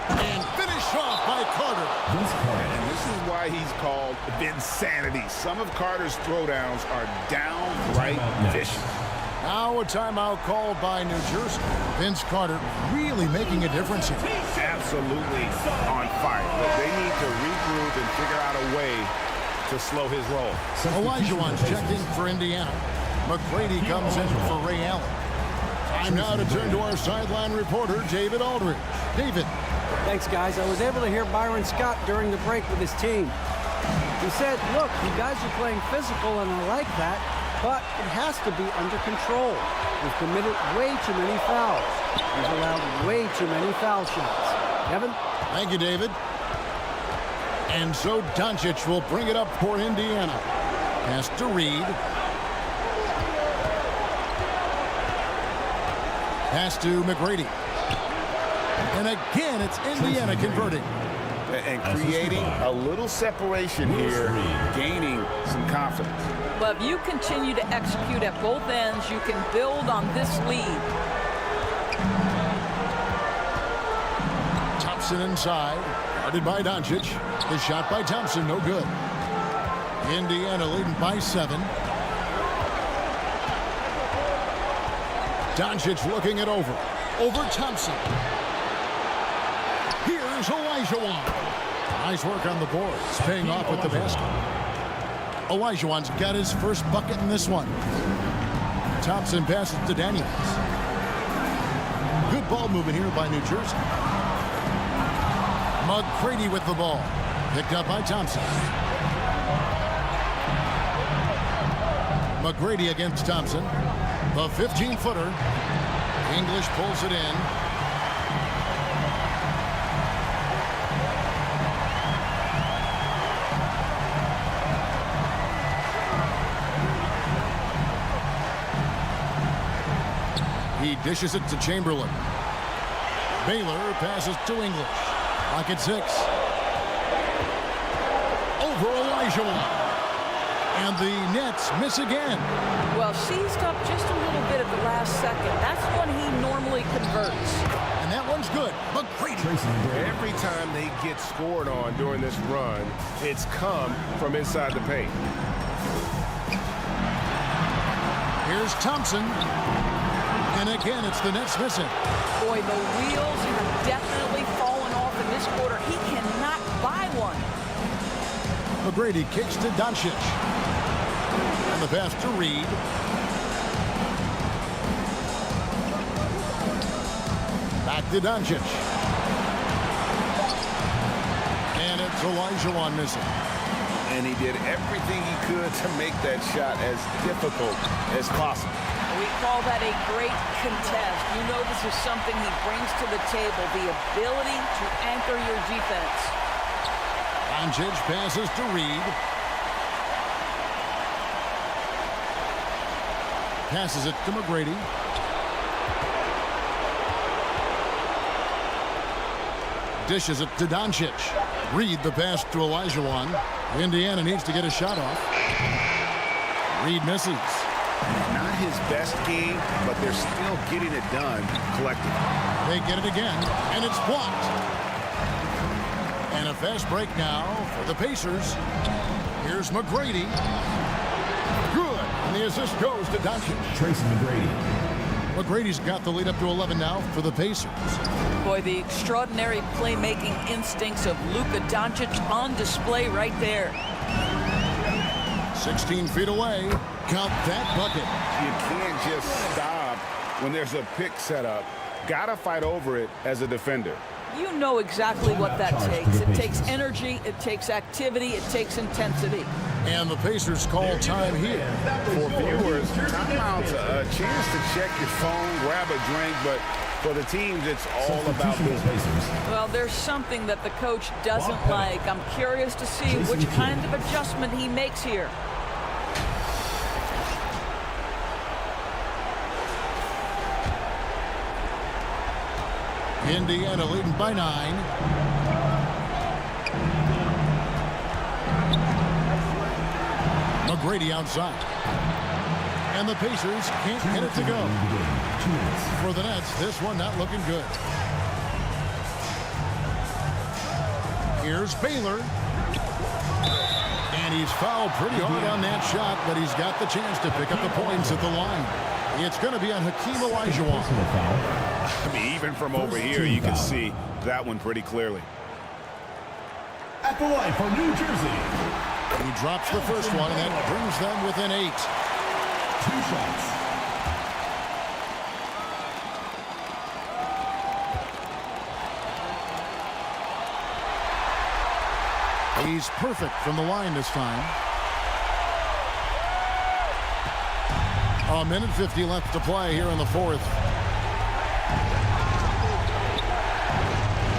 And finished off by Carter. And this is why he's called Vinsanity. Some of Carter's throwdowns are downright vicious. Now a timeout called by New Jersey. Vince Carter really making a difference here. Absolutely on fire. But they need to regroup and figure out a way to slow his roll. OLAJUWON's checked in for Indiana. McGrady comes in for Ray Allen. Time now to turn to our sideline reporter, David Aldridge. David. Thanks, guys. I was able to hear Byron Scott during the break with his team. He said, look, you guys are playing physical, and I like that, but it has to be under control. We've committed way too many fouls. We've allowed way too many foul shots. Kevin? Thank you, David. And so Doncic will bring it up for Indiana. Pass to Reed. Pass to McGrady. And again, it's Indiana converting. And creating a little separation here, gaining some confidence. But if you continue to execute at both ends, you can build on this lead. Thompson inside, guarded by Doncic. The shot by Thompson, no good. Indiana leading by 7. Doncic looking it over. Over Thompson. Here's OLAJUWON. Nice work on the boards, paying off with the basket. OLAJUWON's got his first bucket in this one. Thompson passes to Daniels. Good ball movement here by New Jersey. McGrady with the ball. Picked up by Thompson. McGrady against Thompson. The 15-footer. English pulls it in. He dishes it to Chamberlain. Baylor passes to English. Lock at 6. Over OLAJUWON. And the Nets miss again. Well, seized up just a little bit at the last second. That's when he normally converts. And that one's good. McGrady. Every time they get scored on during this run, it's come from inside the paint. Here's Thompson. And again, it's the Nets missing. Boy, the wheels have definitely fallen off in this quarter. He cannot buy one. McGrady kicks to Doncic. And the pass to Reed. Back to Doncic. And it's OLAJUWON missing. And he did everything he could to make that shot as difficult as possible. We call that a great contest. You know this is something he brings to the table, the ability to anchor your defense. Doncic passes to Reed. Passes it to McGrady. Dishes it to Doncic. Reed the pass to OLAJUWON. Indiana needs to get a shot off. Reed misses. Not his best game, but they're still getting it done collectively. They get it again, and it's blocked. And a fast break now for the Pacers. Here's McGrady. Good. And the assist goes to Doncic. Tracy McGrady. McGrady's got the lead up to 11 now for the Pacers. Boy, the extraordinary playmaking instincts of Luka Doncic on display right there. 16 feet away. Count that bucket. You can't just stop when there's a pick set up. Gotta fight over it as a defender. You know exactly what that takes. It takes energy, it takes activity, it takes intensity. And the Pacers call time here. For viewers, timeout's a chance to check your phone, grab a drink, but for the teams, it's all about business. Well, there's something that the coach doesn't like. I'm curious to see which kind of adjustment he makes here. Indiana leading by 9. McGrady outside. And the Pacers can't get it to go. For the Nets, this one not looking good. Here's Baylor. And he's fouled pretty hard on that shot, but he's got the chance to pick up the points at the line. It's going to be on HAKEEM OLAJUWON. I mean, even from over here, you can see that one pretty clearly. At the line for New Jersey. He drops the first one, and that brings them within 8. 2 shots. He's perfect from the line this time. 1:50 left to play here in the 4th.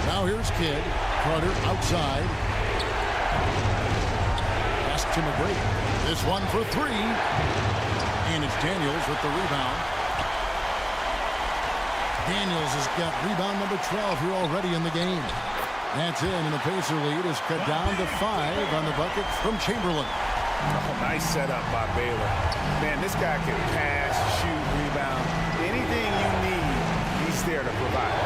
Now here's Kidd. Carter outside. Pass to McGrady. This one for 3. And it's Daniels with the rebound. Daniels has got rebound number 12 here already in the game. That's in, and the Pacer lead is cut down to 5 on the bucket from Chamberlain. Oh, nice setup by Baylor. Man, this guy can pass, shoot, rebound. Anything you need, he's there to provide.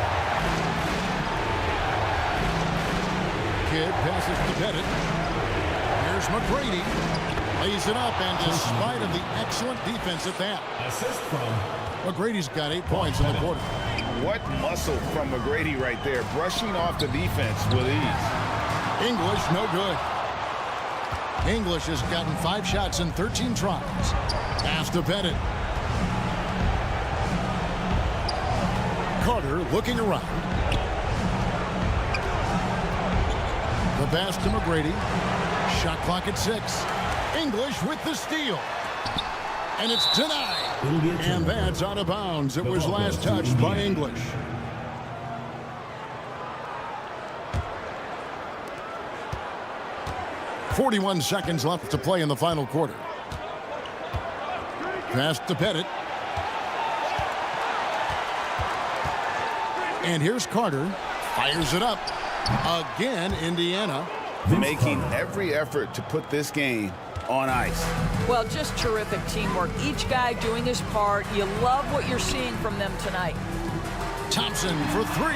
Kidd passes to Pettit. Here's McGrady. Lays it up, and despite of the excellent defense at that. Assist from McGrady's got 8 points in the quarter. What muscle from McGrady right there, brushing off the defense with ease. English, no good. English has gotten 5 shots in 13 tries. Pass to Pettit. Carter looking around. The pass to McGrady. Shot clock at 6. English with the steal. And it's denied. And that's out of bounds. It was last touched by English. .41 seconds left to play in the final quarter. Pass to Pettit. And here's Carter. Fires it up. Again, Indiana. Making every effort to put this game on ice. Well, just terrific teamwork. Each guy doing his part. You love what you're seeing from them tonight. Thompson for 3.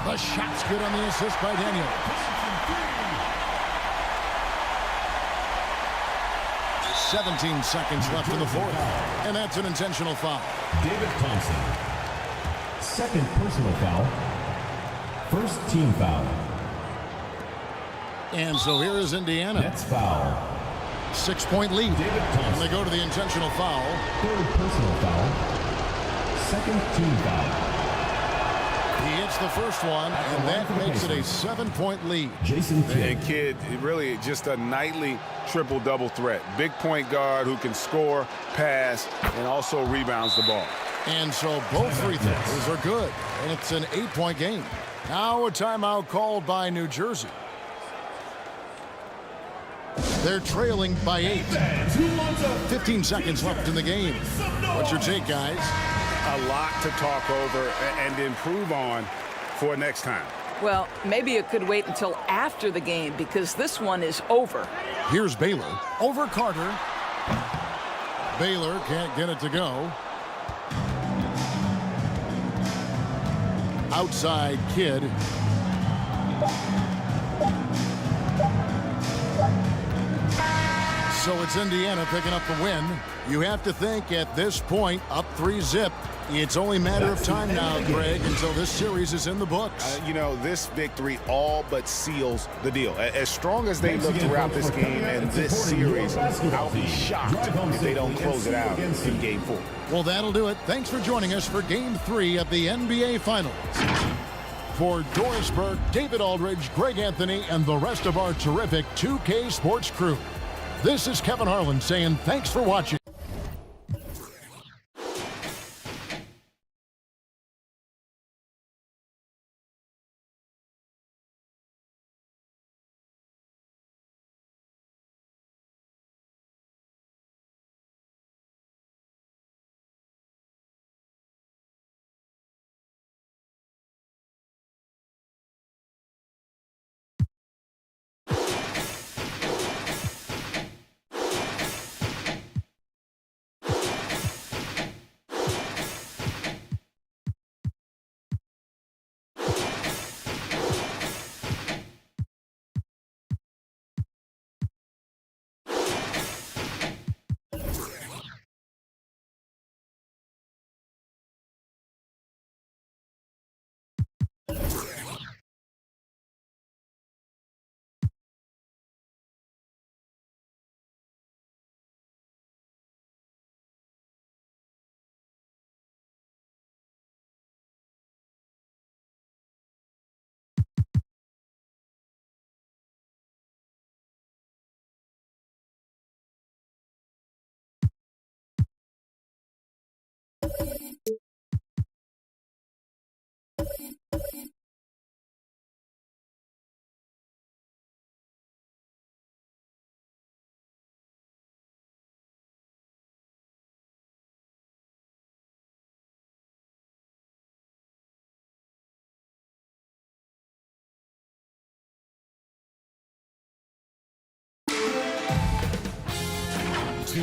The shot's good on the assist by Daniel. 17 seconds left in the 4th. And that's an intentional foul. David Thompson. Second personal foul. First team foul. And so here is Indiana. Nets foul. 6-point lead. David Thompson. And they go to the intentional foul. Third personal foul. Second team foul. He hits the first one, and that makes it a 7-point lead. Jason Kidd. And Kidd, really just a nightly triple-double threat. Big point guard who can score, pass, and also rebounds the ball. And so both free throws are good, and it's an 8-point game. Now a timeout called by New Jersey. They're trailing by 8. 15 seconds left in the game. What's your take, guys? A lot to talk over and improve on for next time. Well, maybe it could wait until after the game because this one is over. Here's Baylor over Carter. Baylor can't get it to go. Outside Kidd. So it's Indiana picking up the win. You have to think at this point, up 3-zip. It's only a matter of time now, Greg, until this series is in the books. You know, this victory all but seals the deal. As strong as they look throughout this game and this series, I'll be shocked if they don't close it out in Game 4. Well, that'll do it. Thanks for joining us for Game 3 of the NBA Finals. For Doris Burke, David Aldridge, Greg Anthony, and the rest of our terrific 2K Sports crew, this is Kevin Harlan saying thanks for watching.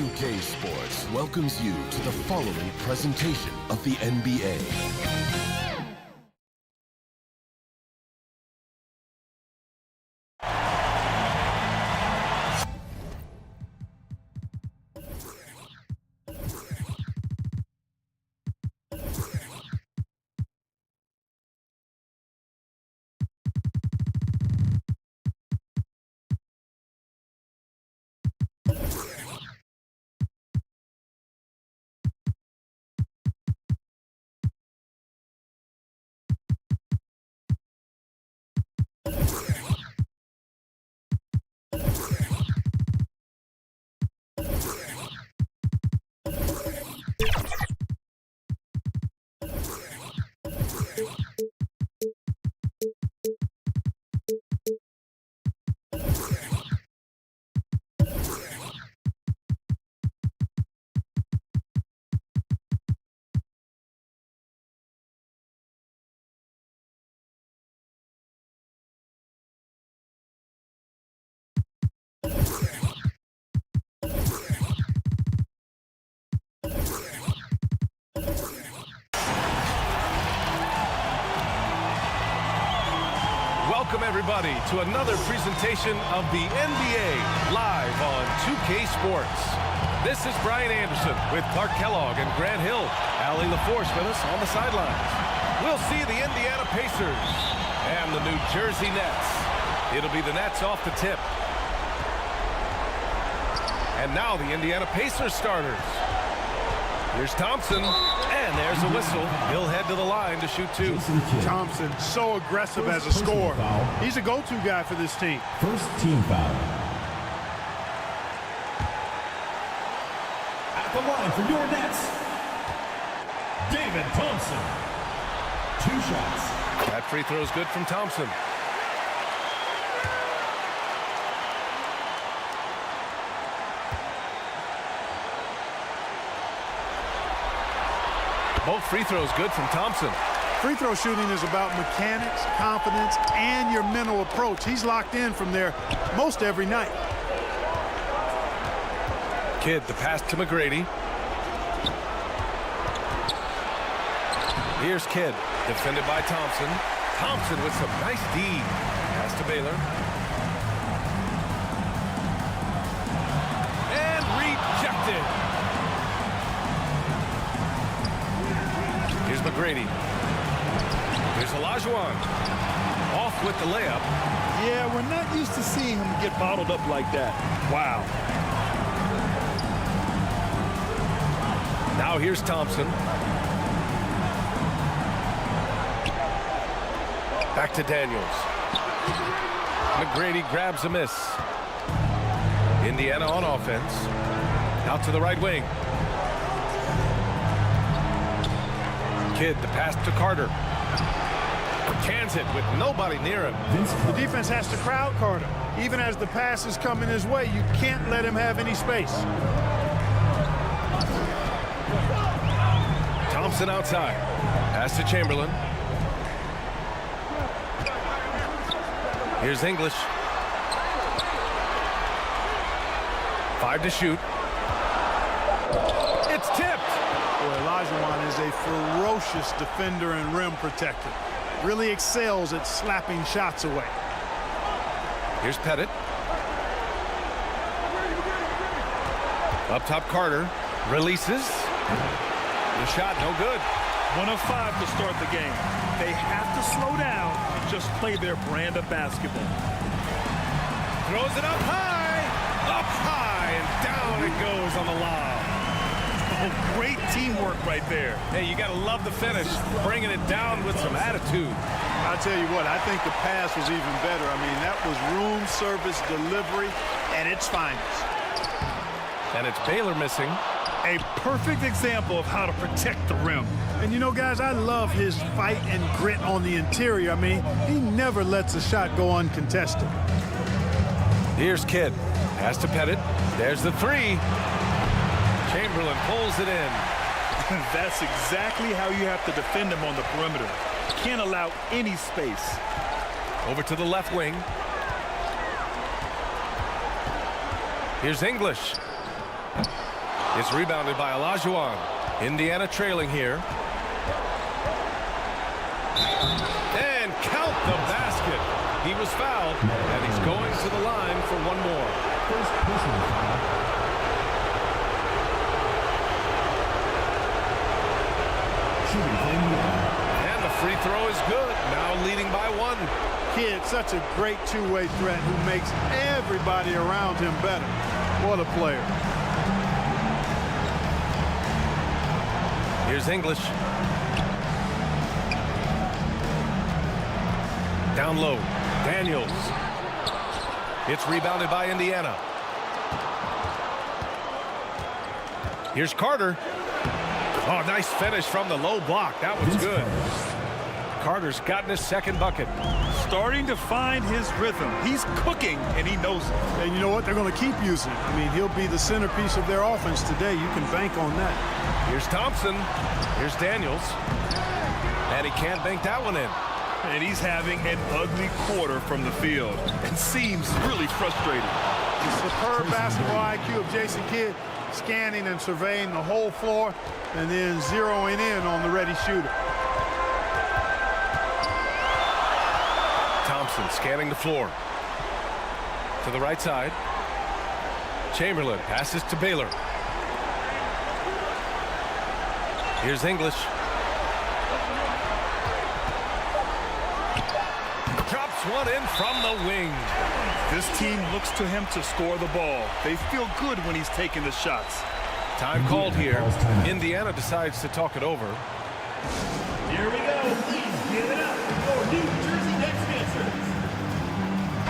2K Sports welcomes you to the following presentation of the NBA. Welcome, everybody, to another presentation of the NBA live on 2K Sports. This is Brian Anderson with Clark Kellogg and Grant Hill. Allie LaForce with us on the sidelines. We'll see the Indiana Pacers and the New Jersey Nets. It'll be the Nets off the tip. And now the Indiana Pacers starters. Here's Thompson, and there's a whistle. He'll head to the line to shoot two. Thompson, so aggressive as a scorer. He's a go-to guy for this team. First team foul. At the line for your Nets, David Thompson. 2 shots. That free throw is good from Thompson. Both free throws good from Thompson. Free throw shooting is about mechanics, confidence, and your mental approach. He's locked in from there most every night. Kidd, the pass to McGrady. Here's Kidd, defended by Thompson. Thompson with some nice D. Pass to Baylor. And rejected. Here's McGrady. Here's OLAJUWON. Off with the layup. Yeah, we're not used to seeing him get bottled up like that. Wow. Now here's Thompson. Back to Daniels. McGrady grabs a miss. Indiana on offense. Out to the right wing. Kidd, the pass to Carter. Cans it with nobody near him. The defense has to crowd Carter. Even as the pass is coming his way, you can't let him have any space. Thompson outside. Pass to Chamberlain. Here's English. 5 to shoot. It's tipped. Boy, OLAJUWON is a ferocious defender and rim protector. Really excels at slapping shots away. Here's Pettit. Up top, Carter. Releases. The shot, no good. 1 of 5 to start the game. They have to slow down and just play their brand of basketball. Throws it up high, and down it goes on the lob. Oh, great teamwork right there. Hey, you got to love the finish, bringing it down with some attitude. I'll tell you what, I think the pass was even better. I mean, that was room service delivery at its finest. And it's Baylor missing. A perfect example of how to protect the rim. And you know, guys, I love his fight and grit on the interior. I mean, he never lets a shot go uncontested. Here's Kidd. Pass to Pettit. There's the 3. Chamberlain pulls it in. That's exactly how you have to defend him on the perimeter. Can't allow any space. Over to the left wing. Here's English. It's rebounded by OLAJUWON. Indiana trailing here. And count the basket. He was fouled, and he's going to the line for one more. First personal foul. Shooting for Indiana. And the free throw is good. Now leading by one. Kid, such a great two-way threat who makes everybody around him better. What a player. Here's English. Down low. Daniels. It's rebounded by Indiana. Here's Carter. Oh, nice finish from the low block. That was good. Carter's gotten his second bucket. Starting to find his rhythm. He's cooking, and he knows it. And you know what? They're going to keep using it. I mean, he'll be the centerpiece of their offense today. You can bank on that. Here's Thompson. Here's Daniels. And he can't bank that one in. And he's having an ugly quarter from the field and seems really frustrated. The superb basketball IQ of Jason Kidd, scanning and surveying the whole floor and then zeroing in on the ready shooter. Thompson scanning the floor. To the right side. Chamberlain passes to Baylor. Here's English. Drops one in from the wing. This team looks to him to score the ball. They feel good when he's taking the shots. Time called here. Indiana decides to talk it over. Here we go. Please give it up for New Jersey Nets dancers.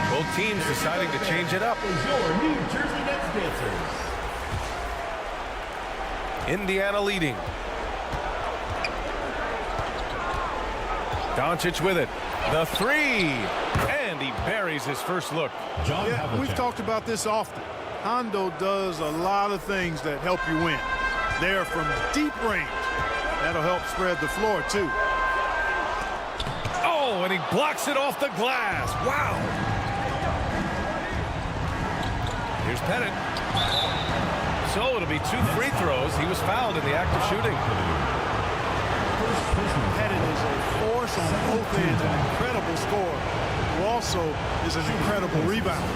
Both teams deciding to change it up. Is your New Jersey Nets dancers. Indiana leading. Doncic with it. The three. And he buries his first look. Yeah, we've talked about this often. Hondo does a lot of things that help you win. They're from deep range. That'll help spread the floor, too. Oh, and he blocks it off the glass. Wow. Here's Pettit. So it'll be 2 free throws. He was fouled in the act of shooting. Pettit is a force on both ends, an incredible scorer, who also is an incredible rebounder.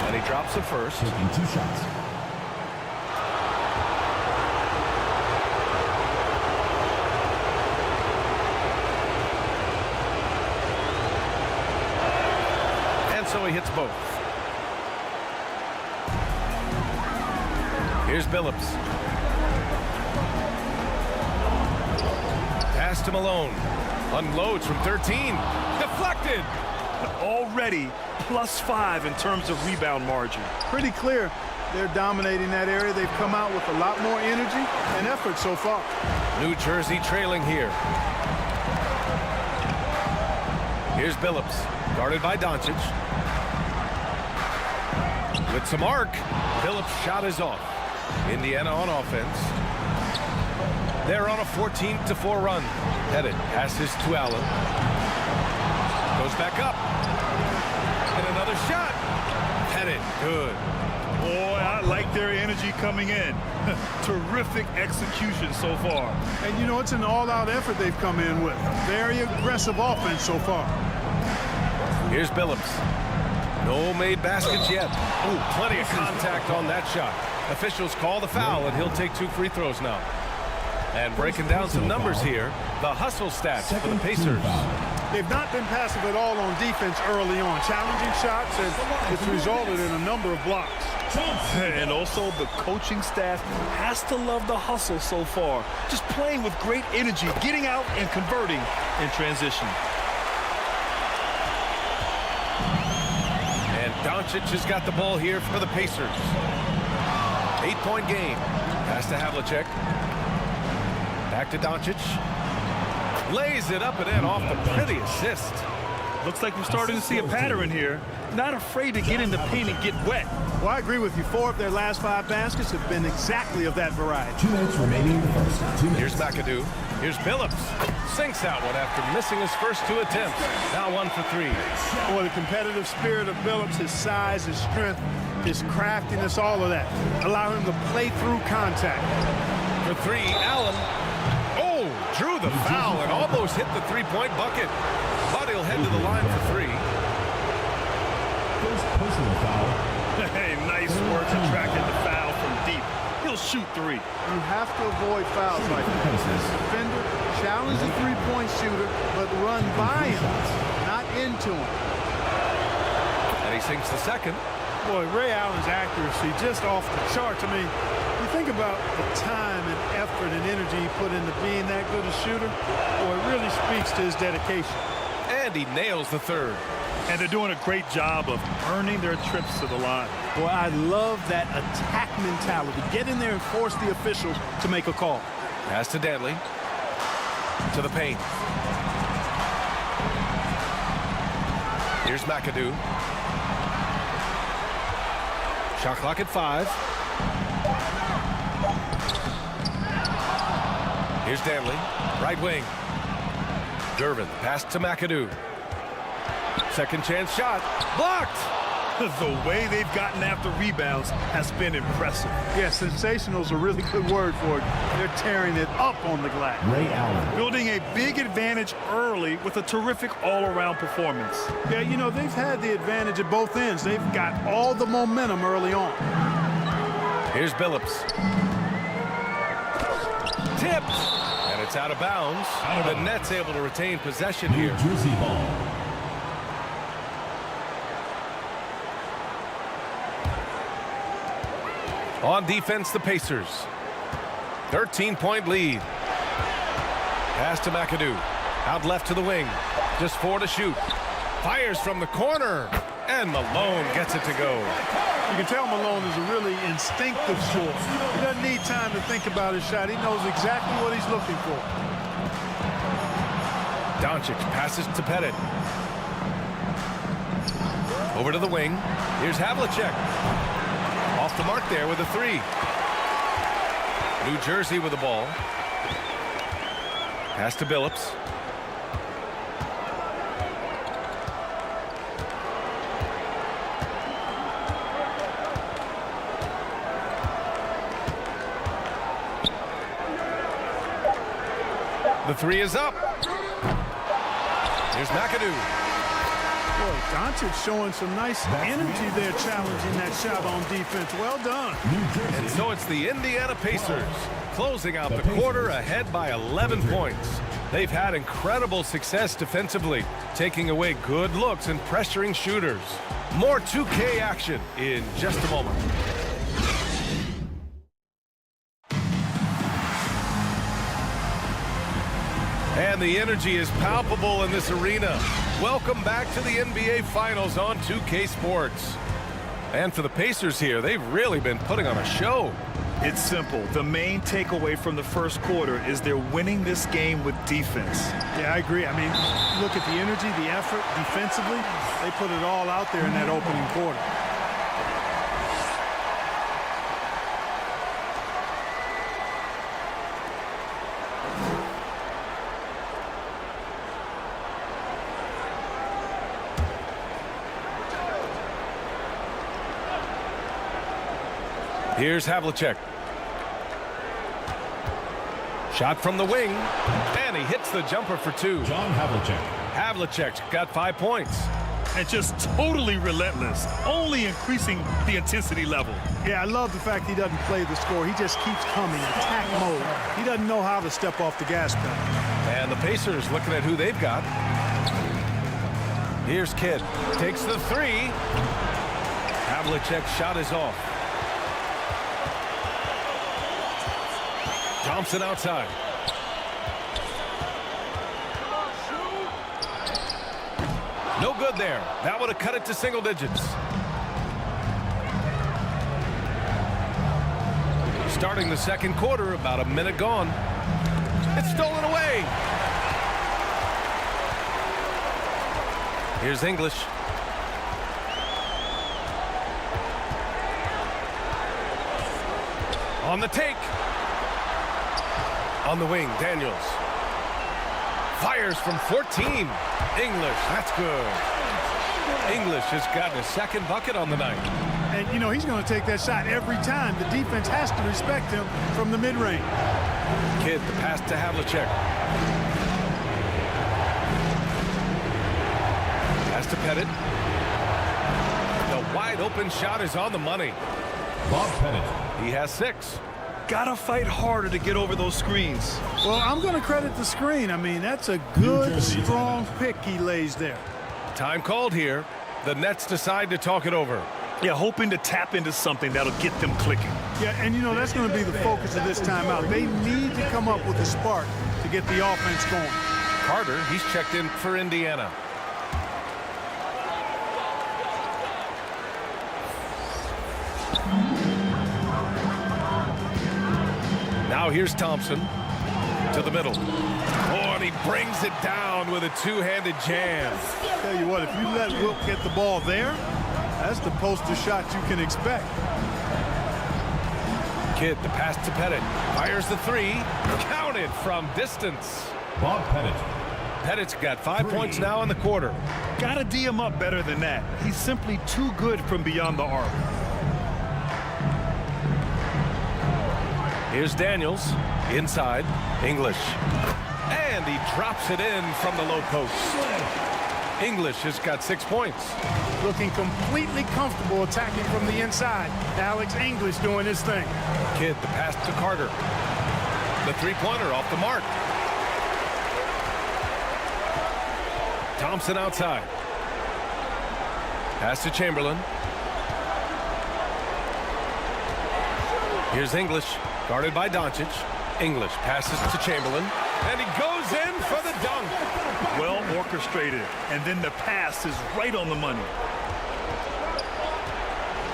And he drops the first. Taking 2 shots. And so he hits both. Here's Billups. Pass to Malone. Unloads from 13. Deflected. Already +5 in terms of rebound margin. Pretty clear they're dominating that area. They've come out with a lot more energy and effort so far. New Jersey trailing here. Here's Billups. Guarded by Doncic. With some arc. Billups' shot is off. Indiana on offense. They're on a 14-4 run. Pettit passes to Allen. Goes back up. And another shot. Pettit, good. Boy, I like their energy coming in. Terrific execution so far. And you know, it's an all-out effort they've come in with. Very aggressive offense so far. Here's Billups. No made baskets yet. Ooh, plenty of contact on that shot. Officials call the foul, and he'll take 2 free throws now. And breaking down some numbers here, the hustle stats for the Pacers. They've not been passive at all on defense early on. Challenging shots, and it's resulted in a number of blocks. And also the coaching staff has to love the hustle so far. Just playing with great energy, getting out and converting in transition. And Doncic has got the ball here for the Pacers. 8-point game. Pass to Havlicek. Back to Doncic. Lays it up and in off the pretty assist. Looks like we're starting to see a pattern here. Not afraid to get in the paint and get wet. Well, I agree with you. 4 of their last 5 baskets have been exactly of that variety. 2 minutes remaining in the first. 2 minutes. Here's MCADOO. Here's Billups. Sinks that one after missing his first 2 attempts. Now 1 for 3. Boy, the competitive spirit of Billups, his size, his strength, his craftiness, all of that. Allow him to play through contact. For three, Allen. Oh, drew the foul and almost hit the three-point bucket. But he'll head to the line for three. First personal foul. Hey, nice work to tracking the foul from deep. He'll shoot three. You have to avoid fouls like that. As a defender, challenge the three-point shooter, but run by him, not into him. And he sinks the second. Boy, Ray Allen's accuracy just off the charts. I mean, you think about the time and effort and energy he put into being that good a shooter. Boy, it really speaks to his dedication. And he nails the third. And they're doing a great job of earning their trips to the line. Boy, I love that attack mentality. Get in there and force the officials to make a call. Pass to Dantley. To the paint. Here's McADOO. Shot clock at 5. Here's Dantley. Right wing. GERVIN. Pass to McADOO. Second chance shot. Blocked! The way they've gotten after rebounds has been impressive. Yeah, sensational is a really good word for it. They're tearing it up on the glass. Ray Allen. Building a big advantage early with a terrific all-around performance. Yeah, you know, they've had the advantage at both ends. They've got all the momentum early on. Here's Billups. Tipped! And it's out of bounds. The net's able to retain possession here. New Jersey ball. On defense, the Pacers. 13-point lead. Pass to McADOO. Out left to the wing. Just 4 to shoot. Fires from the corner. And Malone gets it to go. You can tell Malone is a really instinctive scorer. He doesn't need time to think about his shot. He knows exactly what he's looking for. DONCIC passes to Pettit. Over to the wing. Here's HAVLICEK. Off the mark there with a 3. New Jersey with the ball. Pass to Billups. The 3 is up. Here's McADOO. Boy, Doncic showing some nice energy there, challenging that shot on defense. Well done. And so it's the Indiana Pacers closing out the quarter ahead by 11 points. They've had incredible success defensively, taking away good looks and pressuring shooters. More 2K action in just a moment. And the energy is palpable in this arena. Welcome back to the NBA Finals on 2K Sports. And for the Pacers here, they've really been putting on a show. It's simple. The main takeaway from the first quarter is they're winning this game with defense. Yeah, I agree. I mean, look at the energy, the effort defensively. They put it all out there in that opening quarter. Here's HAVLICEK. Shot from the wing, and he hits the jumper for 2. John Havlicek. Havlicek's got 5 points. And just totally relentless, only increasing the intensity level. Yeah, I love the fact he doesn't play the score. He just keeps coming, attack mode. He doesn't know how to step off the gas pedal. And the Pacers looking at who they've got. Here's Kidd. Takes the 3. Havlicek's shot is off. Thompson outside. No good there. That would have cut it to single digits. Starting the second quarter, about a minute gone. It's stolen away. Here's English. On the take. On the wing, Daniels. Fires from 14. English, that's good. English has gotten a second bucket on the night. And, you know, he's going to take that shot every time. The defense has to respect him from the mid-range. Kidd, the pass to Havlicek. Pass to Pettit. The wide open shot is on the money. Bob Pettit. He has 6. Gotta fight harder to get over those screens. Well, I'm going to credit the screen. I mean, that's a good, strong pick he lays there. Time called here. The Nets decide to talk it over. Yeah, hoping to tap into something that'll get them clicking. Yeah, and you know, that's going to be the focus of this timeout. They need to come up with a spark to get the offense going. Carter, he's checked in for Indiana. Now here's Thompson to the middle. Oh, and he brings it down with a two-handed jam. Tell you what, if you let Wilt get the ball there, that's the poster shot you can expect. Kidd, the pass to Pettit. Fires the 3. Counted from distance. Bob Pettit. Pettit's got 5 points now in the quarter. Gotta D him up better than that. He's simply too good from beyond the arc. Here's Daniels. Inside. English. And he drops it in from the low post. English has got 6 points. Looking completely comfortable attacking from the inside. Alex English doing his thing. Kidd, the pass to Carter. The three-pointer off the mark. Thompson outside. Pass to Chamberlain. Here's English, guarded by DONCIC. English passes to Chamberlain, and he goes in for the dunk. Well orchestrated, and then the pass is right on the money.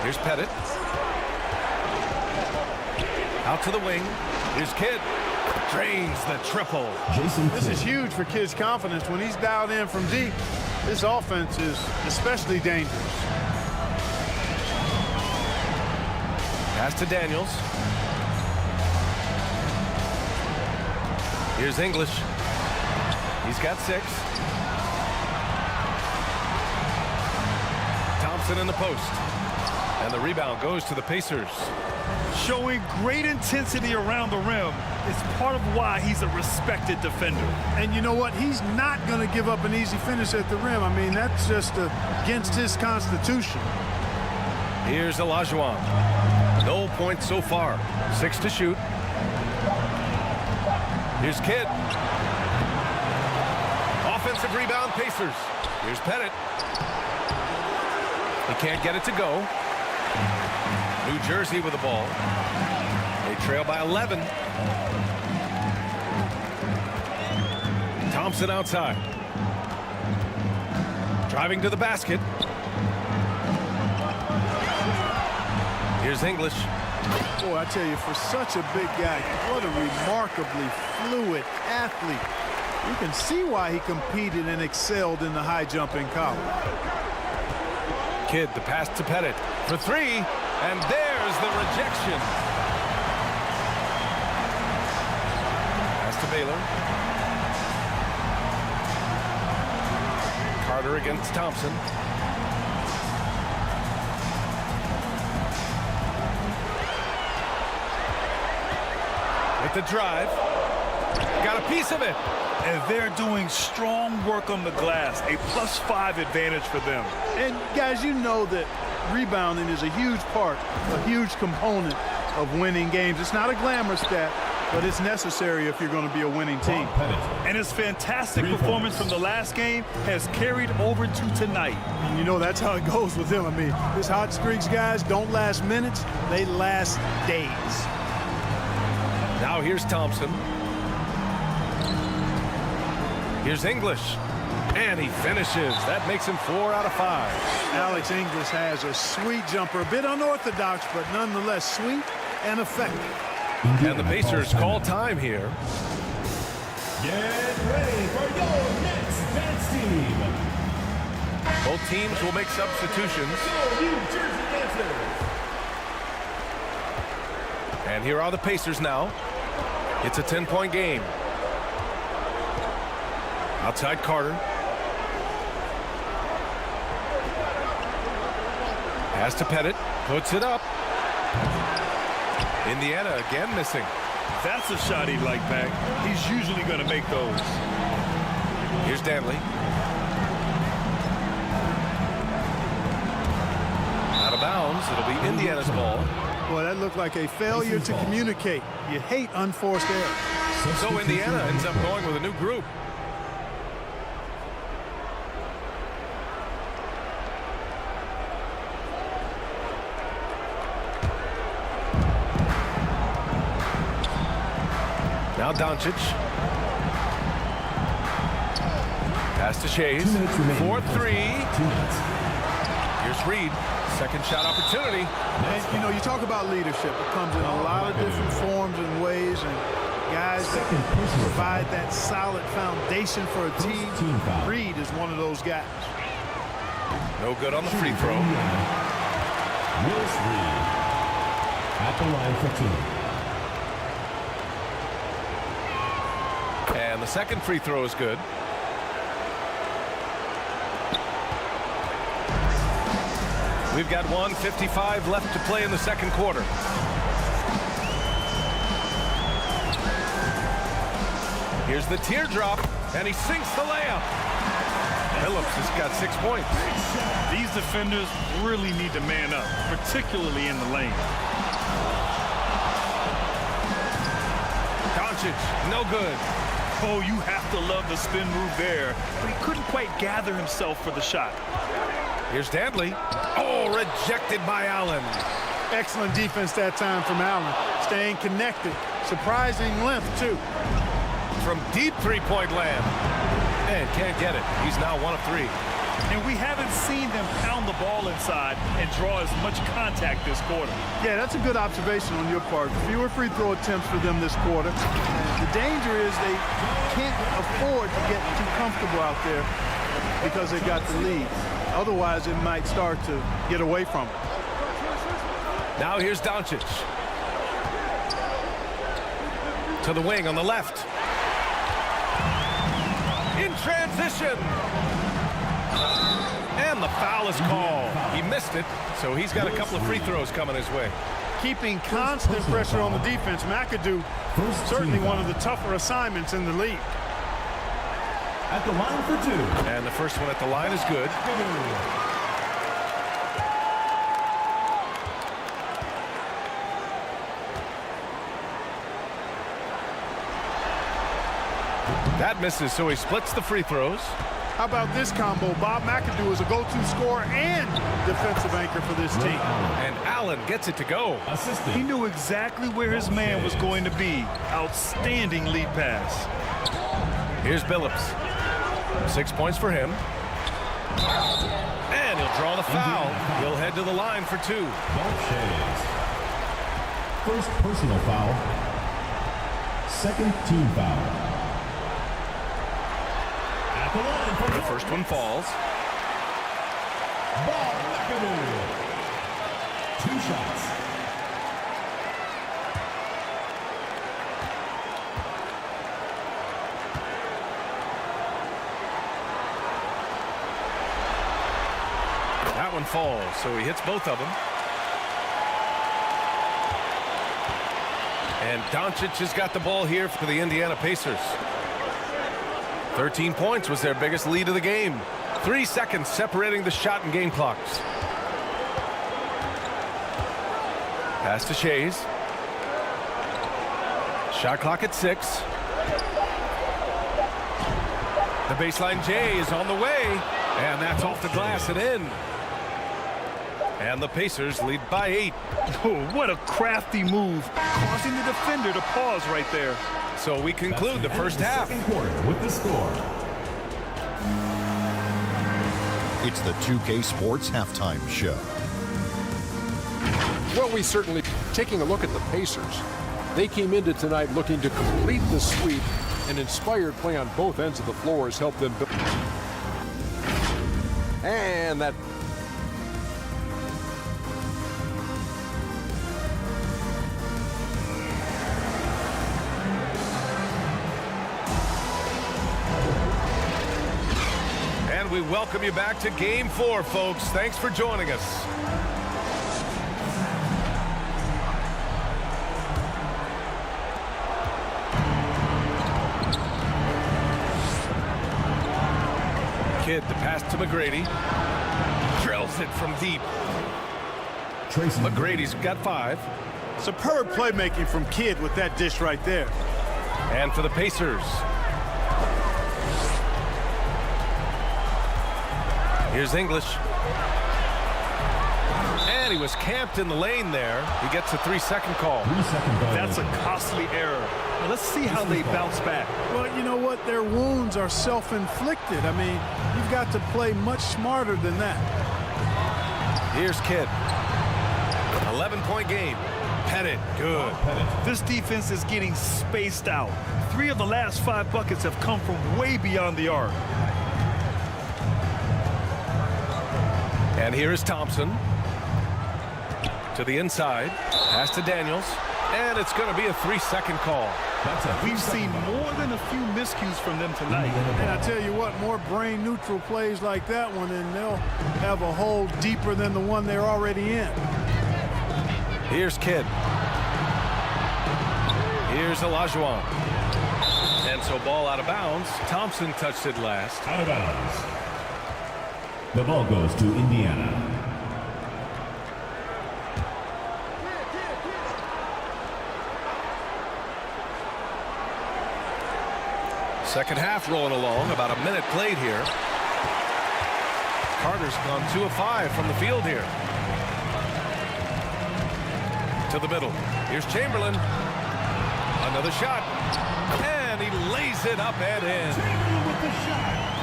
Here's Pettit. Out to the wing. Here's Kidd. Drains the triple. This is huge for Kidd's confidence. When he's dialed in from deep, this offense is especially dangerous. Pass to Daniels. Here's English. He's got 6. Thompson in the post. And the rebound goes to the Pacers. Showing great intensity around the rim is part of why he's a respected defender. And you know what? He's not going to give up an easy finish at the rim. I mean, that's just against his constitution. Here's OLAJUWON. No points so far. 6 to shoot. Here's Kidd. Offensive rebound, Pacers. Here's Pettit. He can't get it to go. New Jersey with the ball. They trail by 11. Thompson outside. Driving to the basket. Here's English. Boy, I tell you, for such a big guy, what a remarkably fluid athlete. You can see why he competed and excelled in the high jump in college. Kidd, the pass to Pettit for 3, and there's the rejection. Pass to Baylor. Carter against Thompson. With the drive. Got a piece of it. And they're doing strong work on the glass. A +5 advantage for them. And guys, you know that rebounding is a huge part, a huge component of winning games. It's not a glamour stat, but it's necessary if you're going to be a winning team. And his fantastic performance from the last game has carried over to tonight. And you know that's how it goes with him. I mean, his hot streaks, guys, don't last minutes. They last days. Now here's Thompson. Here's English. And he finishes. That makes him 4 out of 5. Alex English has a sweet jumper. A bit unorthodox, but nonetheless sweet and effective. And the Pacers call time here. Get ready for your next dance team. Both teams will make substitutions. New Jersey dancers. And here are the Pacers now. It's a 10-point game. Outside Carter. Pass to Pettit. Puts it up. Indiana again missing. That's a shot he'd like back. He's usually going to make those. Here's Dantley. Out of bounds. It'll be Indiana's ball. Boy, that looked like a failure to communicate. You hate unforced error. So Indiana ends up going with a new group. Now Doncic. Pass to Shays. 4-3. Here's Reed. Second shot opportunity. And, you know, you talk about leadership. It comes in a lot of different forms and ways. And guys that provide that solid foundation for a team. Reed is one of those guys. No good on the free throw. Willis Reed at the line for two. And the second free throw is good. We've got 1:55 left to play in the second quarter. Here's the teardrop, and he sinks the layup. Billups has got 6 points. These defenders really need to man up, particularly in the lane. Doncic, no good. Oh, you have to love the spin move there, but he couldn't quite gather himself for the shot. Here's Dantley. Oh, rejected by Allen. Excellent defense that time from Allen. Staying connected. Surprising length, too. From deep three-point land. And can't get it. He's now 1 of 3. And we haven't seen them pound the ball inside and draw as much contact this quarter. Yeah, that's a good observation on your part. Fewer free throw attempts for them this quarter. And the danger is they can't afford to get too comfortable out there because they got the lead. Otherwise, it might start to get away from it. Now here's Doncic. To the wing on the left. In transition. And the foul is called. He missed it, so he's got a couple of free throws coming his way. Keeping constant pressure on the defense, McAdoo, certainly one of the tougher assignments in the league. At the line for two. And the first one at the line is good. That misses, so he splits the free throws. How about this combo? Bob McAdoo is a go-to scorer and defensive anchor for this team. And Allen gets it to go. He knew exactly where his man was going to be. Outstanding lead pass. Here's Billups. 6 points for him. And he'll draw the foul. He'll head to the line for 2. First personal foul. Second team foul. The first one falls. Bob McAdoo. 2 shots. That one falls, so he hits both of them. And Doncic has got the ball here for the Indiana Pacers. 13 points was their biggest lead of the game. 3 seconds separating the shot and game clocks. Pass to Shays. Shot clock at 6. The baseline J is on the way. And that's off the glass and in. And the Pacers lead by 8. Oh, what a crafty move, causing the defender to pause right there. So we conclude the first half. Second quarter with the score. It's the 2K Sports Halftime Show. Well, we certainly, taking a look at the Pacers, they came into tonight looking to complete the sweep, and inspired play on both ends of the floor has helped them. And that. We welcome you back to Game 4, folks. Thanks for joining us. Kidd to pass to McGrady. Drills it from deep. TRACY. McGrady's got 5. Superb playmaking from Kidd with that dish right there. And for the Pacers. Here's English. And he was camped in the lane there. He gets a 3-second call. 3-second ball. That's a costly error. Now let's see how they bounce back. Well, you know what? Their wounds are self-inflicted. I mean, you've got to play much smarter than that. Here's Kidd. 11-point game. Pettit, good. This defense is getting spaced out. 3 of the last 5 buckets have come from way beyond the arc. And here is Thompson. To the inside. Pass to Daniels. And it's going to be a 3-second call. We've seen more than a few miscues from them tonight. And I tell you what, more brain-neutral plays like that one, and they'll have a hole deeper than the one they're already in. Here's Kidd. Here's OLAJUWON. And so ball out of bounds. Thompson touched it last. Out of bounds. The ball goes to Indiana. Second half rolling along. About a minute played here. Carter's gone 2 of 5 from the field here. To the middle. Here's Chamberlain. Another shot. And he lays it up and in.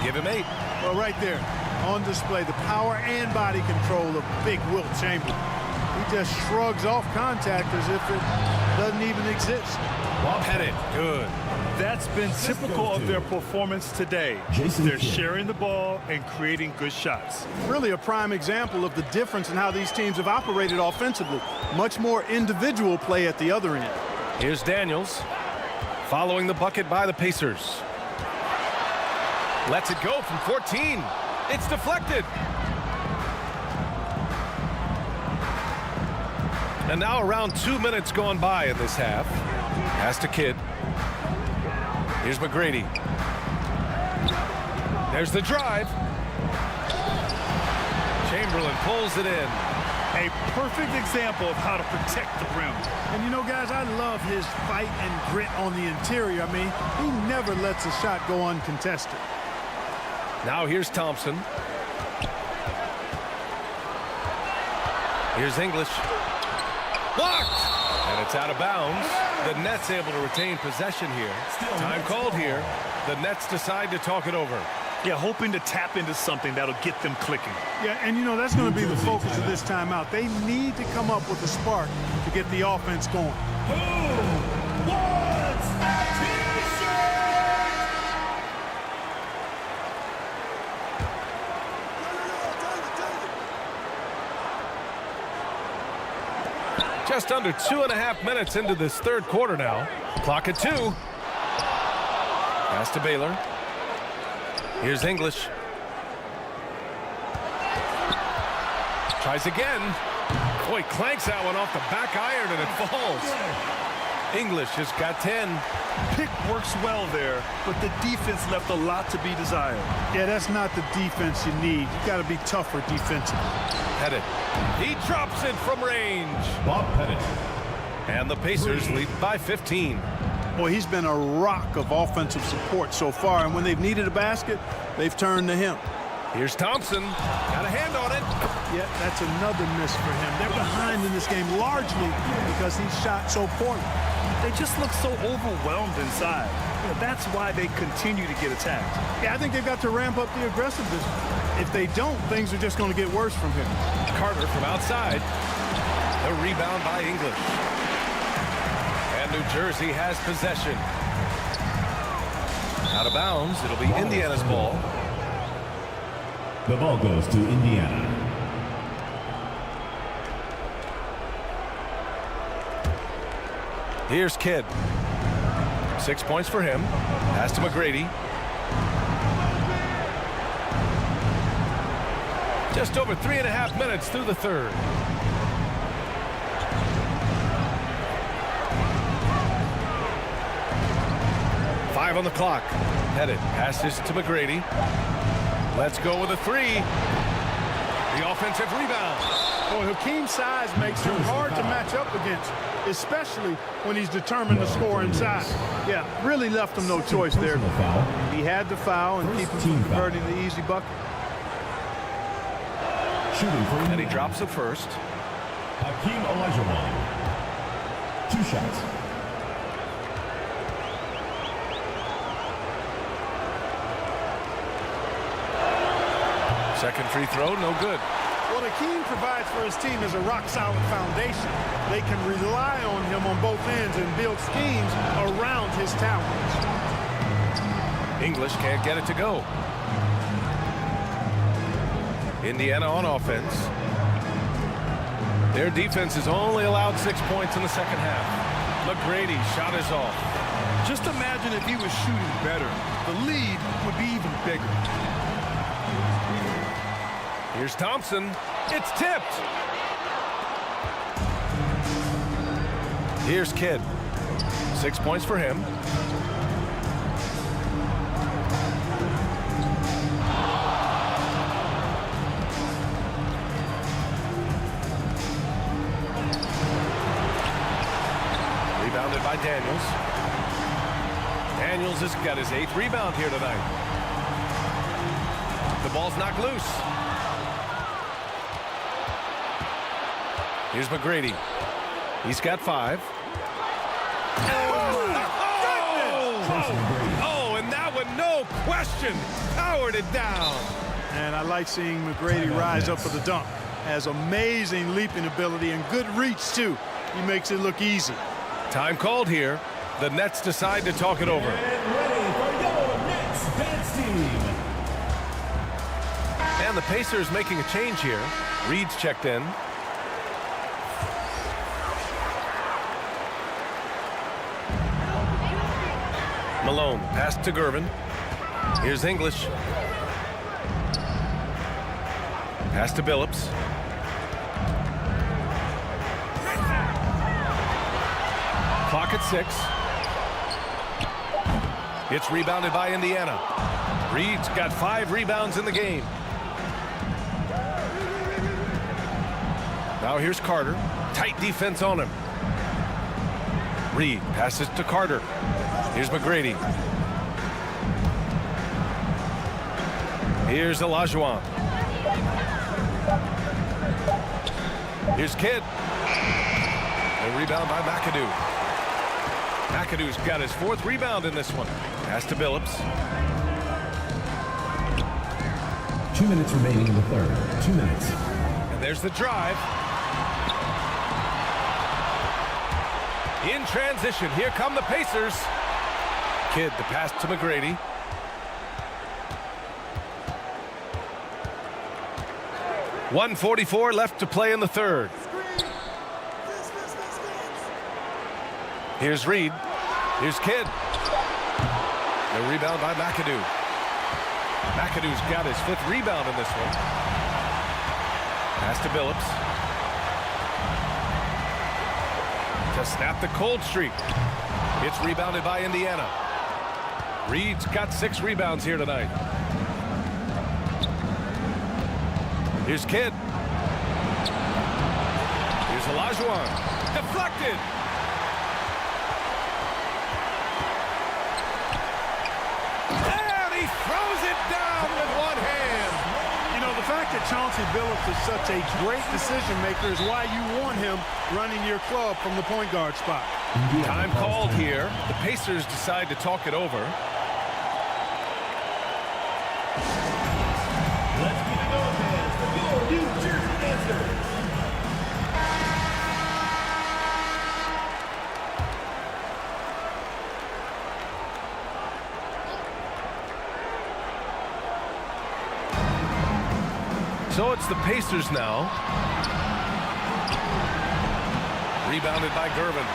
Give him 8. Well, right there on display, the power and body control of big Wilt Chamberlain. He just shrugs off contact as if it doesn't even exist. Pettit, good. That's been typical of their performance today. They're sharing the ball and creating good shots. Really a prime example of the difference in how these teams have operated offensively. Much more individual play at the other end. Here's Daniels. Following the bucket by the Pacers. Lets it go from 14. It's deflected. And now around 2 minutes gone by in this half. Pass to Kidd. Here's McGrady. There's the drive. Chamberlain pulls it in. A perfect example of how to protect the rim. And you know, guys, I love his fight and grit on the interior. I mean, he never lets a shot go uncontested. Now here's Thompson. Here's English. Blocked! And it's out of bounds. The Nets able to retain possession here. Time called here. The Nets decide to talk it over. Yeah, hoping to tap into something that'll get them clicking. Yeah, and you know, that's going to be the focus of this timeout. They need to come up with a spark to get the offense going. Just under 2.5 minutes into this third quarter now. Clock at 2. Pass to Baylor. Here's English. Tries again. Boy, clanks that one off the back iron and it falls. English has got 10. Pick works well there, but the defense left a lot to be desired. Yeah, that's not the defense you need. You got to be tougher defensively. Pettit. He drops it from range. Bob Pettit. And the Pacers lead by 15. Boy, he's been a rock of offensive support so far, and when they've needed a basket, they've turned to him. Here's Thompson. Got a hand on it. Yeah, that's another miss for him. They're behind in this game largely because he shot so poorly. They just look so overwhelmed inside. You know, that's why they continue to get attacked. Yeah, I think they've got to ramp up the aggressiveness. If they don't, things are just going to get worse from here. Carter from outside. The rebound by English. And New Jersey has possession. Out of bounds. It'll be Indiana's ball. The ball goes to Indiana. Here's Kidd. 6 points for him. Pass to McGrady. Just over 3.5 minutes through the third. Five on the clock. Pettit passes to McGrady. Let's go with a three. The offensive rebound. Boy, HAKEEM's size makes him hard to match up against, especially when he's determined to score inside. Yeah, really left him no choice there. He had to foul and keep him from converting the easy bucket. And he drops it first. HAKEEM OLAJUWON. 2 shots. Second free throw, no good. What HAKEEM provides for his team is a rock-solid foundation. They can rely on him on both ends and build schemes around his talents. English can't get it to go. Indiana on offense. Their defense has only allowed 6 points in the second half. McGrady shot is off. Just imagine if he was shooting better. The lead would be even bigger. Here's Thompson. It's tipped. Here's Kidd. 6 points for him. Rebounded by Daniels. Daniels has got his 8th rebound here tonight. The ball's knocked loose. Here's McGrady. He's got 5. Oh, and that one, no question, powered it down. And I like seeing McGrady rise up for the dunk. Has amazing leaping ability and good reach, too. He makes it look easy. Time called here. The Nets decide to talk it over. And ready for your Nets dance team. And the Pacers making a change here. Reed's checked in. Malone, pass to Gervin. Here's English. Pass to Billups. Clock at 6. It's rebounded by Indiana. Reed's got 5 rebounds in the game. Now here's Carter. Tight defense on him. Reed passes to Carter. Here's McGrady. Here's OLAJUWON. Here's Kidd. A rebound by McAdoo. McAdoo's got his 4th rebound in this one. Pass to Billups. 2 minutes remaining in the third. 2 minutes. And there's the drive. In transition, here come the Pacers. Kidd the pass to McGrady. .144 left to play in the third. Here's Reed. Here's Kidd. The rebound by McAdoo. McAdoo's got his 5th rebound in this one. Pass to Billups. To snap the cold streak. It's rebounded by Indiana. Reed's got 6 rebounds here tonight. Here's Kidd. Here's OLAJUWON. Deflected. And he throws it down with one hand. You know, the fact that Chauncey Billups is such a great decision maker is why you want him running your club from the point guard spot. Time called here. The Pacers decide to talk it over. Let's get it going, fans. For your New Jersey answer. So it's the Pacers now. Rebounded by Gervin.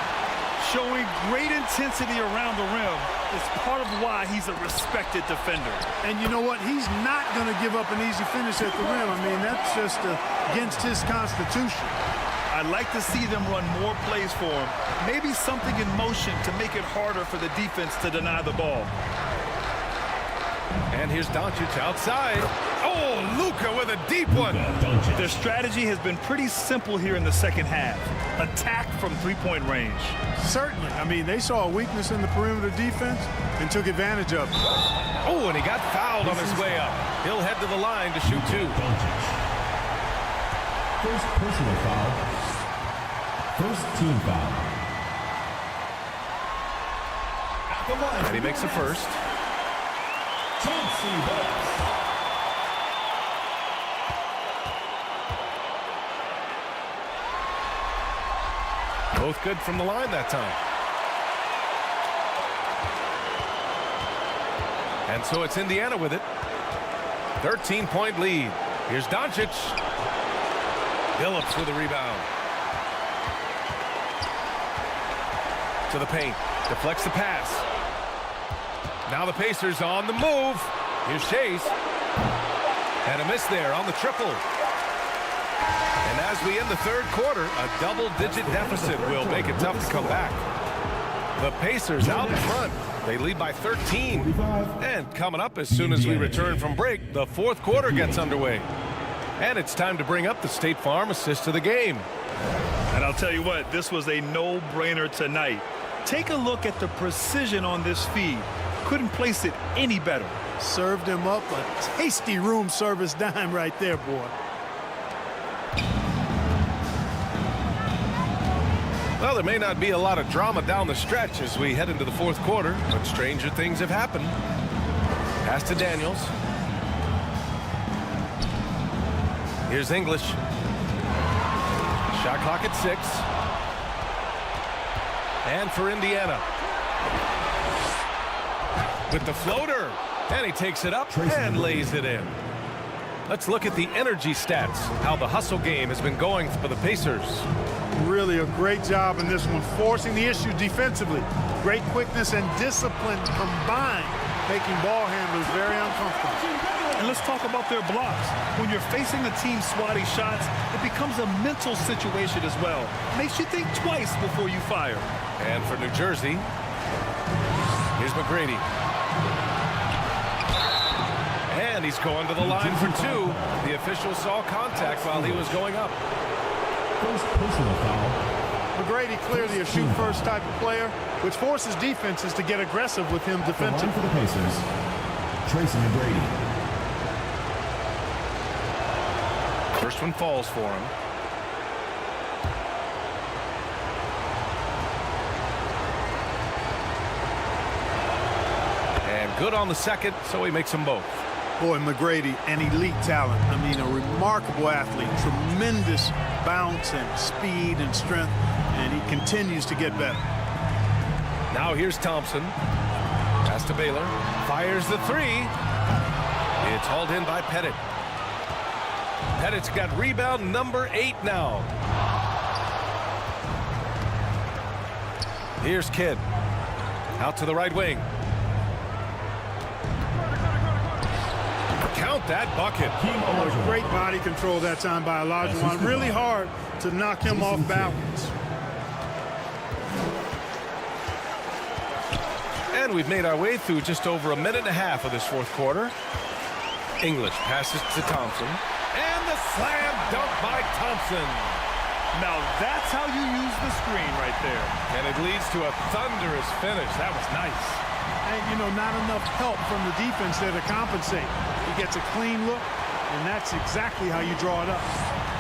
Showing great intensity around the rim is part of why he's a respected defender. And you know what? He's not going to give up an easy finish at the rim. I mean, that's just against his constitution. I'd like to see them run more plays for him. Maybe something in motion to make it harder for the defense to deny the ball. And here's Doncic outside. Oh, LUKA with a deep one. Their strategy has been pretty simple here in the second half. Attack from three-point range. Certainly. I mean, they saw a weakness in the perimeter defense and took advantage of it. Oh, and he got fouled on his way up. He'll head to the line to shoot 2. First personal foul. First team foul. And he makes a first. CHAUNCEY. Both good from the line that time. And so it's Indiana with it. 13-point lead. Here's Doncic. Billups with a rebound. To the paint. Deflects the pass. Now the Pacers on the move. Here's SCHAYES. And a miss there on the triple. And as we end the third quarter, a double-digit deficit will make it tough to come back. The Pacers out in front. They lead by 13. And coming up as soon as we return from break, the fourth quarter gets underway. And it's time to bring up the State Farm assist of the game. And I'll tell you what, this was a no-brainer tonight. Take a look at the precision on this feed. Couldn't place it any better. Served him up a tasty room service dime right there, boy. Well, there may not be a lot of drama down the stretch as we head into the fourth quarter, but stranger things have happened. Pass to Daniels. Here's English. Shot clock at 6. And for Indiana. With the floater. And he takes it up and lays it in. Let's look at the energy stats, how the hustle game has been going for the Pacers. Really a great job in this one, forcing the issue defensively. Great quickness and discipline combined, making ball handlers very uncomfortable. And let's talk about their blocks. When you're facing a team swatting shots, it becomes a mental situation as well. Makes you think twice before you fire. And for New Jersey, here's McGrady. And he's going to the line for 2. The official saw contact while he was going up. First personal foul. McGrady clearly a shoot-first type of player, which forces defenses to get aggressive with him defensively. For the Pacers, TRACY McGrady. First one falls for him. And good on the second, so he makes them both. Boy, McGrady, an elite talent. I mean, a remarkable athlete. Tremendous bounce and speed and strength, and he continues to get better. Now here's Thompson. Pass to Baylor. Fires the 3. It's hauled in by Pettit. Pettit's got rebound number 8 now. Here's Kidd. Out to the right wing. Count that bucket. Oh, great body control that time by OLAJUWON. Really hard to knock him off balance. And we've made our way through just over a minute and a half of this fourth quarter. English passes to Thompson. And the slam dunk by Thompson. Now that's how you use the screen right there. And it leads to a thunderous finish. That was nice. And, you know, not enough help from the defense there to compensate. He gets a clean look, and that's exactly how you draw it up.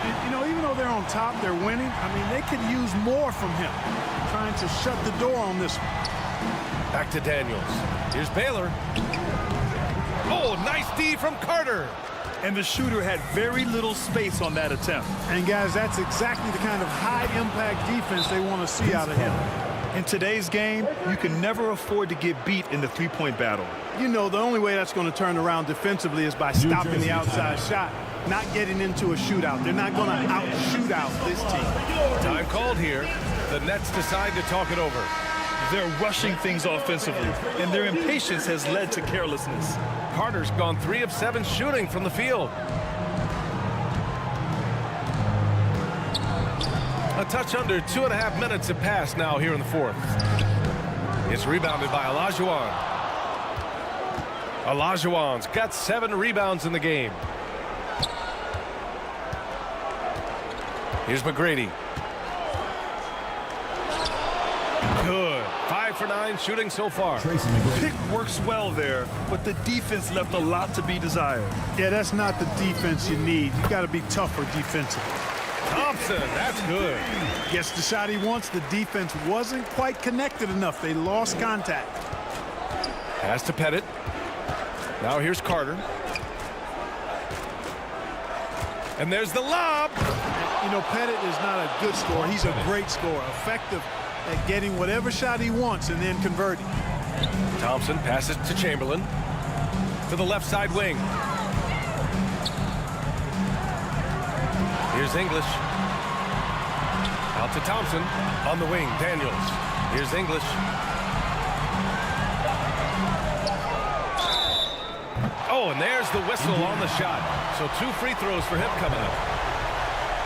And, you know, even though they're on top, they're winning. I mean, they could use more from him, trying to shut the door on this one. Back to Daniels. Here's Baylor. Oh, nice D from Carter. And the shooter had very little space on that attempt. And, guys, that's exactly the kind of high-impact defense they want to see out of him. In today's game, you can never afford to get beat in the three-point battle. You know, the only way that's going to turn around defensively is by stopping the outside shot, not getting into a shootout. They're not going to out-shoot out this team. Time called here. The Nets decide to talk it over. They're rushing things offensively, and their impatience has led to carelessness. Carter's gone 3 of 7 shooting from the field. A touch under 2.5 minutes have passed now here in the fourth. It's rebounded by OLAJUWON. OLAJUWON's got 7 rebounds in the game. Here's McGrady. Good. 5 for 9 shooting so far. Pick works well there, but the defense left a lot to be desired. Yeah, that's not the defense you need. You got to be tougher defensively. Thompson, that's good. Gets the shot he wants. The defense wasn't quite connected enough. They lost contact. Pass to Pettit. Now here's Carter. And there's the lob. You know, Pettit is not a good scorer. He's a great scorer, effective at getting whatever shot he wants and then converting. Thompson passes to Chamberlain. To the left side wing. Here's English. Out to Thompson. On the wing, Daniels. Here's English. Oh, and there's the whistle on the shot. So 2 free throws for him coming up.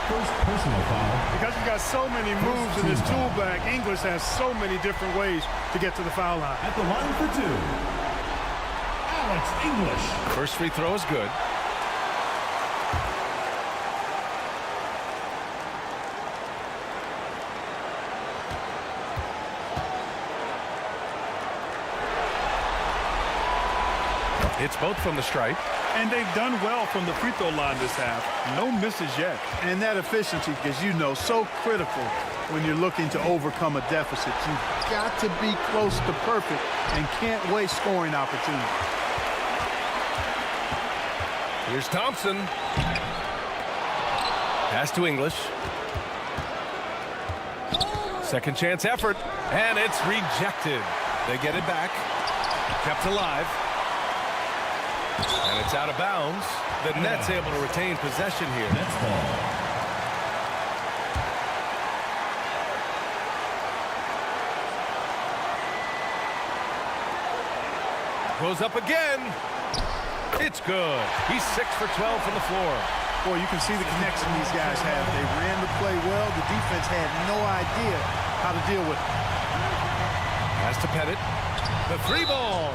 First personal foul. Because he's got so many moves in his tool bag, English has so many different ways to get to the foul line. At the line for 2, Alex English. First free throw is good. It's both from the stripe. And they've done well from the free throw line this half. No misses yet. And that efficiency, as you know, so critical when you're looking to overcome a deficit. You've got to be close to perfect and can't waste scoring opportunities. Here's Thompson. Pass to English. Second chance effort. And it's rejected. They get it back. Kept alive. And it's out of bounds. The Nets able to retain possession here. Nets ball. Goes up again. It's good. He's 6 for 12 from the floor. Boy, you can see the connection these guys have. They ran the play well. The defense had no idea how to deal with it. Pass to Pettit. The 3-ball.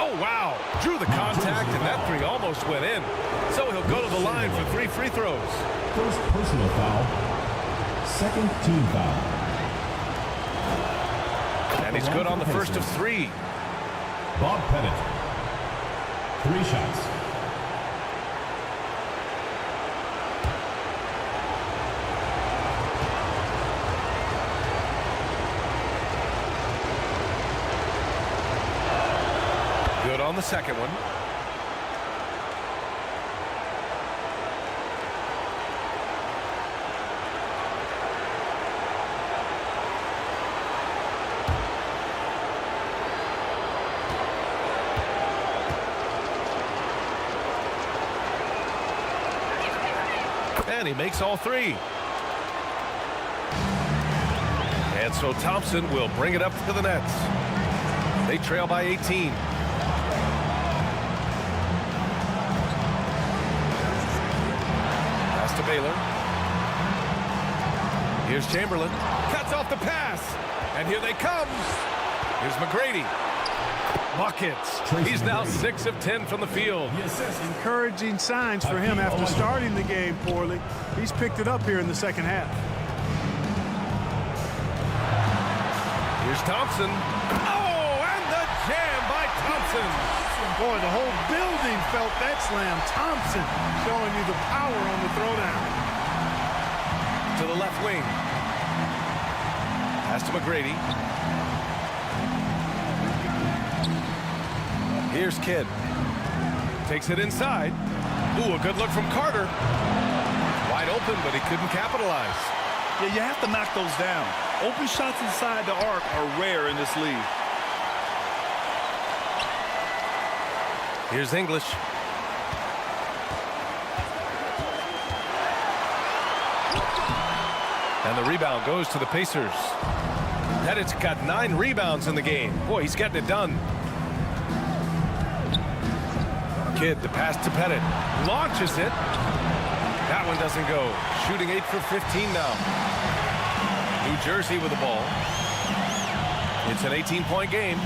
Oh, wow. Drew the contact, and that 3 almost went in. So he'll go to the line for 3 free throws. First personal foul. Second team foul. And he's good on the first of 3. Bob Pettit. 3 shots. Good on the second one. And he makes all 3. And so Thompson will bring it up to the Nets. They trail by 18. Pass to Baylor. Here's Chamberlain. Cuts off the pass. And here they come. Here's McGrady. Buckets. He's now 6 of 10 from the field. Encouraging signs for him after starting the game poorly. He's picked it up here in the second half. Here's Thompson. Oh, and the jam by Thompson. Boy, the whole building felt that slam. Thompson showing you the power on the throwdown. To the left wing. Pass to McGrady. Here's Kidd. Takes it inside. Ooh, a good look from Carter. Wide open, but he couldn't capitalize. Yeah, you have to knock those down. Open shots inside the arc are rare in this league. Here's English. And the rebound goes to the Pacers. Pettit's got 9 rebounds in the game. Boy, he's getting it done. Kidd, the pass to Pettit. Launches it. That one doesn't go. Shooting 8 for 15 now. New Jersey with the ball. It's an 18-point game.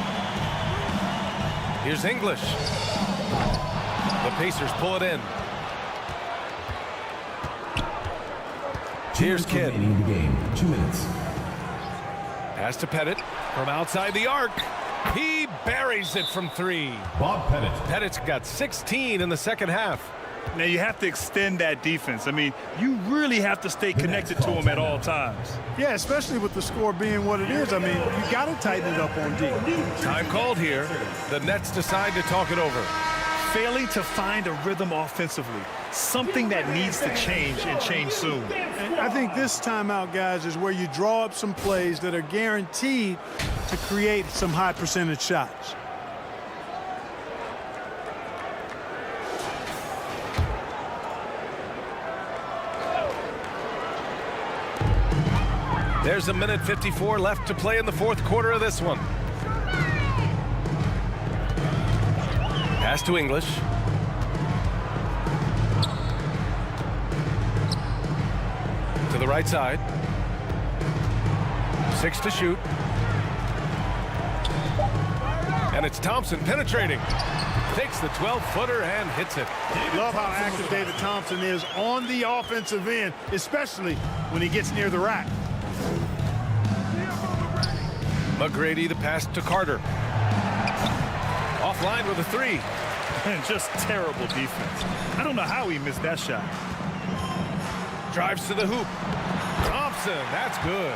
Here's English. The Pacers pull it in. Here's Kidd. Remaining in the game, 2 minutes. Pass to Pettit from outside the arc. He buries it from 3. Bob Pettit. Pettit's got 16 in the second half. Now you have to extend that defense. I mean, you really have to stay connected to him at all times. Yeah, especially with the score being what it is. I mean, you got to tighten it up on D. Time called here. The Nets decide to talk it over. Failing to find a rhythm offensively, something that needs to change and change soon. And I think this timeout, guys, is where you draw up some plays that are guaranteed to create some high percentage shots. There's a minute 54 left to play in the fourth quarter of this one. Pass to English. To the right side. 6 to shoot. And it's Thompson penetrating. Takes the 12-footer and hits it. Love how active David Thompson is on the offensive end, especially when he gets near the rack. McGrady, the pass to Carter. Offline with a 3. And just terrible defense. I don't know how he missed that shot. Drives to the hoop. Thompson, that's good.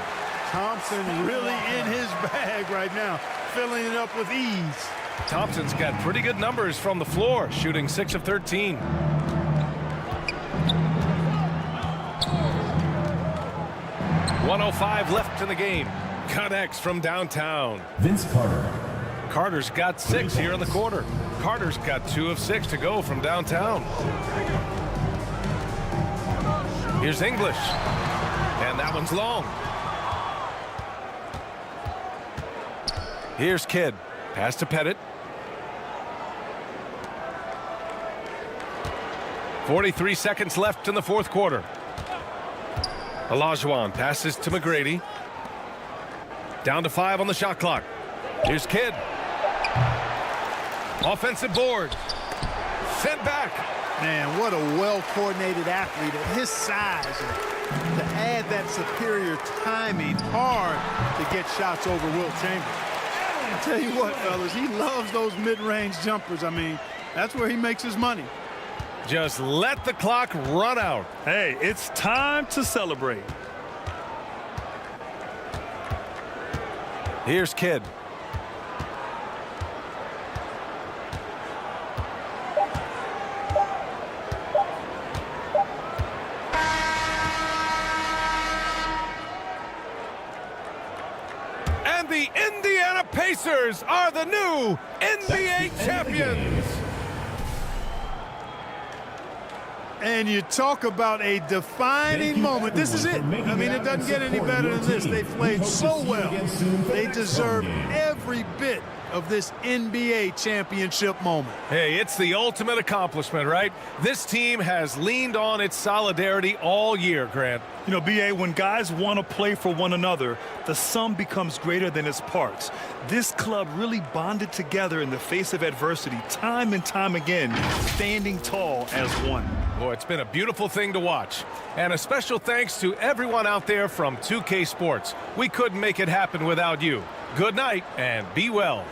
Thompson really in his bag right now, filling it up with ease. Thompson's got pretty good numbers from the floor, shooting 6 of 13. .105 left in the game. Connects from downtown. Vince Carter. Carter's got 6 here in the quarter. Carter's got 2 of 6 to go from downtown. Here's English. And that one's long. Here's Kidd. Pass to Pettit. 43 seconds left in the fourth quarter. OLAJUWON passes to McGrady. Down to 5 on the shot clock. Here's Kidd. Offensive board. Sent back. Man, what a well-coordinated athlete at his size. And to add that superior timing, hard to get shots over Wilt Chamberlain. I tell you what, fellas, he loves those mid-range jumpers. I mean, that's where he makes his money. Just let the clock run out. Hey, it's time to celebrate. Here's Kidd. And the Indiana Pacers are the new NBA champions. And you talk about a defining moment. This is it. I mean, it doesn't get any better than this. They played so well. They deserve every bit of this NBA championship moment. Hey, it's the ultimate accomplishment, right? This team has leaned on its solidarity all year, Grant. You know, B.A., when guys want to play for one another, the sum becomes greater than its parts. This club really bonded together in the face of adversity, time and time again, standing tall as one. Boy, it's been a beautiful thing to watch. And a special thanks to everyone out there from 2K Sports. We couldn't make it happen without you. Good night and be well.